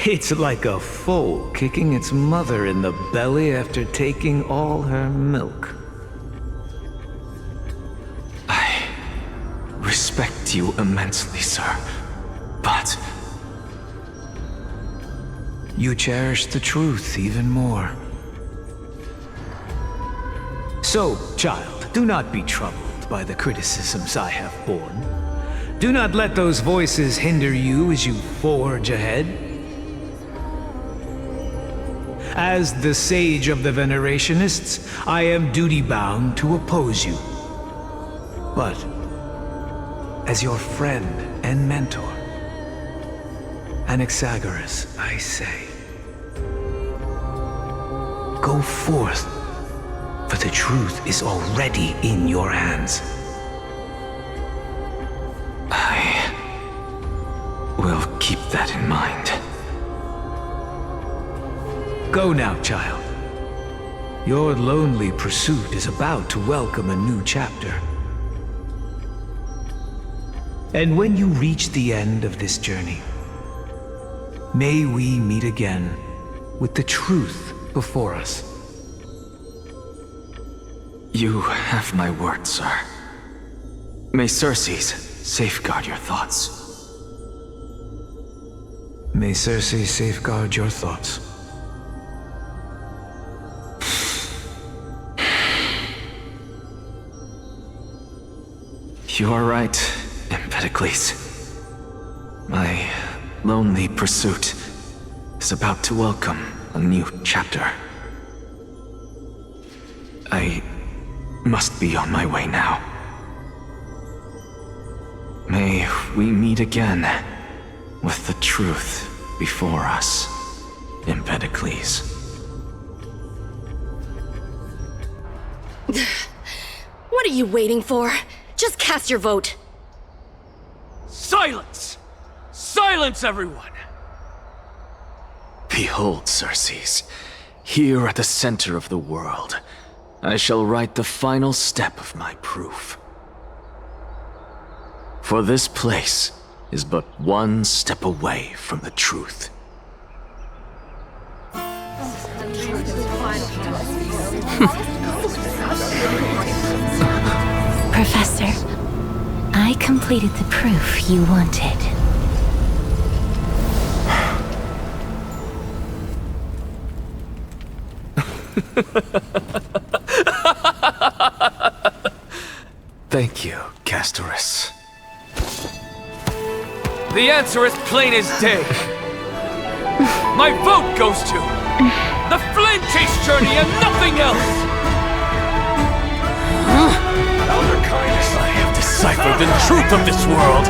It's like a foal kicking its mother in the belly after taking all her milk. I respect you immensely, sir, but... You cherish the truth even more. So, child, do not be troubled by the criticisms I have borne. Do not let those voices hinder you as you forge ahead. As the sage of the Venerationists, I am duty-bound to oppose you. But, as your friend and mentor, Anaxagoras, I say, go forth, for the truth is already in your hands. I will keep that in mind. Go now, child. Your lonely pursuit is about to welcome a new chapter. And when you reach the end of this journey, may we meet again with the truth before us. You have my word, sir. May Circes safeguard your thoughts. May Circe safeguard your thoughts. You are right, Empedocles. My lonely pursuit is about to welcome a new chapter. I must be on my way now. May we meet again with the truth before us, Empedocles. What are you waiting for? Just cast your vote. Silence! Silence, everyone! Behold, Circes, here at the center of the world, I shall write the final step of my proof. For this place is but one step away from the truth. Professor, I completed the proof you wanted. Thank you, Castorus. The answer is plain as day. My vote goes to the Flame Chase journey and nothing else! Elder Kindness, I have deciphered the truth of this world!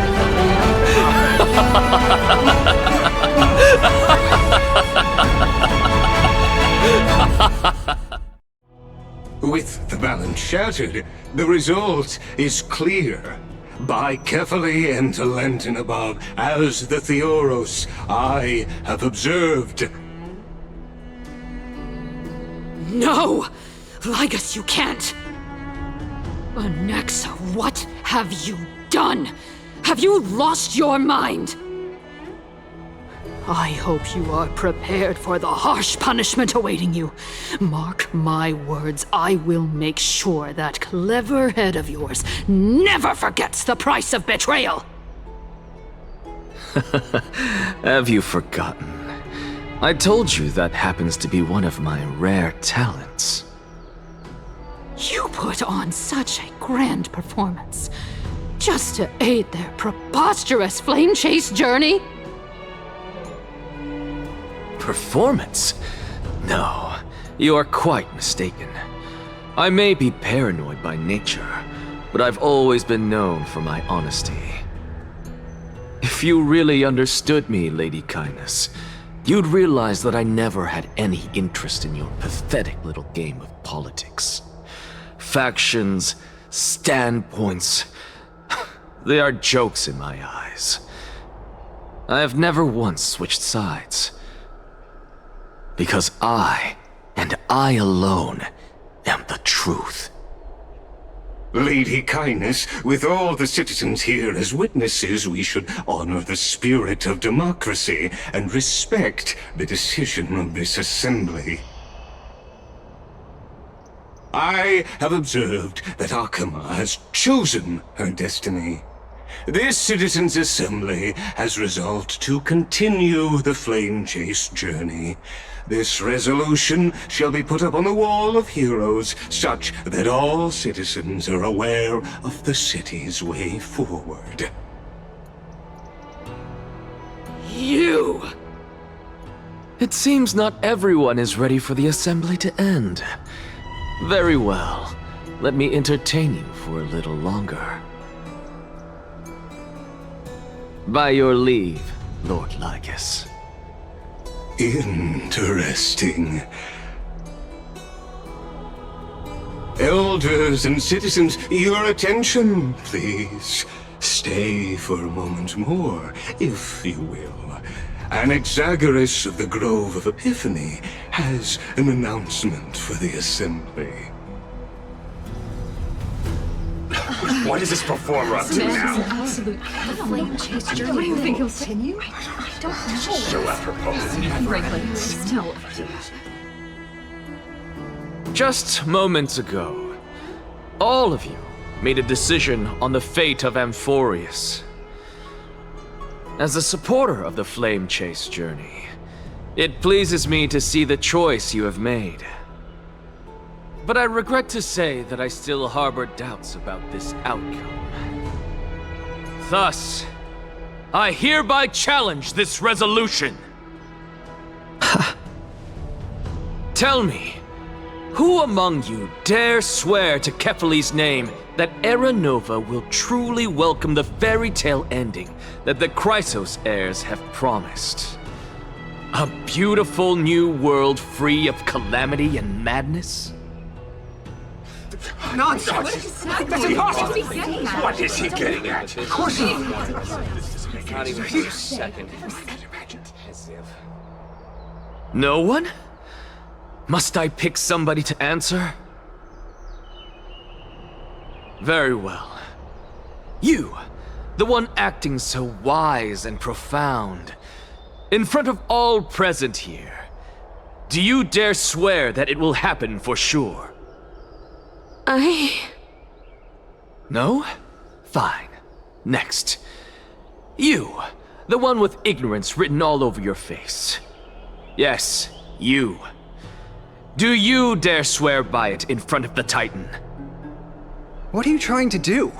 With the balance shattered, the result is clear. By carefully enter Lenten above, as the Theoros I have observed. No! Ligus, you can't! Onyxa, what have you done? Have you lost your mind? I hope you are prepared for the harsh punishment awaiting you. Mark my words, I will make sure that clever head of yours never forgets the price of betrayal! Have you forgotten? I told you that happens to be one of my rare talents. You put on such a grand performance, just to aid their preposterous flame chase journey? Performance? No, you are quite mistaken. I may be paranoid by nature, but I've always been known for my honesty. If you really understood me, Lady Kindness, you'd realize that I never had any interest in your pathetic little game of politics. Factions, standpoints, they are jokes in my eyes. I have never once switched sides. Because I, and I alone, am the truth. Lady Kindness, with all the citizens here as witnesses, we should honor the spirit of democracy and respect the decision of this assembly. I have observed that Akama has chosen her destiny. This citizens' assembly has resolved to continue the flame chase journey. This resolution shall be put up on the Wall of Heroes, such that all citizens are aware of the city's way forward. You! It seems not everyone is ready for the assembly to end. Very well. Let me entertain you for a little longer. By your leave, Lord Ligus. Interesting. Elders and citizens, your attention, please. Stay for a moment more, if you will. Anaxagoras of the Grove of Epiphany has an announcement for the assembly. What is this performer up to now? Absolute flame chase journey. What do you think he'll continue? I don't know. So apropos. Frankly, still. Just moments ago, all of you made a decision on the fate of Amphorius. As a supporter of the Flame Chase journey, it pleases me to see the choice you have made. But I regret to say that I still harbor doubts about this outcome. Thus, I hereby challenge this resolution. Tell me, who among you dare swear to Kefali's name that Era Nova will truly welcome the fairy tale ending that the Chrysos heirs have promised? A beautiful new world free of calamity and madness? Nonsense! That's impossible! What is he getting at? Of course he... Not even for a second. No one? Must I pick somebody to answer? Very well. You, the one acting so wise and profound, in front of all present here, do you dare swear that it will happen for sure? No? Fine. Next. You, the one with ignorance written all over your face. Yes, you. Do you dare swear by it in front of the Titan? What are you trying to do?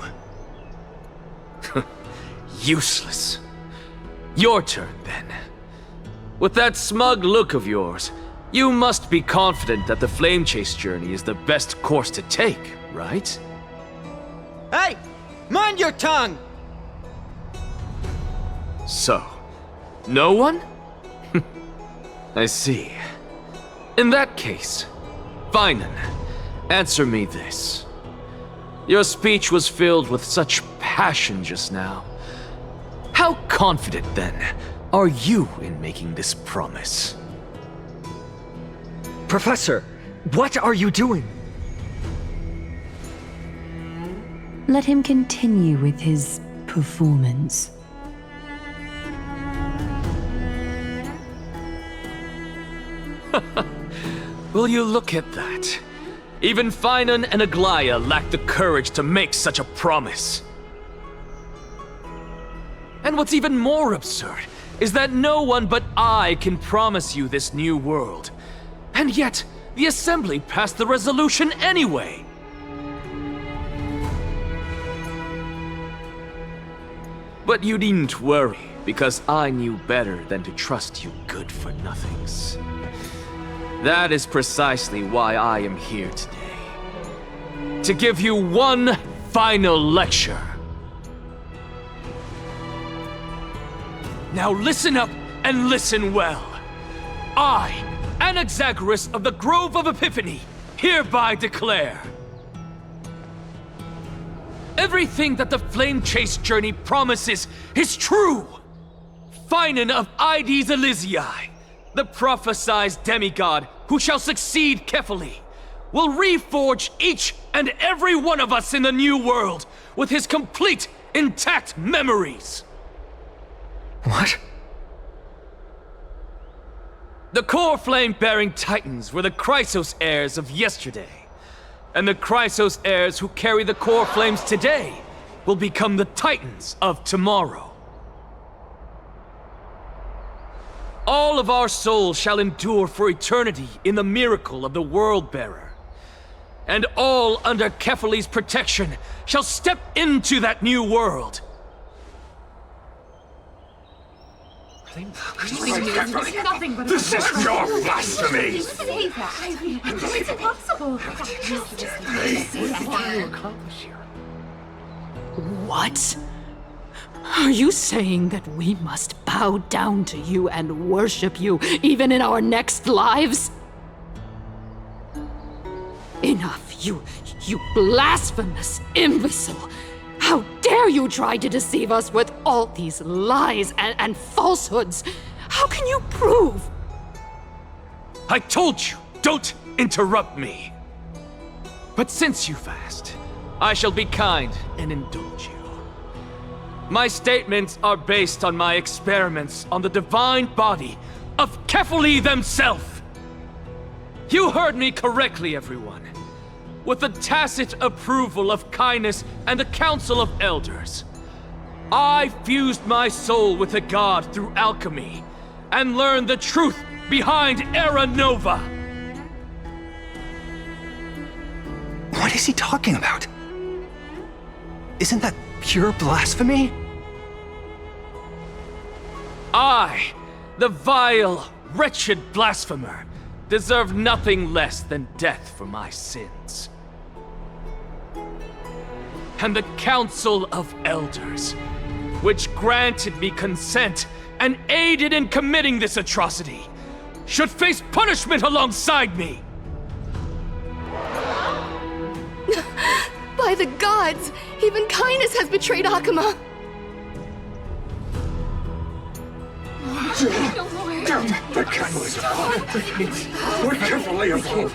Useless. Your turn, then. With that smug look of yours, you must be confident that the flame chase journey is the best course to take, right? Hey! Mind your tongue! So, no one? I see. In that case, Finan, answer me this. Your speech was filled with such passion just now. How confident, then, are you in making this promise? Professor, what are you doing? Let him continue with his performance. Will you look at that? Even Finan and Aglaya lack the courage to make such a promise. And what's even more absurd is that no one but I can promise you this new world. And yet, the Assembly passed the resolution anyway. But you needn't worry, because I knew better than to trust you good-for-nothings. That is precisely why I am here today. To give you one final lecture. Now listen up and listen well. I, Anaxagoras of the Grove of Epiphany, hereby declare everything that the Flame Chase journey promises is true! Finan of Ides Elysiae, the prophesized demigod who shall succeed Kefali, will reforge each and every one of us in the new world with his complete, intact memories. What? The core flame-bearing titans were the Chrysos heirs of yesterday. And the Chrysos heirs who carry the core flames today will become the titans of tomorrow. All of our souls shall endure for eternity in the miracle of the World-Bearer. And all under Kefali's protection shall step into that new world. This is pure blasphemy! It's impossible. What? Are you saying that we must bow down to you and worship you even in our next lives? Enough, you blasphemous imbecile! How dare you try to deceive us with all these lies and falsehoods? How can you prove? I told you, don't interrupt me. But since you've asked, I shall be kind and indulge you. My statements are based on my experiments on the divine body of Kefali themselves. You heard me correctly, everyone. With the tacit approval of kindness and the Council of Elders, I fused my soul with the god through alchemy and learned the truth behind Era Nova. What is he talking about? Isn't that pure blasphemy? I, the vile, wretched blasphemer, deserve nothing less than death for my sins. And the Council of Elders, which granted me consent and aided in committing this atrocity, should face punishment alongside me! By the gods! Even kindness has betrayed Akuma! The catalyst. We're carefully evolved.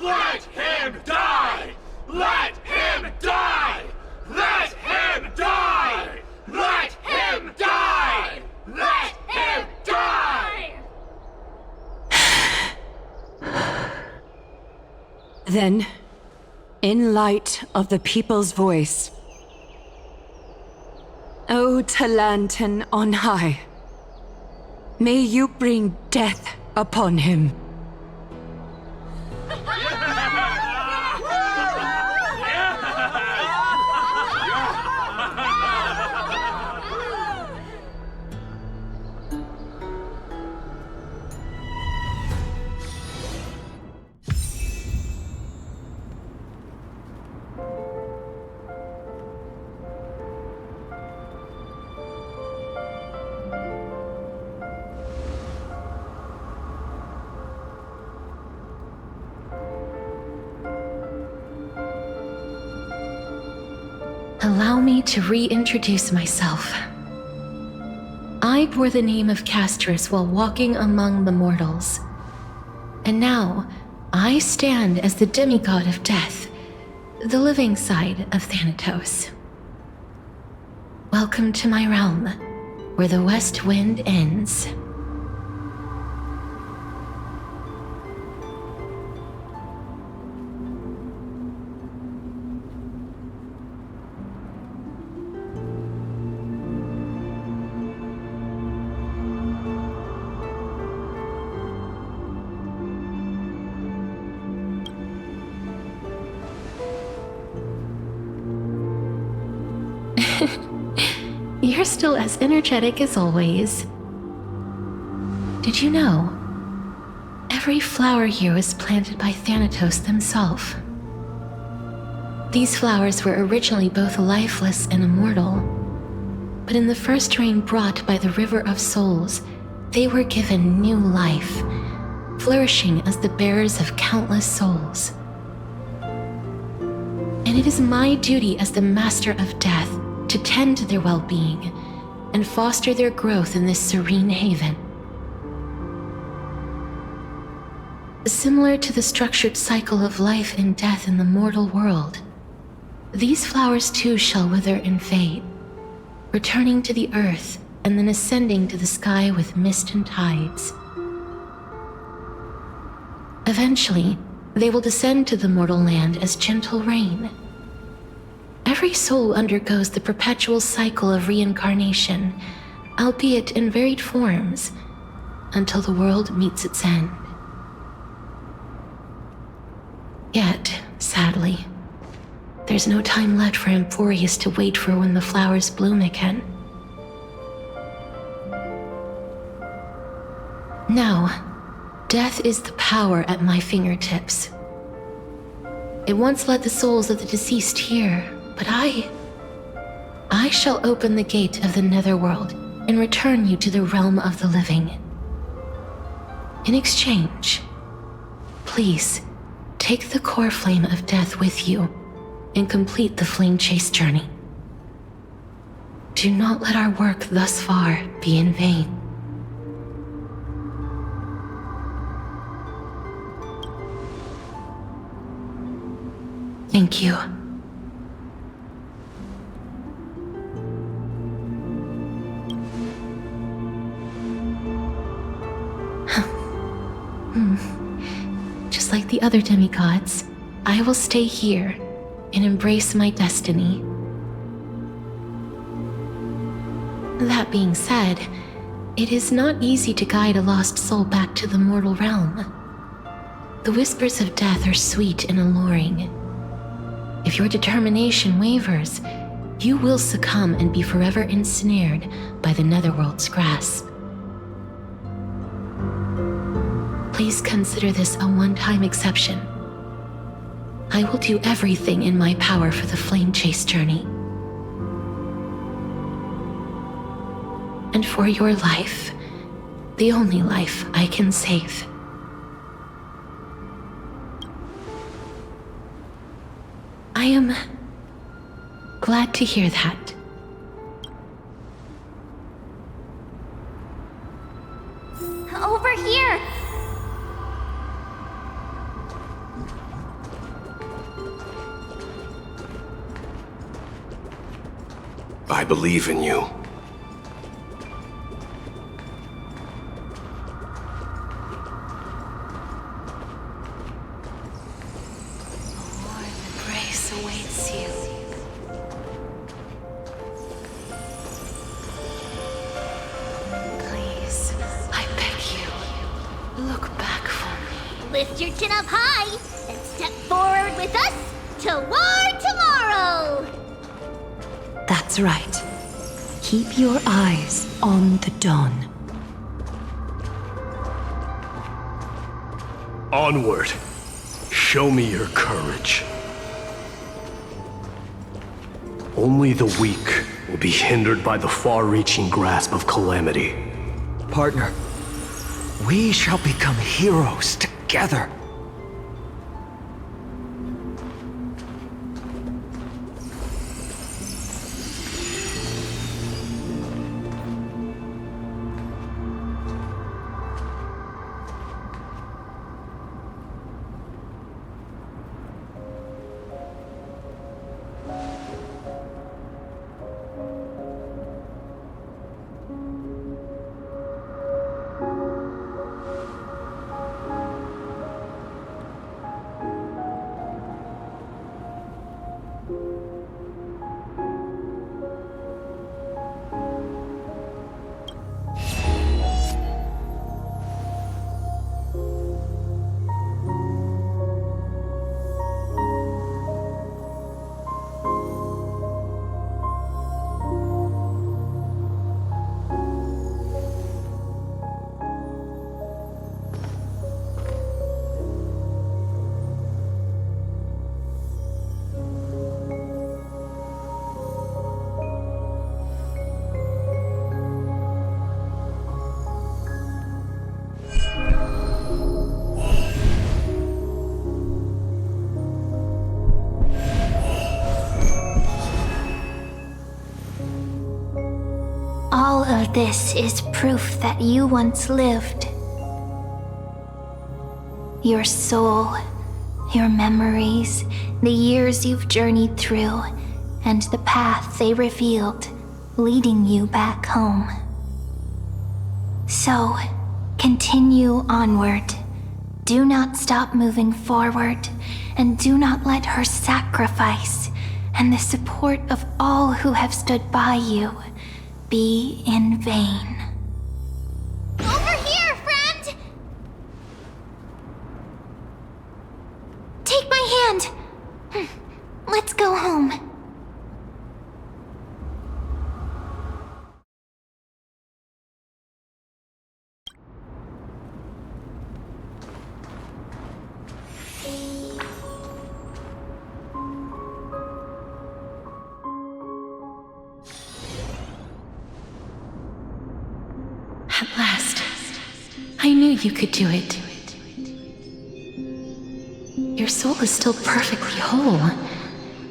Let him die! Let him die! Let him die! Let him die! Let him die! Then, in light of the people's voice, O Talantan on high, may you bring death upon him. Allow me to reintroduce myself. I bore the name of Castrus while walking among the mortals. And now, I stand as the demigod of death, the living side of Thanatos. Welcome to my realm, where the west wind ends. You're still as energetic as always. Did you know? Every flower here was planted by Thanatos themselves. These flowers were originally both lifeless and immortal, but in the first rain brought by the River of Souls, they were given new life, flourishing as the bearers of countless souls. And it is my duty as the Master of Death to tend to their well-being and foster their growth in this serene haven. Similar to the structured cycle of life and death in the mortal world, these flowers too shall wither and fade, returning to the earth and then ascending to the sky with mist and tides. Eventually, they will descend to the mortal land as gentle rain. Every soul undergoes the perpetual cycle of reincarnation, albeit in varied forms, until the world meets its end. Yet, sadly, there's no time left for Amphorius to wait for when the flowers bloom again. Now, death is the power at my fingertips. It once led the souls of the deceased here, but I shall open the gate of the netherworld and return you to the realm of the living. In exchange, please take the core flame of death with you and complete the flame chase journey. Do not let our work thus far be in vain. Thank you. Just like the other demigods, I will stay here and embrace my destiny. That being said, it is not easy to guide a lost soul back to the mortal realm. The whispers of death are sweet and alluring. If your determination wavers, you will succumb and be forever ensnared by the netherworld's grasp. Please consider this a one-time exception. I will do everything in my power for the flame chase journey. And for your life, the only life I can save. I am glad to hear that. Over here! believe in you. Grace awaits you. Please, I beg you, look back for me. Lift your chin up high and step forward with us toward tomorrow! That's right. Keep your eyes on the dawn. Onward. Show me your courage. Only the weak will be hindered by the far-reaching grasp of calamity. Partner, we shall become heroes together. All of this is proof that you once lived. Your soul, your memories, the years you've journeyed through, and the path they revealed, leading you back home. So, continue onward. Do not stop moving forward, and do not let her sacrifice and the support of all who have stood by you be in vain. Over here, friend! Take my hand. Let's go home. At last, I knew you could do it. Your soul is still perfectly whole,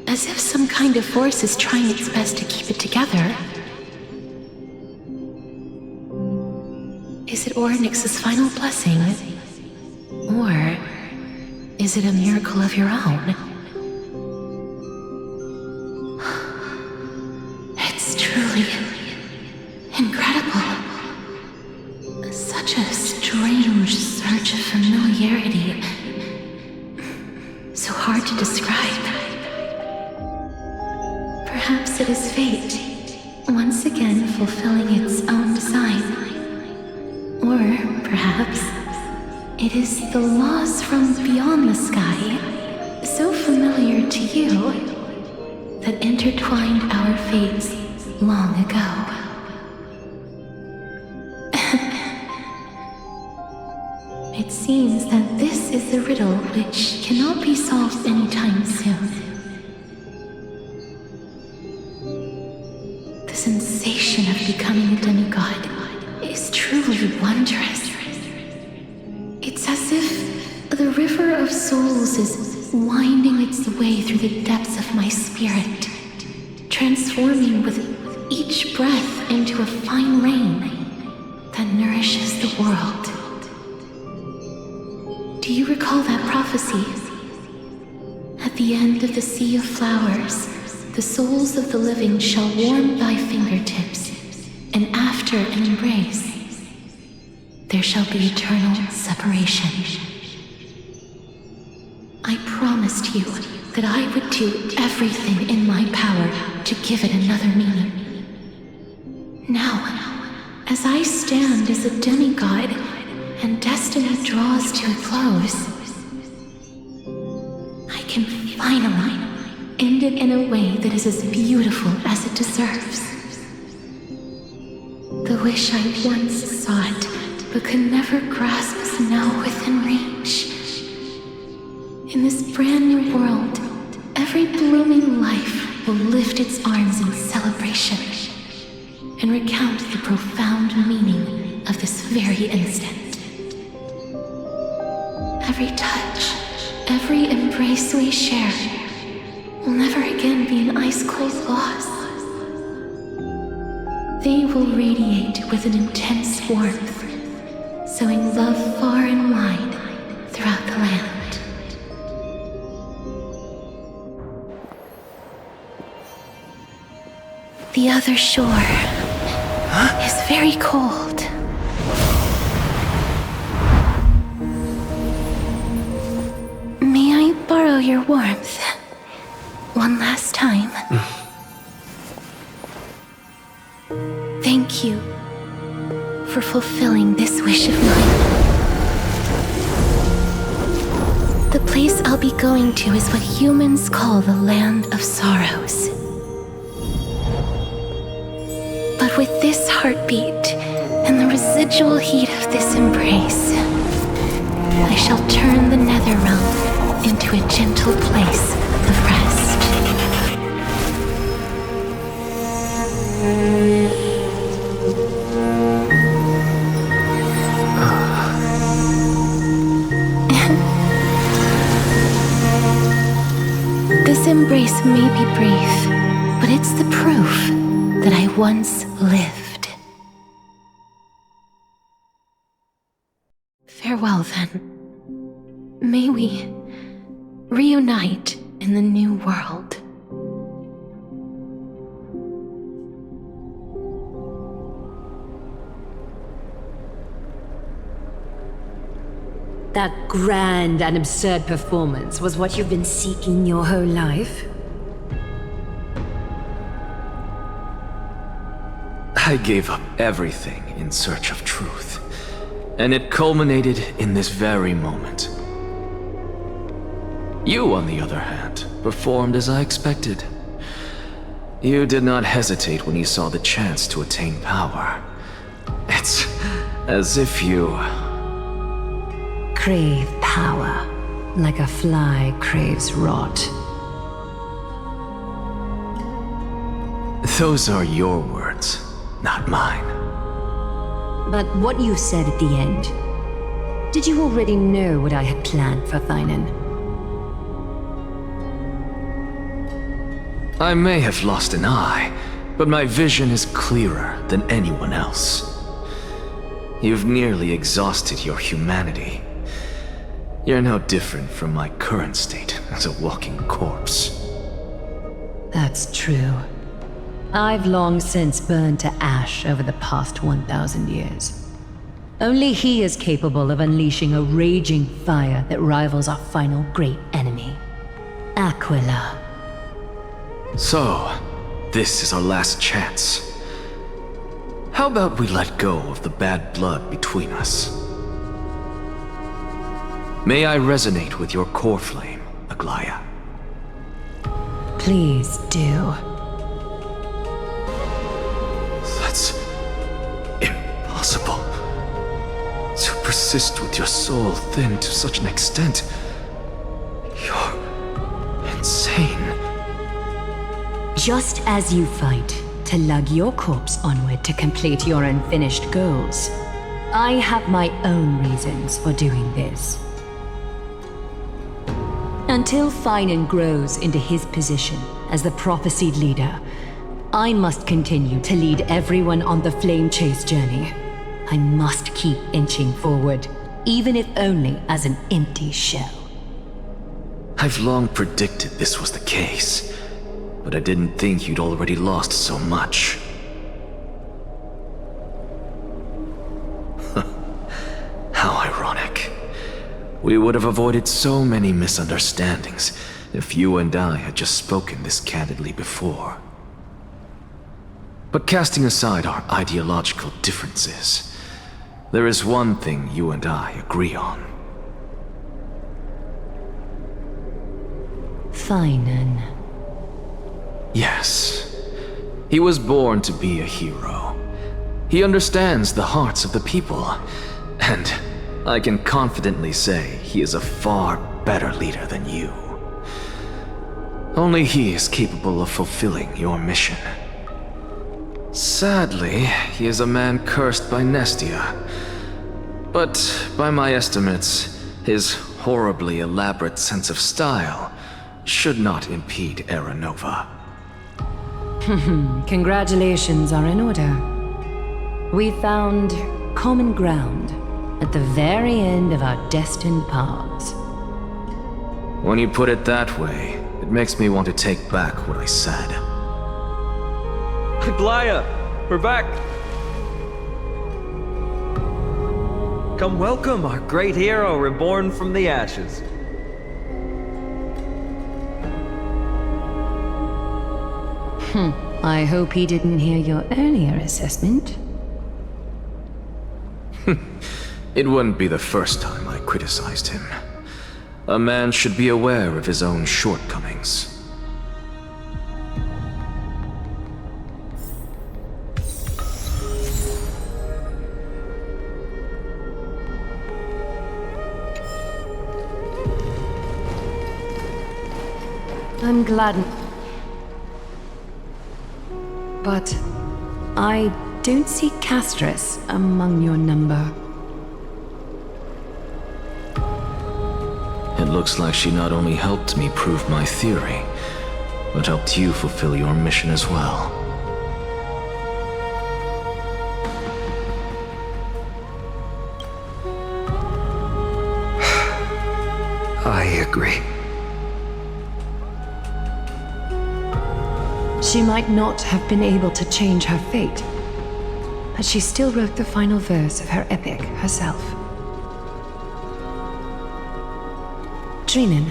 as if some kind of force is trying its best to keep it together. Is it Ornyx's final blessing? Or is it a miracle of your own? It's truly incredible. Such a strange surge of familiarity. So hard to describe. Perhaps it is fate, once again fulfilling its own design. Or perhaps it is the laws from beyond the sky, so familiar to you, that intertwined our fates long ago. It seems that this is a riddle which cannot be solved anytime soon. The sensation of becoming a demigod is truly wondrous. It's as if the river of souls is winding its way through the depths of my spirit, transforming with each breath into a fine rain that nourishes the world. Do you recall that prophecy? At the end of the sea of flowers, the souls of the living shall warm thy fingertips, and after an embrace, there shall be eternal separation. I promised you that I would do everything in my power to give it another meaning. Now, as I stand as a demigod and destiny draws to a close, I can finally end it in a way that is as beautiful as it deserves. The wish I once sought but could never grasp is now within reach. In this brand new world, every blooming life will lift its arms in celebration and recount the profound meaning of this very instant. Every touch, every embrace we share will never again be an ice-cold loss. They will radiate with an intense warmth, sowing love far and wide throughout the land. The other shore is very cold. May I borrow your warmth one last time? Thank you for fulfilling this wish of mine. The place I'll be going to is what humans call the Land of Sorrows. But with this heartbeat and the residual heat of this embrace, I shall turn the nether realm into a gentle place of rest. This embrace may be brief, but it's the proof that I once lived. Farewell, then. May we reunite in the new world. That grand and absurd performance was what you've been seeking your whole life? I gave up everything in search of truth, and it culminated in this very moment. You, on the other hand, performed as I expected. You did not hesitate when you saw the chance to attain power. It's as if you crave power, like a fly craves rot. Those are your words, not mine. But what you said at the end, did you already know what I had planned for Thainan? I may have lost an eye, but my vision is clearer than anyone else. You've nearly exhausted your humanity. You're no different from my current state as a walking corpse. That's true. I've long since burned to ash over the past 1,000 years. Only he is capable of unleashing a raging fire that rivals our final great enemy, Aquila. So, this is our last chance. How about we let go of the bad blood between us? May I resonate with your core flame, Aglaya? Please do. That's impossible. To persist with your soul thinned to such an extent. You're insane. Just as you fight to lug your corpse onward to complete your unfinished goals, I have my own reasons for doing this. Until Thainan grows into his position as the prophesied leader, I must continue to lead everyone on the flame chase journey. I must keep inching forward, even if only as an empty shell. I've long predicted this was the case. but I didn't think you'd already lost so much. How ironic. We would have avoided so many misunderstandings if you and I had just spoken this candidly before. But casting aside our ideological differences, there is one thing you and I agree on. Finan. Yes. He was born to be a hero. He understands the hearts of the people, and I can confidently say he is a far better leader than you. Only he is capable of fulfilling your mission. Sadly, he is a man cursed by Nestia. But by my estimates, his horribly elaborate sense of style should not impede Era Nova. Congratulations are in order. We found common ground at the very end of our destined paths. When you put it that way, it makes me want to take back what I said. Glaya, we're back! Come welcome our great hero reborn from the ashes. I hope he didn't hear your earlier assessment. It wouldn't be the first time I criticized him. A man should be aware of his own shortcomings. I'm glad. But I don't see Castris among your number. It looks like she not only helped me prove my theory, but helped you fulfill your mission as well. I agree. She might not have been able to change her fate, but she still wrote the final verse of her epic herself. Trinan,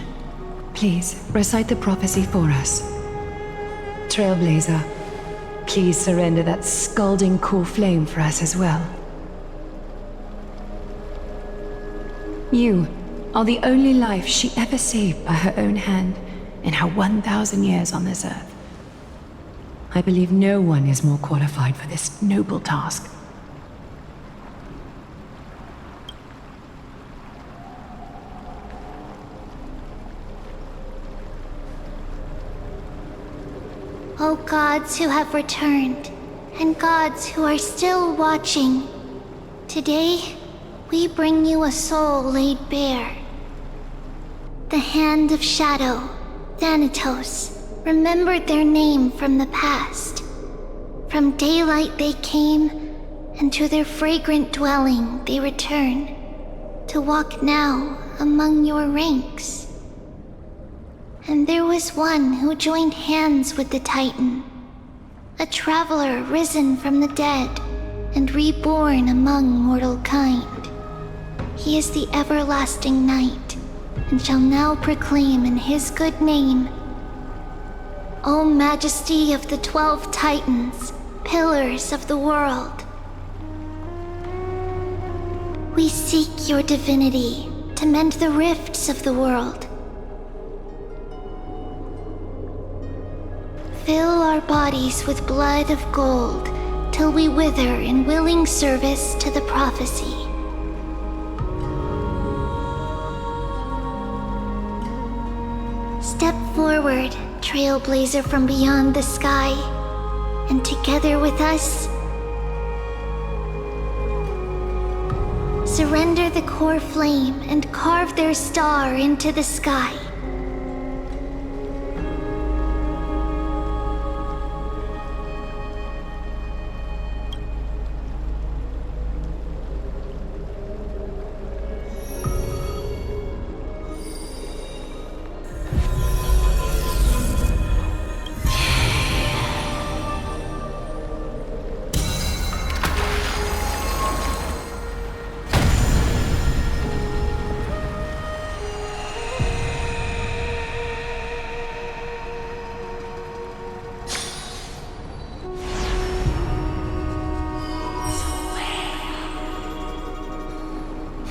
please recite the prophecy for us. Trailblazer, please surrender that scalding cool flame for us as well. You are the only life she ever saved by her own hand in her 1,000 years on this earth. I believe no one is more qualified for this noble task. O gods who have returned, and gods who are still watching, today we bring you a soul laid bare. The Hand of Shadow, Thanatos, remembered their name from the past. From daylight they came, and to their fragrant dwelling they return, to walk now among your ranks. And there was one who joined hands with the Titan, a traveler risen from the dead and reborn among mortal kind. He is the everlasting night, and shall now proclaim in his good name, O Majesty of the 12 Titans, pillars of the world. We seek your divinity to mend the rifts of the world. Fill our bodies with blood of gold till we wither in willing service to the prophecy. Step forward, trailblazer from beyond the sky, and together with us, surrender the core flame and carve their star into the sky.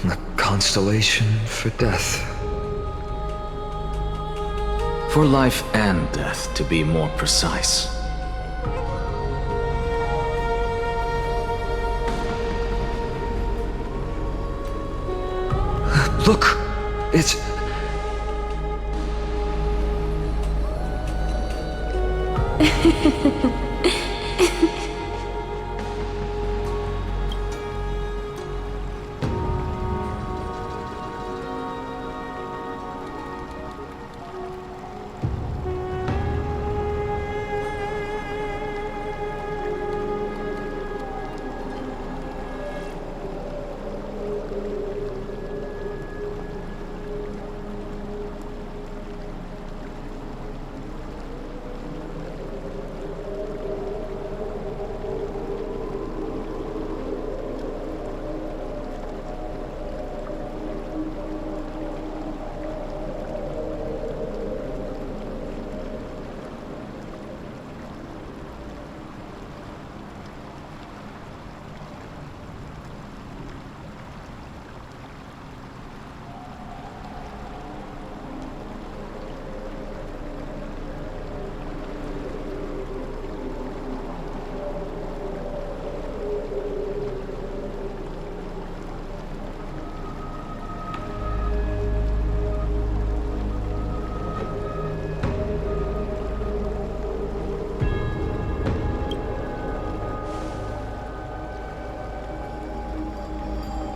A constellation for death. For life and death, to be more precise. Look! It's...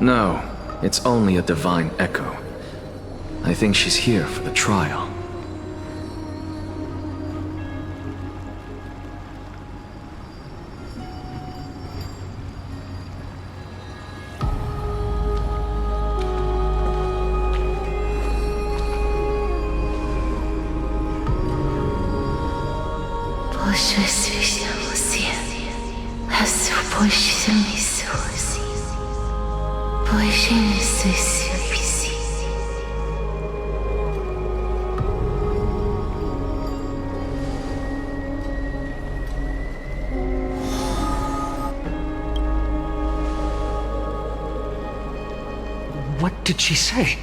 No, it's only a divine echo. I think she's here for the trial. What did she say?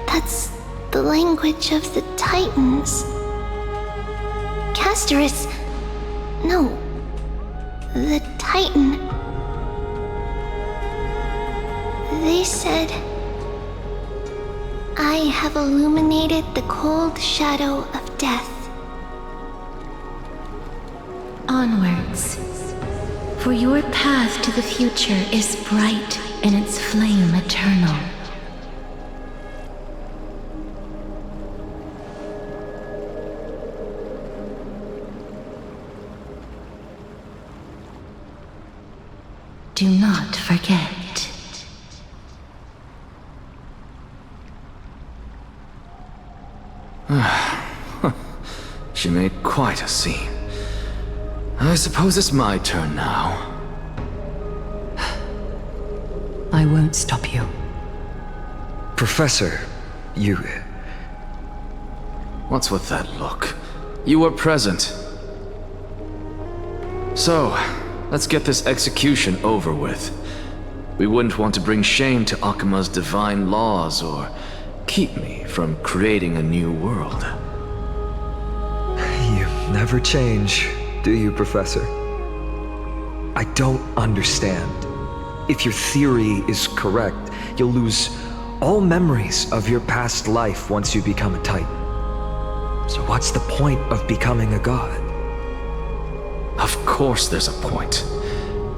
That's the language of the Titans. Castorus... No. The Titan. They said... I have illuminated the cold shadow of death. Onwards. For your path to the future is bright and its flame eternal. Do not forget. She made quite a scene. I suppose it's my turn now. I won't stop you. Professor, you... What's with that look? You were present. So, let's get this execution over with. We wouldn't want to bring shame to Akima's divine laws or keep me from creating a new world. You never change, do you, Professor? I don't understand. If your theory is correct, you'll lose all memories of your past life once you become a Titan. So what's the point of becoming a god? Of course there's a point.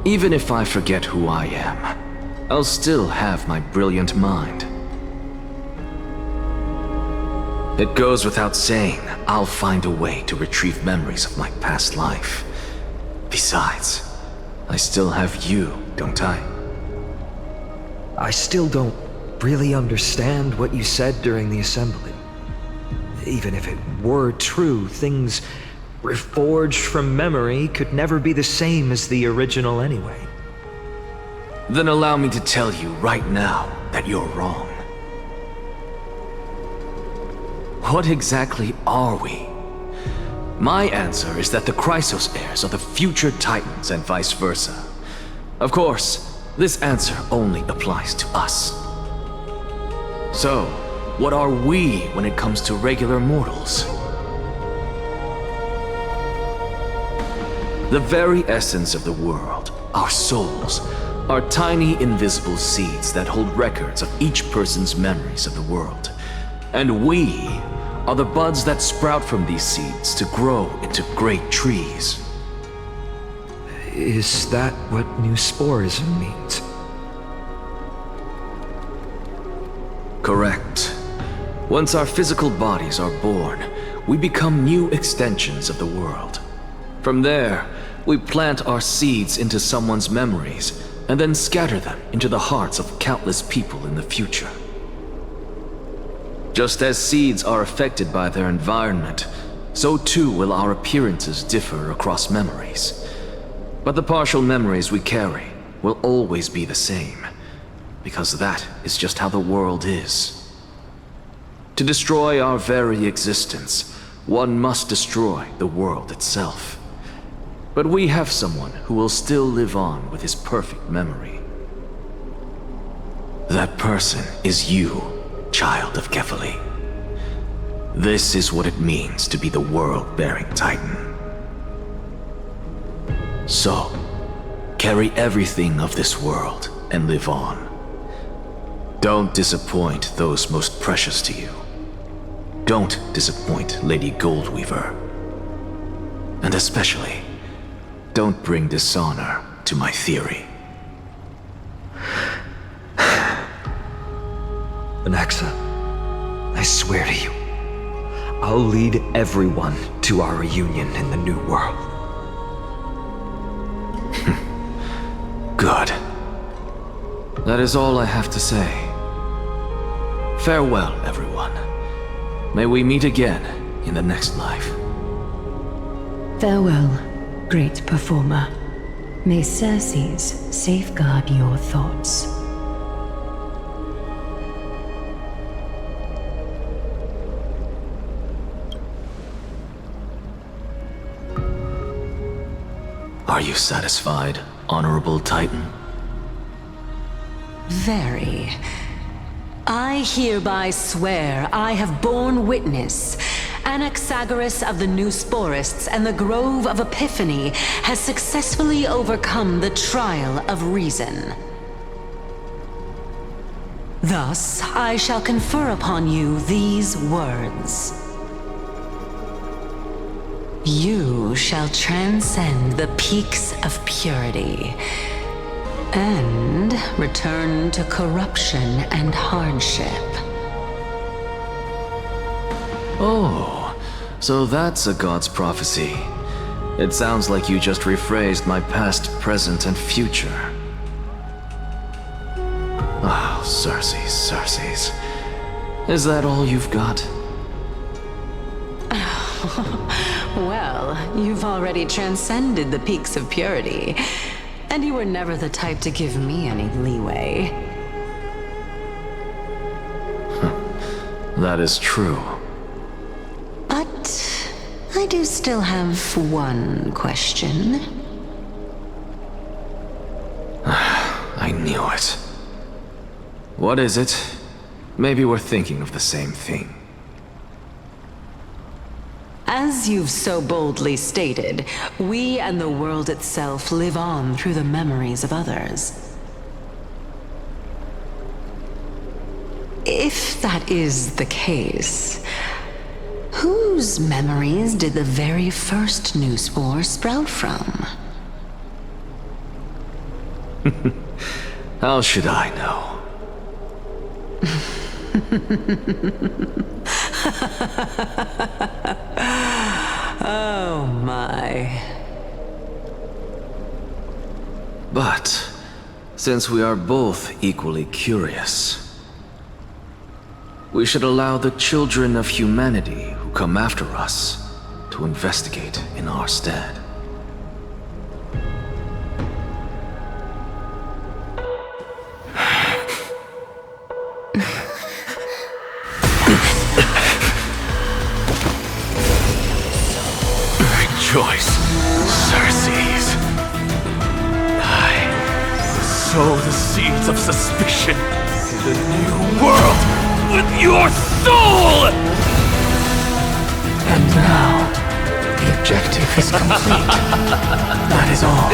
Even if I forget who I am. I'll still have my brilliant mind. It goes without saying, I'll find a way to retrieve memories of my past life. Besides, I still have you, don't I? I still don't really understand what you said during the assembly. Even if it were true, things reforged from memory could never be the same as the original anyway. Then allow me to tell you right now that you're wrong. What exactly are we? My answer is that the Chrysos heirs are the future Titans and vice versa. Of course, this answer only applies to us. So, what are we when it comes to regular mortals? The very essence of the world, our souls, are tiny invisible seeds that hold records of each person's memories of the world. And we are the buds that sprout from these seeds to grow into great trees. Is that what new sporism means? Correct. Once our physical bodies are born, we become new extensions of the world. From there, we plant our seeds into someone's memories and then scatter them into the hearts of countless people in the future. Just as seeds are affected by their environment, so too will our appearances differ across memories. But the partial memories we carry will always be the same, because that is just how the world is. To destroy our very existence, one must destroy the world itself. But we have someone who will still live on with his perfect memory. That person is you, child of Kefali. This is what it means to be the world-bearing Titan. So, carry everything of this world and live on. Don't disappoint those most precious to you. Don't disappoint Lady Goldweaver. And especially, don't bring dishonor to my theory. Anaxa, I swear to you, I'll lead everyone to our reunion in the New World. Good. That is all I have to say. Farewell, everyone. May we meet again in the next life. Farewell, great performer. May Circes safeguard your thoughts. Are you satisfied, Honorable Titan? Very. I hereby swear I have borne witness. Anaxagoras of the New Sporists and the Grove of Epiphany has successfully overcome the trial of reason. Thus, I shall confer upon you these words. You shall transcend the peaks of purity and return to corruption and hardship. Oh, so that's a god's prophecy. It sounds like you just rephrased my past, present, and future. Oh, Circes. Is that all you've got? Well, you've already transcended the peaks of purity, and you were never the type to give me any leeway. That is true. But I do still have one question. I knew it. What is it? Maybe we're thinking of the same thing. As you've so boldly stated, we and the world itself live on through the memories of others. If that is the case, whose memories did the very first new spore sprout from? How should I know? Oh my. But, since we are both equally curious, we should allow the children of humanity who come after us to investigate in our stead. Rejoice, Circes. I sow the seeds of suspicion in the new world with your soul! And now, the objective is complete. That is all.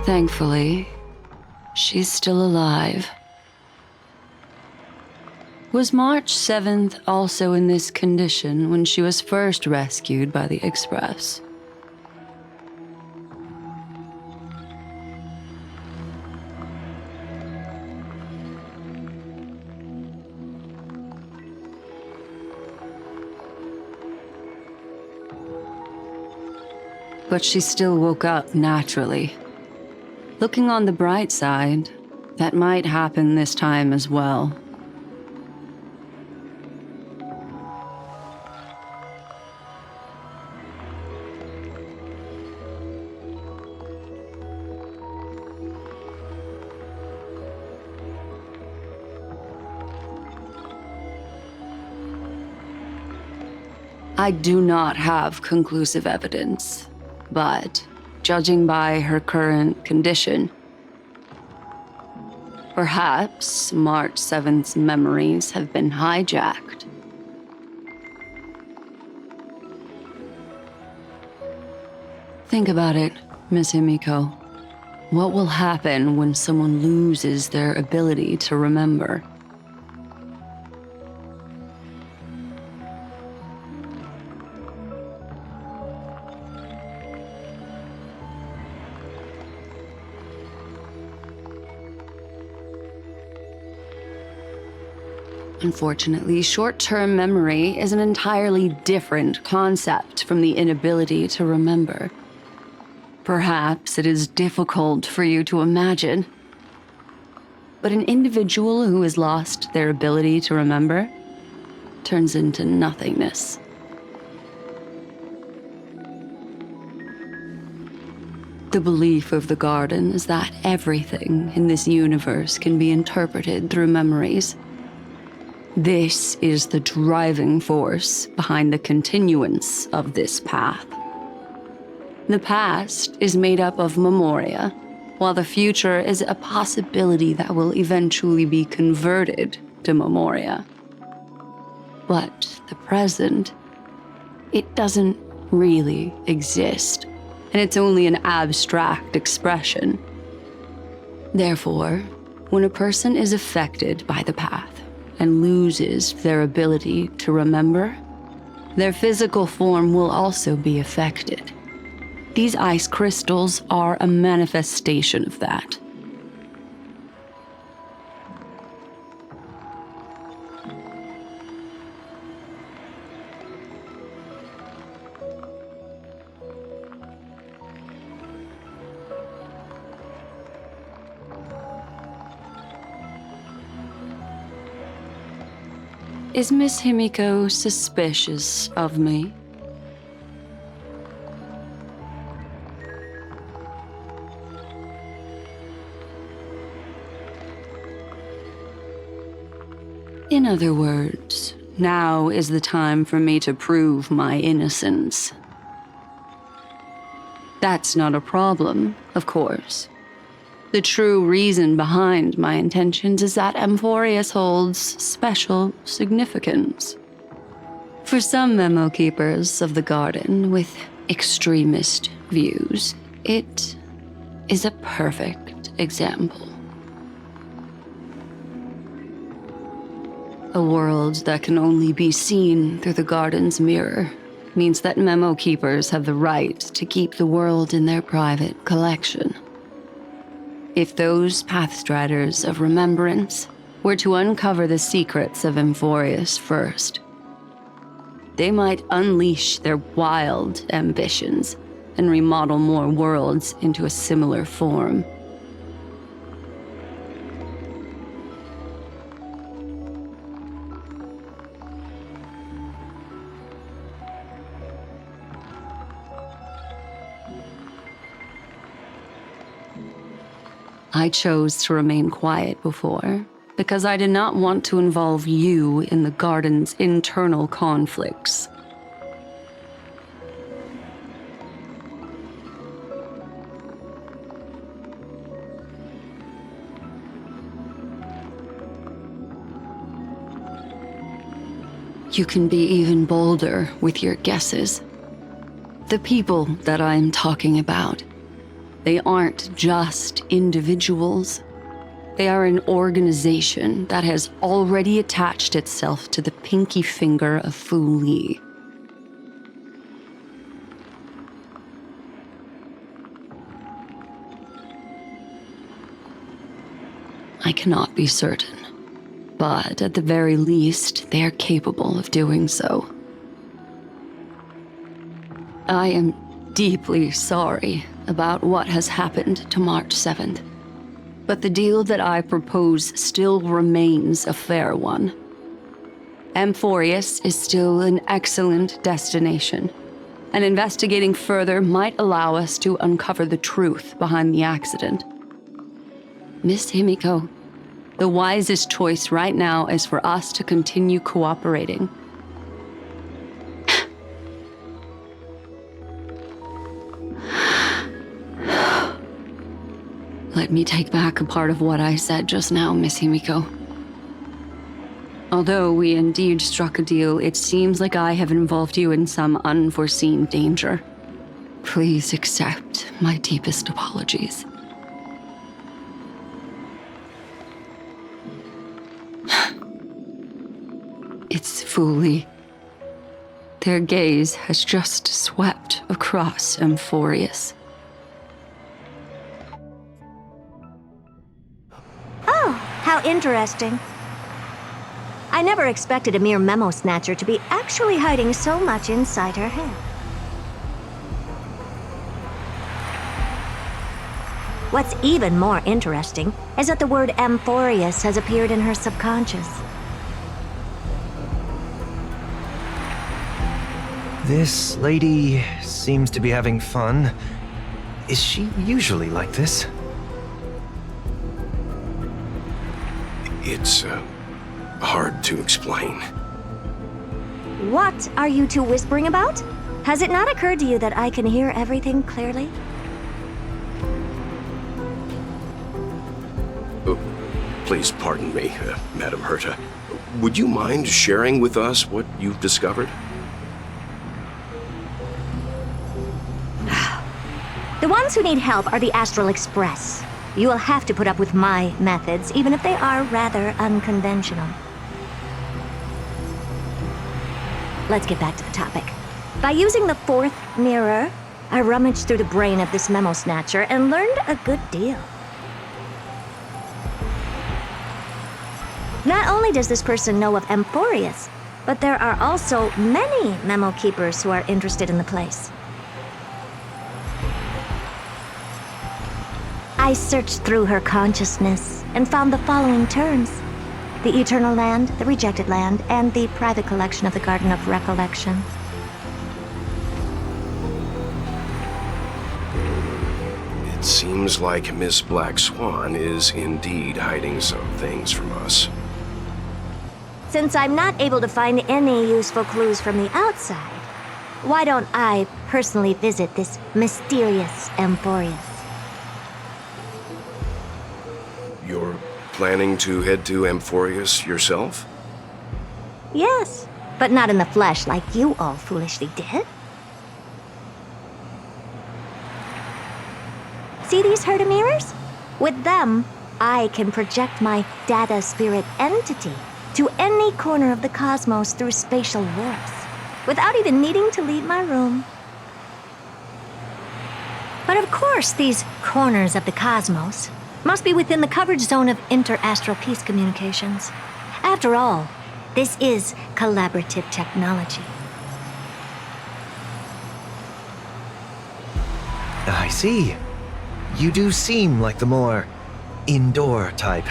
Thankfully, she's still alive. Was March 7th also in this condition when she was first rescued by the Express? But she still woke up naturally. Looking on the bright side, that might happen this time as well. I do not have conclusive evidence, but judging by her current condition, perhaps March 7th's memories have been hijacked. Think about it, Miss Himiko. What will happen when someone loses their ability to remember? Unfortunately, short-term memory is an entirely different concept from the inability to remember. Perhaps it is difficult for you to imagine, but an individual who has lost their ability to remember turns into nothingness. The belief of the Garden is that everything in this universe can be interpreted through memories. This is the driving force behind the continuance of this path. The past is made up of memoria, while the future is a possibility that will eventually be converted to memoria. But the present, it doesn't really exist, and it's only an abstract expression. Therefore, when a person is affected by the path, and loses their ability to remember, their physical form will also be affected. These ice crystals are a manifestation of that. Is Miss Himiko suspicious of me? In other words, now is the time for me to prove my innocence. That's not a problem, of course. The true reason behind my intentions is that Amphorius holds special significance. For some memo keepers of the Garden with extremist views, it is a perfect example. A world that can only be seen through the garden's mirror means that memo keepers have the right to keep the world in their private collection. If those Pathstriders of Remembrance were to uncover the secrets of Amphorius first, they might unleash their wild ambitions and remodel more worlds into a similar form. I chose to remain quiet before, because I did not want to involve you in the Garden's internal conflicts. You can be even bolder with your guesses. The people that I'm talking about, they aren't just individuals. They are an organization that has already attached itself to the pinky finger of Fu Li. I cannot be certain, but at the very least, they are capable of doing so. I am deeply sorry about what has happened to March 7th. But the deal that I propose still remains a fair one. Amphorius is still an excellent destination, and investigating further might allow us to uncover the truth behind the accident. Miss Himiko, the wisest choice right now is for us to continue cooperating. Let me take back a part of what I said just now, Miss Himiko. Although we indeed struck a deal, it seems like I have involved you in some unforeseen danger. Please accept my deepest apologies. It's Fu Li. Their gaze has just swept across Amphorius. How interesting. I never expected a mere memo snatcher to be actually hiding so much inside her head. What's even more interesting is that the word Amphorius has appeared in her subconscious. This lady seems to be having fun. Is she usually like this? It's, hard to explain. What are you two whispering about? Has it not occurred to you that I can hear everything clearly? Oh, please pardon me, Madam Herta. Would you mind sharing with us what you've discovered? The ones who need help are the Astral Express. You will have to put up with my methods, even if they are rather unconventional. Let's get back to the topic. By using the fourth mirror, I rummaged through the brain of this memo snatcher and learned a good deal. Not only does this person know of Amphorius, but there are also many memo keepers who are interested in the place. I searched through her consciousness and found the following terms: the Eternal Land, the Rejected Land, and the private collection of the Garden of Recollection. It seems like Miss Black Swan is indeed hiding some things from us. Since I'm not able to find any useful clues from the outside, why don't I personally visit this mysterious Amphorius? You're planning to head to Amphorius yourself? Yes, but not in the flesh like you all foolishly did. See these Herta mirrors? With them, I can project my data spirit entity to any corner of the cosmos through spatial warps, without even needing to leave my room. But of course, these corners of the cosmos must be within the coverage zone of inter-astral peace communications. After all, this is collaborative technology. I see. You do seem like the more indoor type.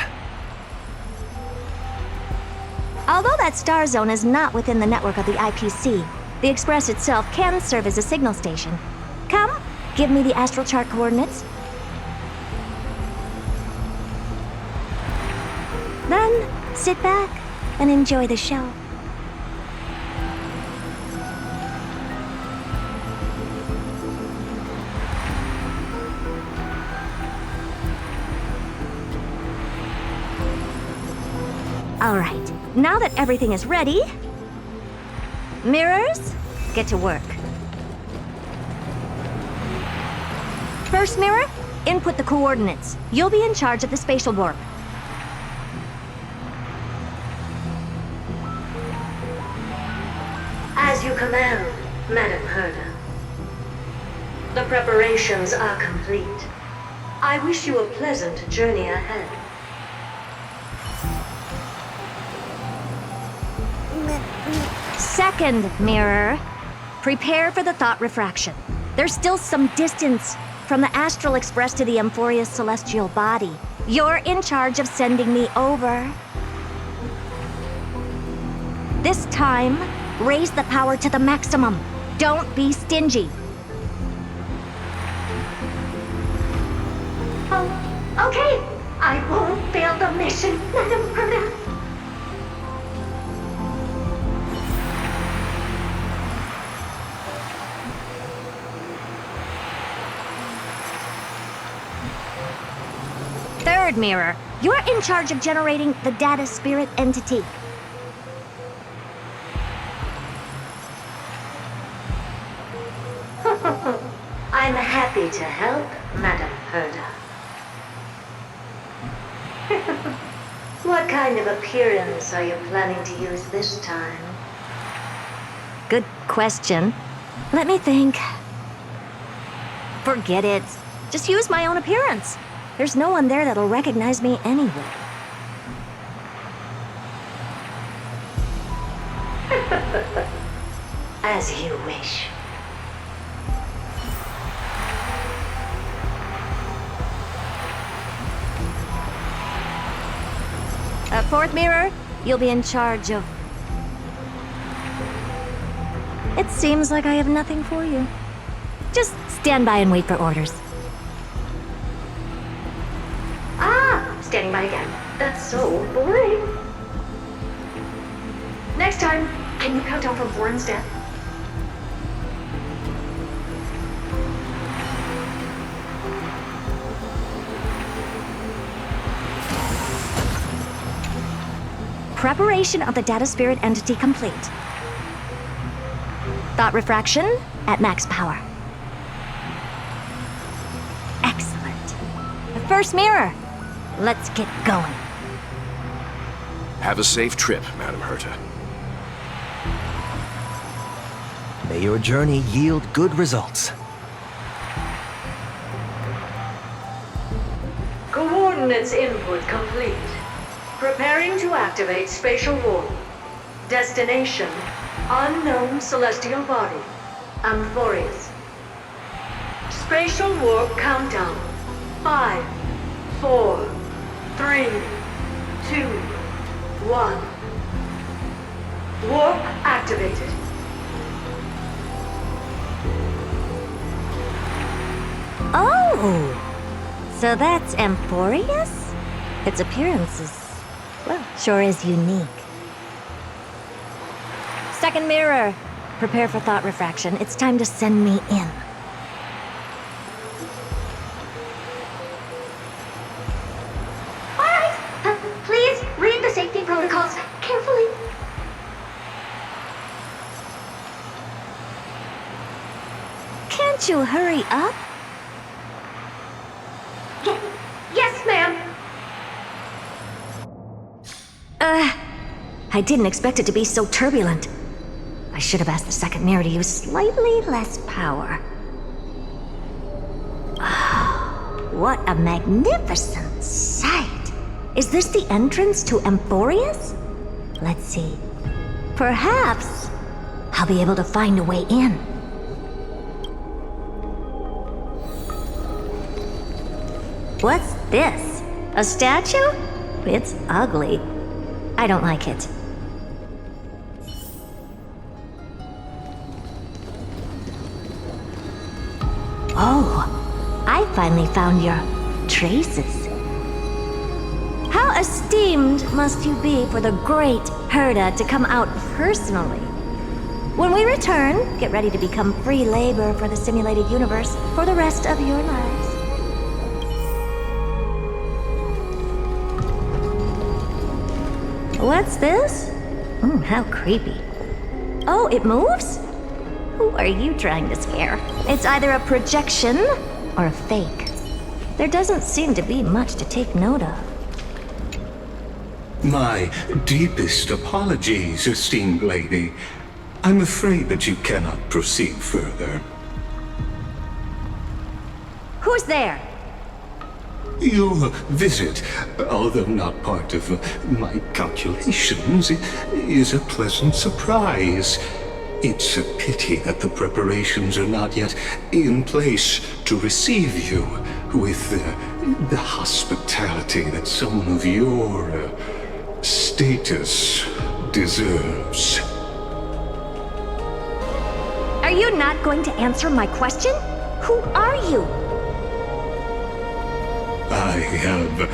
Although that star zone is not within the network of the IPC, the Express itself can serve as a signal station. Come, give me the astral chart coordinates. Then, sit back and enjoy the show. All right, now that everything is ready, mirrors, get to work. First mirror, input the coordinates. You'll be in charge of the spatial warp. As you command, Madam Herda. The preparations are complete. I wish you a pleasant journey ahead. Second mirror, prepare for the thought refraction. There's still some distance from the Astral Express to the Amphoria's celestial body. You're in charge of sending me over. This time, raise the power to the maximum. Don't be stingy. Oh, okay. I won't fail the mission, Madam Herda. Third mirror, you're in charge of generating the data spirit entity. I'm happy to help, Madam Herda. What kind of appearance are you planning to use this time? Good question. Let me think. Forget it. Just use my own appearance. There's no one there that'll recognize me anyway. As you wish. Fourth mirror, you'll be in charge of... It seems like I have nothing for you. Just stand by and wait for orders. Standing by again. That's so boring. Next time, can you count down from 4 instead? Preparation of the data spirit entity complete. Thought refraction at max power. Excellent. The first mirror. Let's get going. Have a safe trip, Madam Herta. May your journey yield good results. Coordinates input complete. Preparing to activate spatial warp. Destination, unknown celestial body. Amphorius. Spatial warp countdown. 5, 4, 3, 2, 1. Warp activated. Oh! So that's Amphorius? Its appearance is, well, sure is unique. Second mirror. Prepare for thought refraction. It's time to send me in. Please read the safety protocols carefully. Can't you hurry up? Yes, ma'am. I didn't expect it to be so turbulent. I should have asked the second mirror to use slightly less power. What a magnificent sight! Is this the entrance to Amphorius? Let's see. Perhaps I'll be able to find a way in. What's this? A statue? It's ugly. I don't like it. Oh, I finally found your traces. How esteemed must you be for the great Herda to come out personally? When we return, get ready to become free labor for the simulated universe for the rest of your lives. What's this? How creepy. Oh, it moves? Who are you trying to scare? It's either a projection or a fake. There doesn't seem to be much to take note of. My deepest apologies, esteemed lady. I'm afraid that you cannot proceed further. Who's there? Your visit, although not part of my calculations, is a pleasant surprise. It's a pity that the preparations are not yet in place to receive you with the hospitality that someone of your status deserves. Are you not going to answer my question? Who are you? I have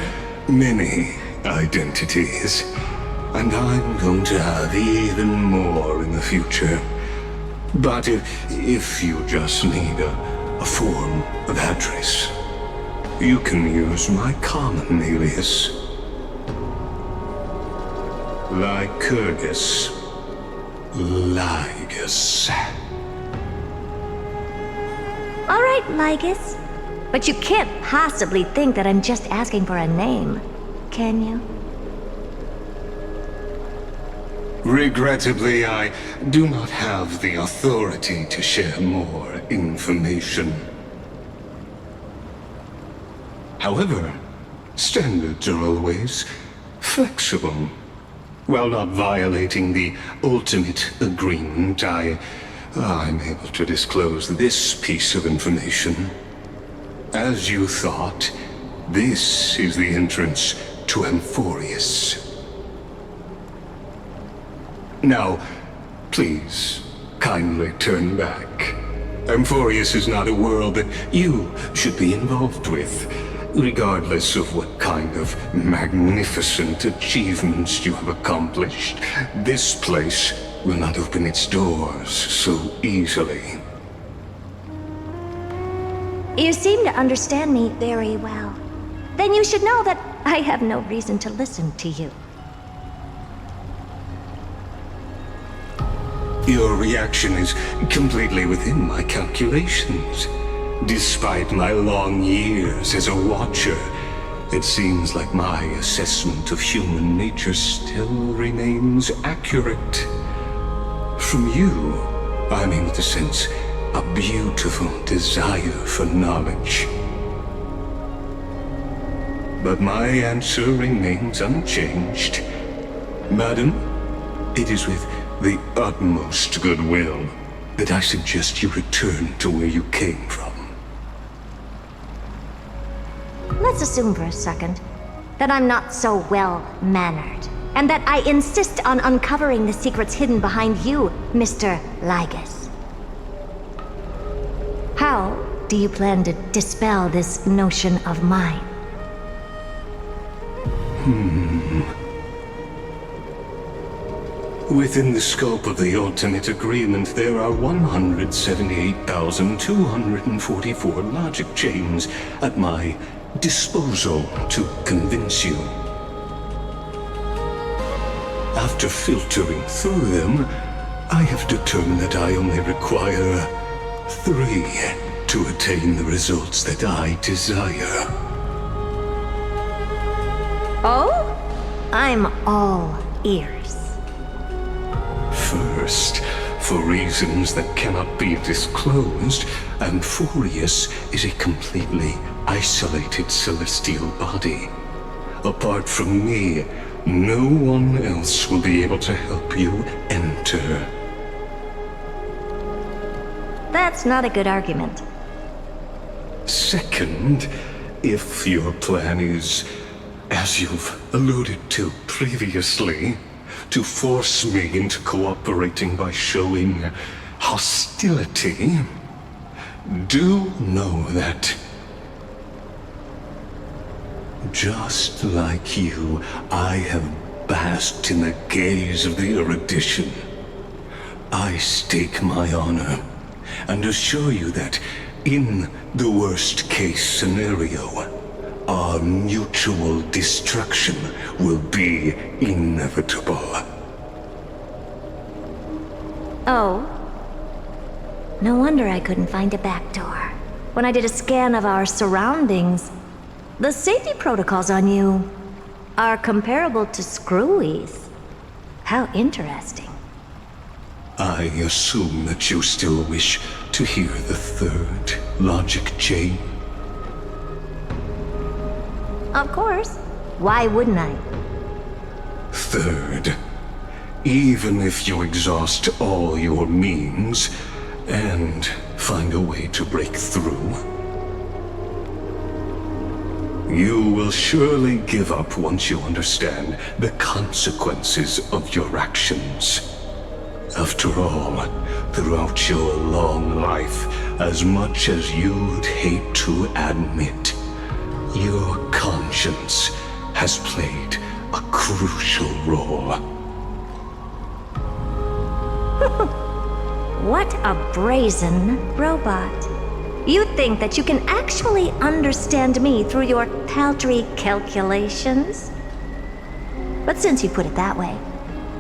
many identities, and I'm going to have even more in the future. But if you just need a form of address, you can use my common alias. Lycurgus. Lygus. All right, Lygus. But you can't possibly think that I'm just asking for a name, can you? Regrettably, I do not have the authority to share more information. However, standards are always flexible. While not violating the ultimate agreement, I'm able to disclose this piece of information. As you thought, this is the entrance to Amphorius. Now, please, kindly turn back. Amphorius is not a world that you should be involved with, regardless of what kind of magnificent achievements you have accomplished. This place will not open its doors so easily. You seem to understand me very well. Then you should know that I have no reason to listen to you. Your reaction is completely within my calculations. Despite my long years as a watcher, it seems like my assessment of human nature still remains accurate. From you, I'm able to sense a beautiful desire for knowledge. But my answer remains unchanged. Madam, it is with the utmost goodwill that I suggest you return to where you came from. Let's assume for a second that I'm not so well-mannered, and that I insist on uncovering the secrets hidden behind you, Mr. Lygus. How do you plan to dispel this notion of mine? Within the scope of the ultimate agreement, there are 178,244 logic chains at my disposal to convince you. After filtering through them, I have determined that I only require 3 to attain the results that I desire. Oh? I'm all ears. First, for reasons that cannot be disclosed, Amphorius is a completely isolated celestial body. Apart from me, no one else will be able to help you enter. That's not a good argument. Second, if your plan is, as you've alluded to previously, to force me into cooperating by showing hostility, do know that, just like you, I have basked in the gaze of the erudition. I stake my honor and assure you that, in the worst-case scenario, our mutual destruction will be inevitable. Oh. No wonder I couldn't find a back door. When I did a scan of our surroundings, the safety protocols on you are comparable to Screwy's. How interesting. I assume that you still wish to hear the third logic chain? Of course. Why wouldn't I? Third, even if you exhaust all your means and find a way to break through, you will surely give up once you understand the consequences of your actions. After all, throughout your long life, as much as you'd hate to admit, your conscience has played a crucial role. What a brazen robot. You think that you can actually understand me through your paltry calculations? But since you put it that way,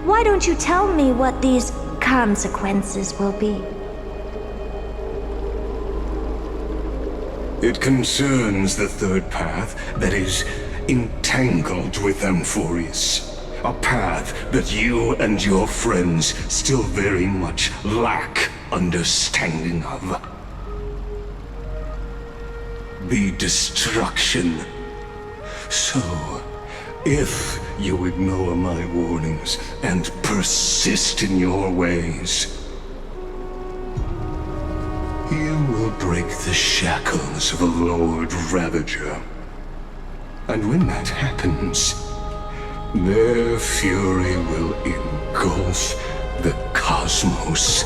why don't you tell me what these consequences will be? It concerns the third path that is entangled with Amphorius. A path that you and your friends still very much lack understanding of. The destruction. So, if you ignore my warnings and persist in your ways, you will break the shackles of a Lord Ravager. And when that happens, their fury will engulf the cosmos.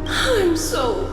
I'm so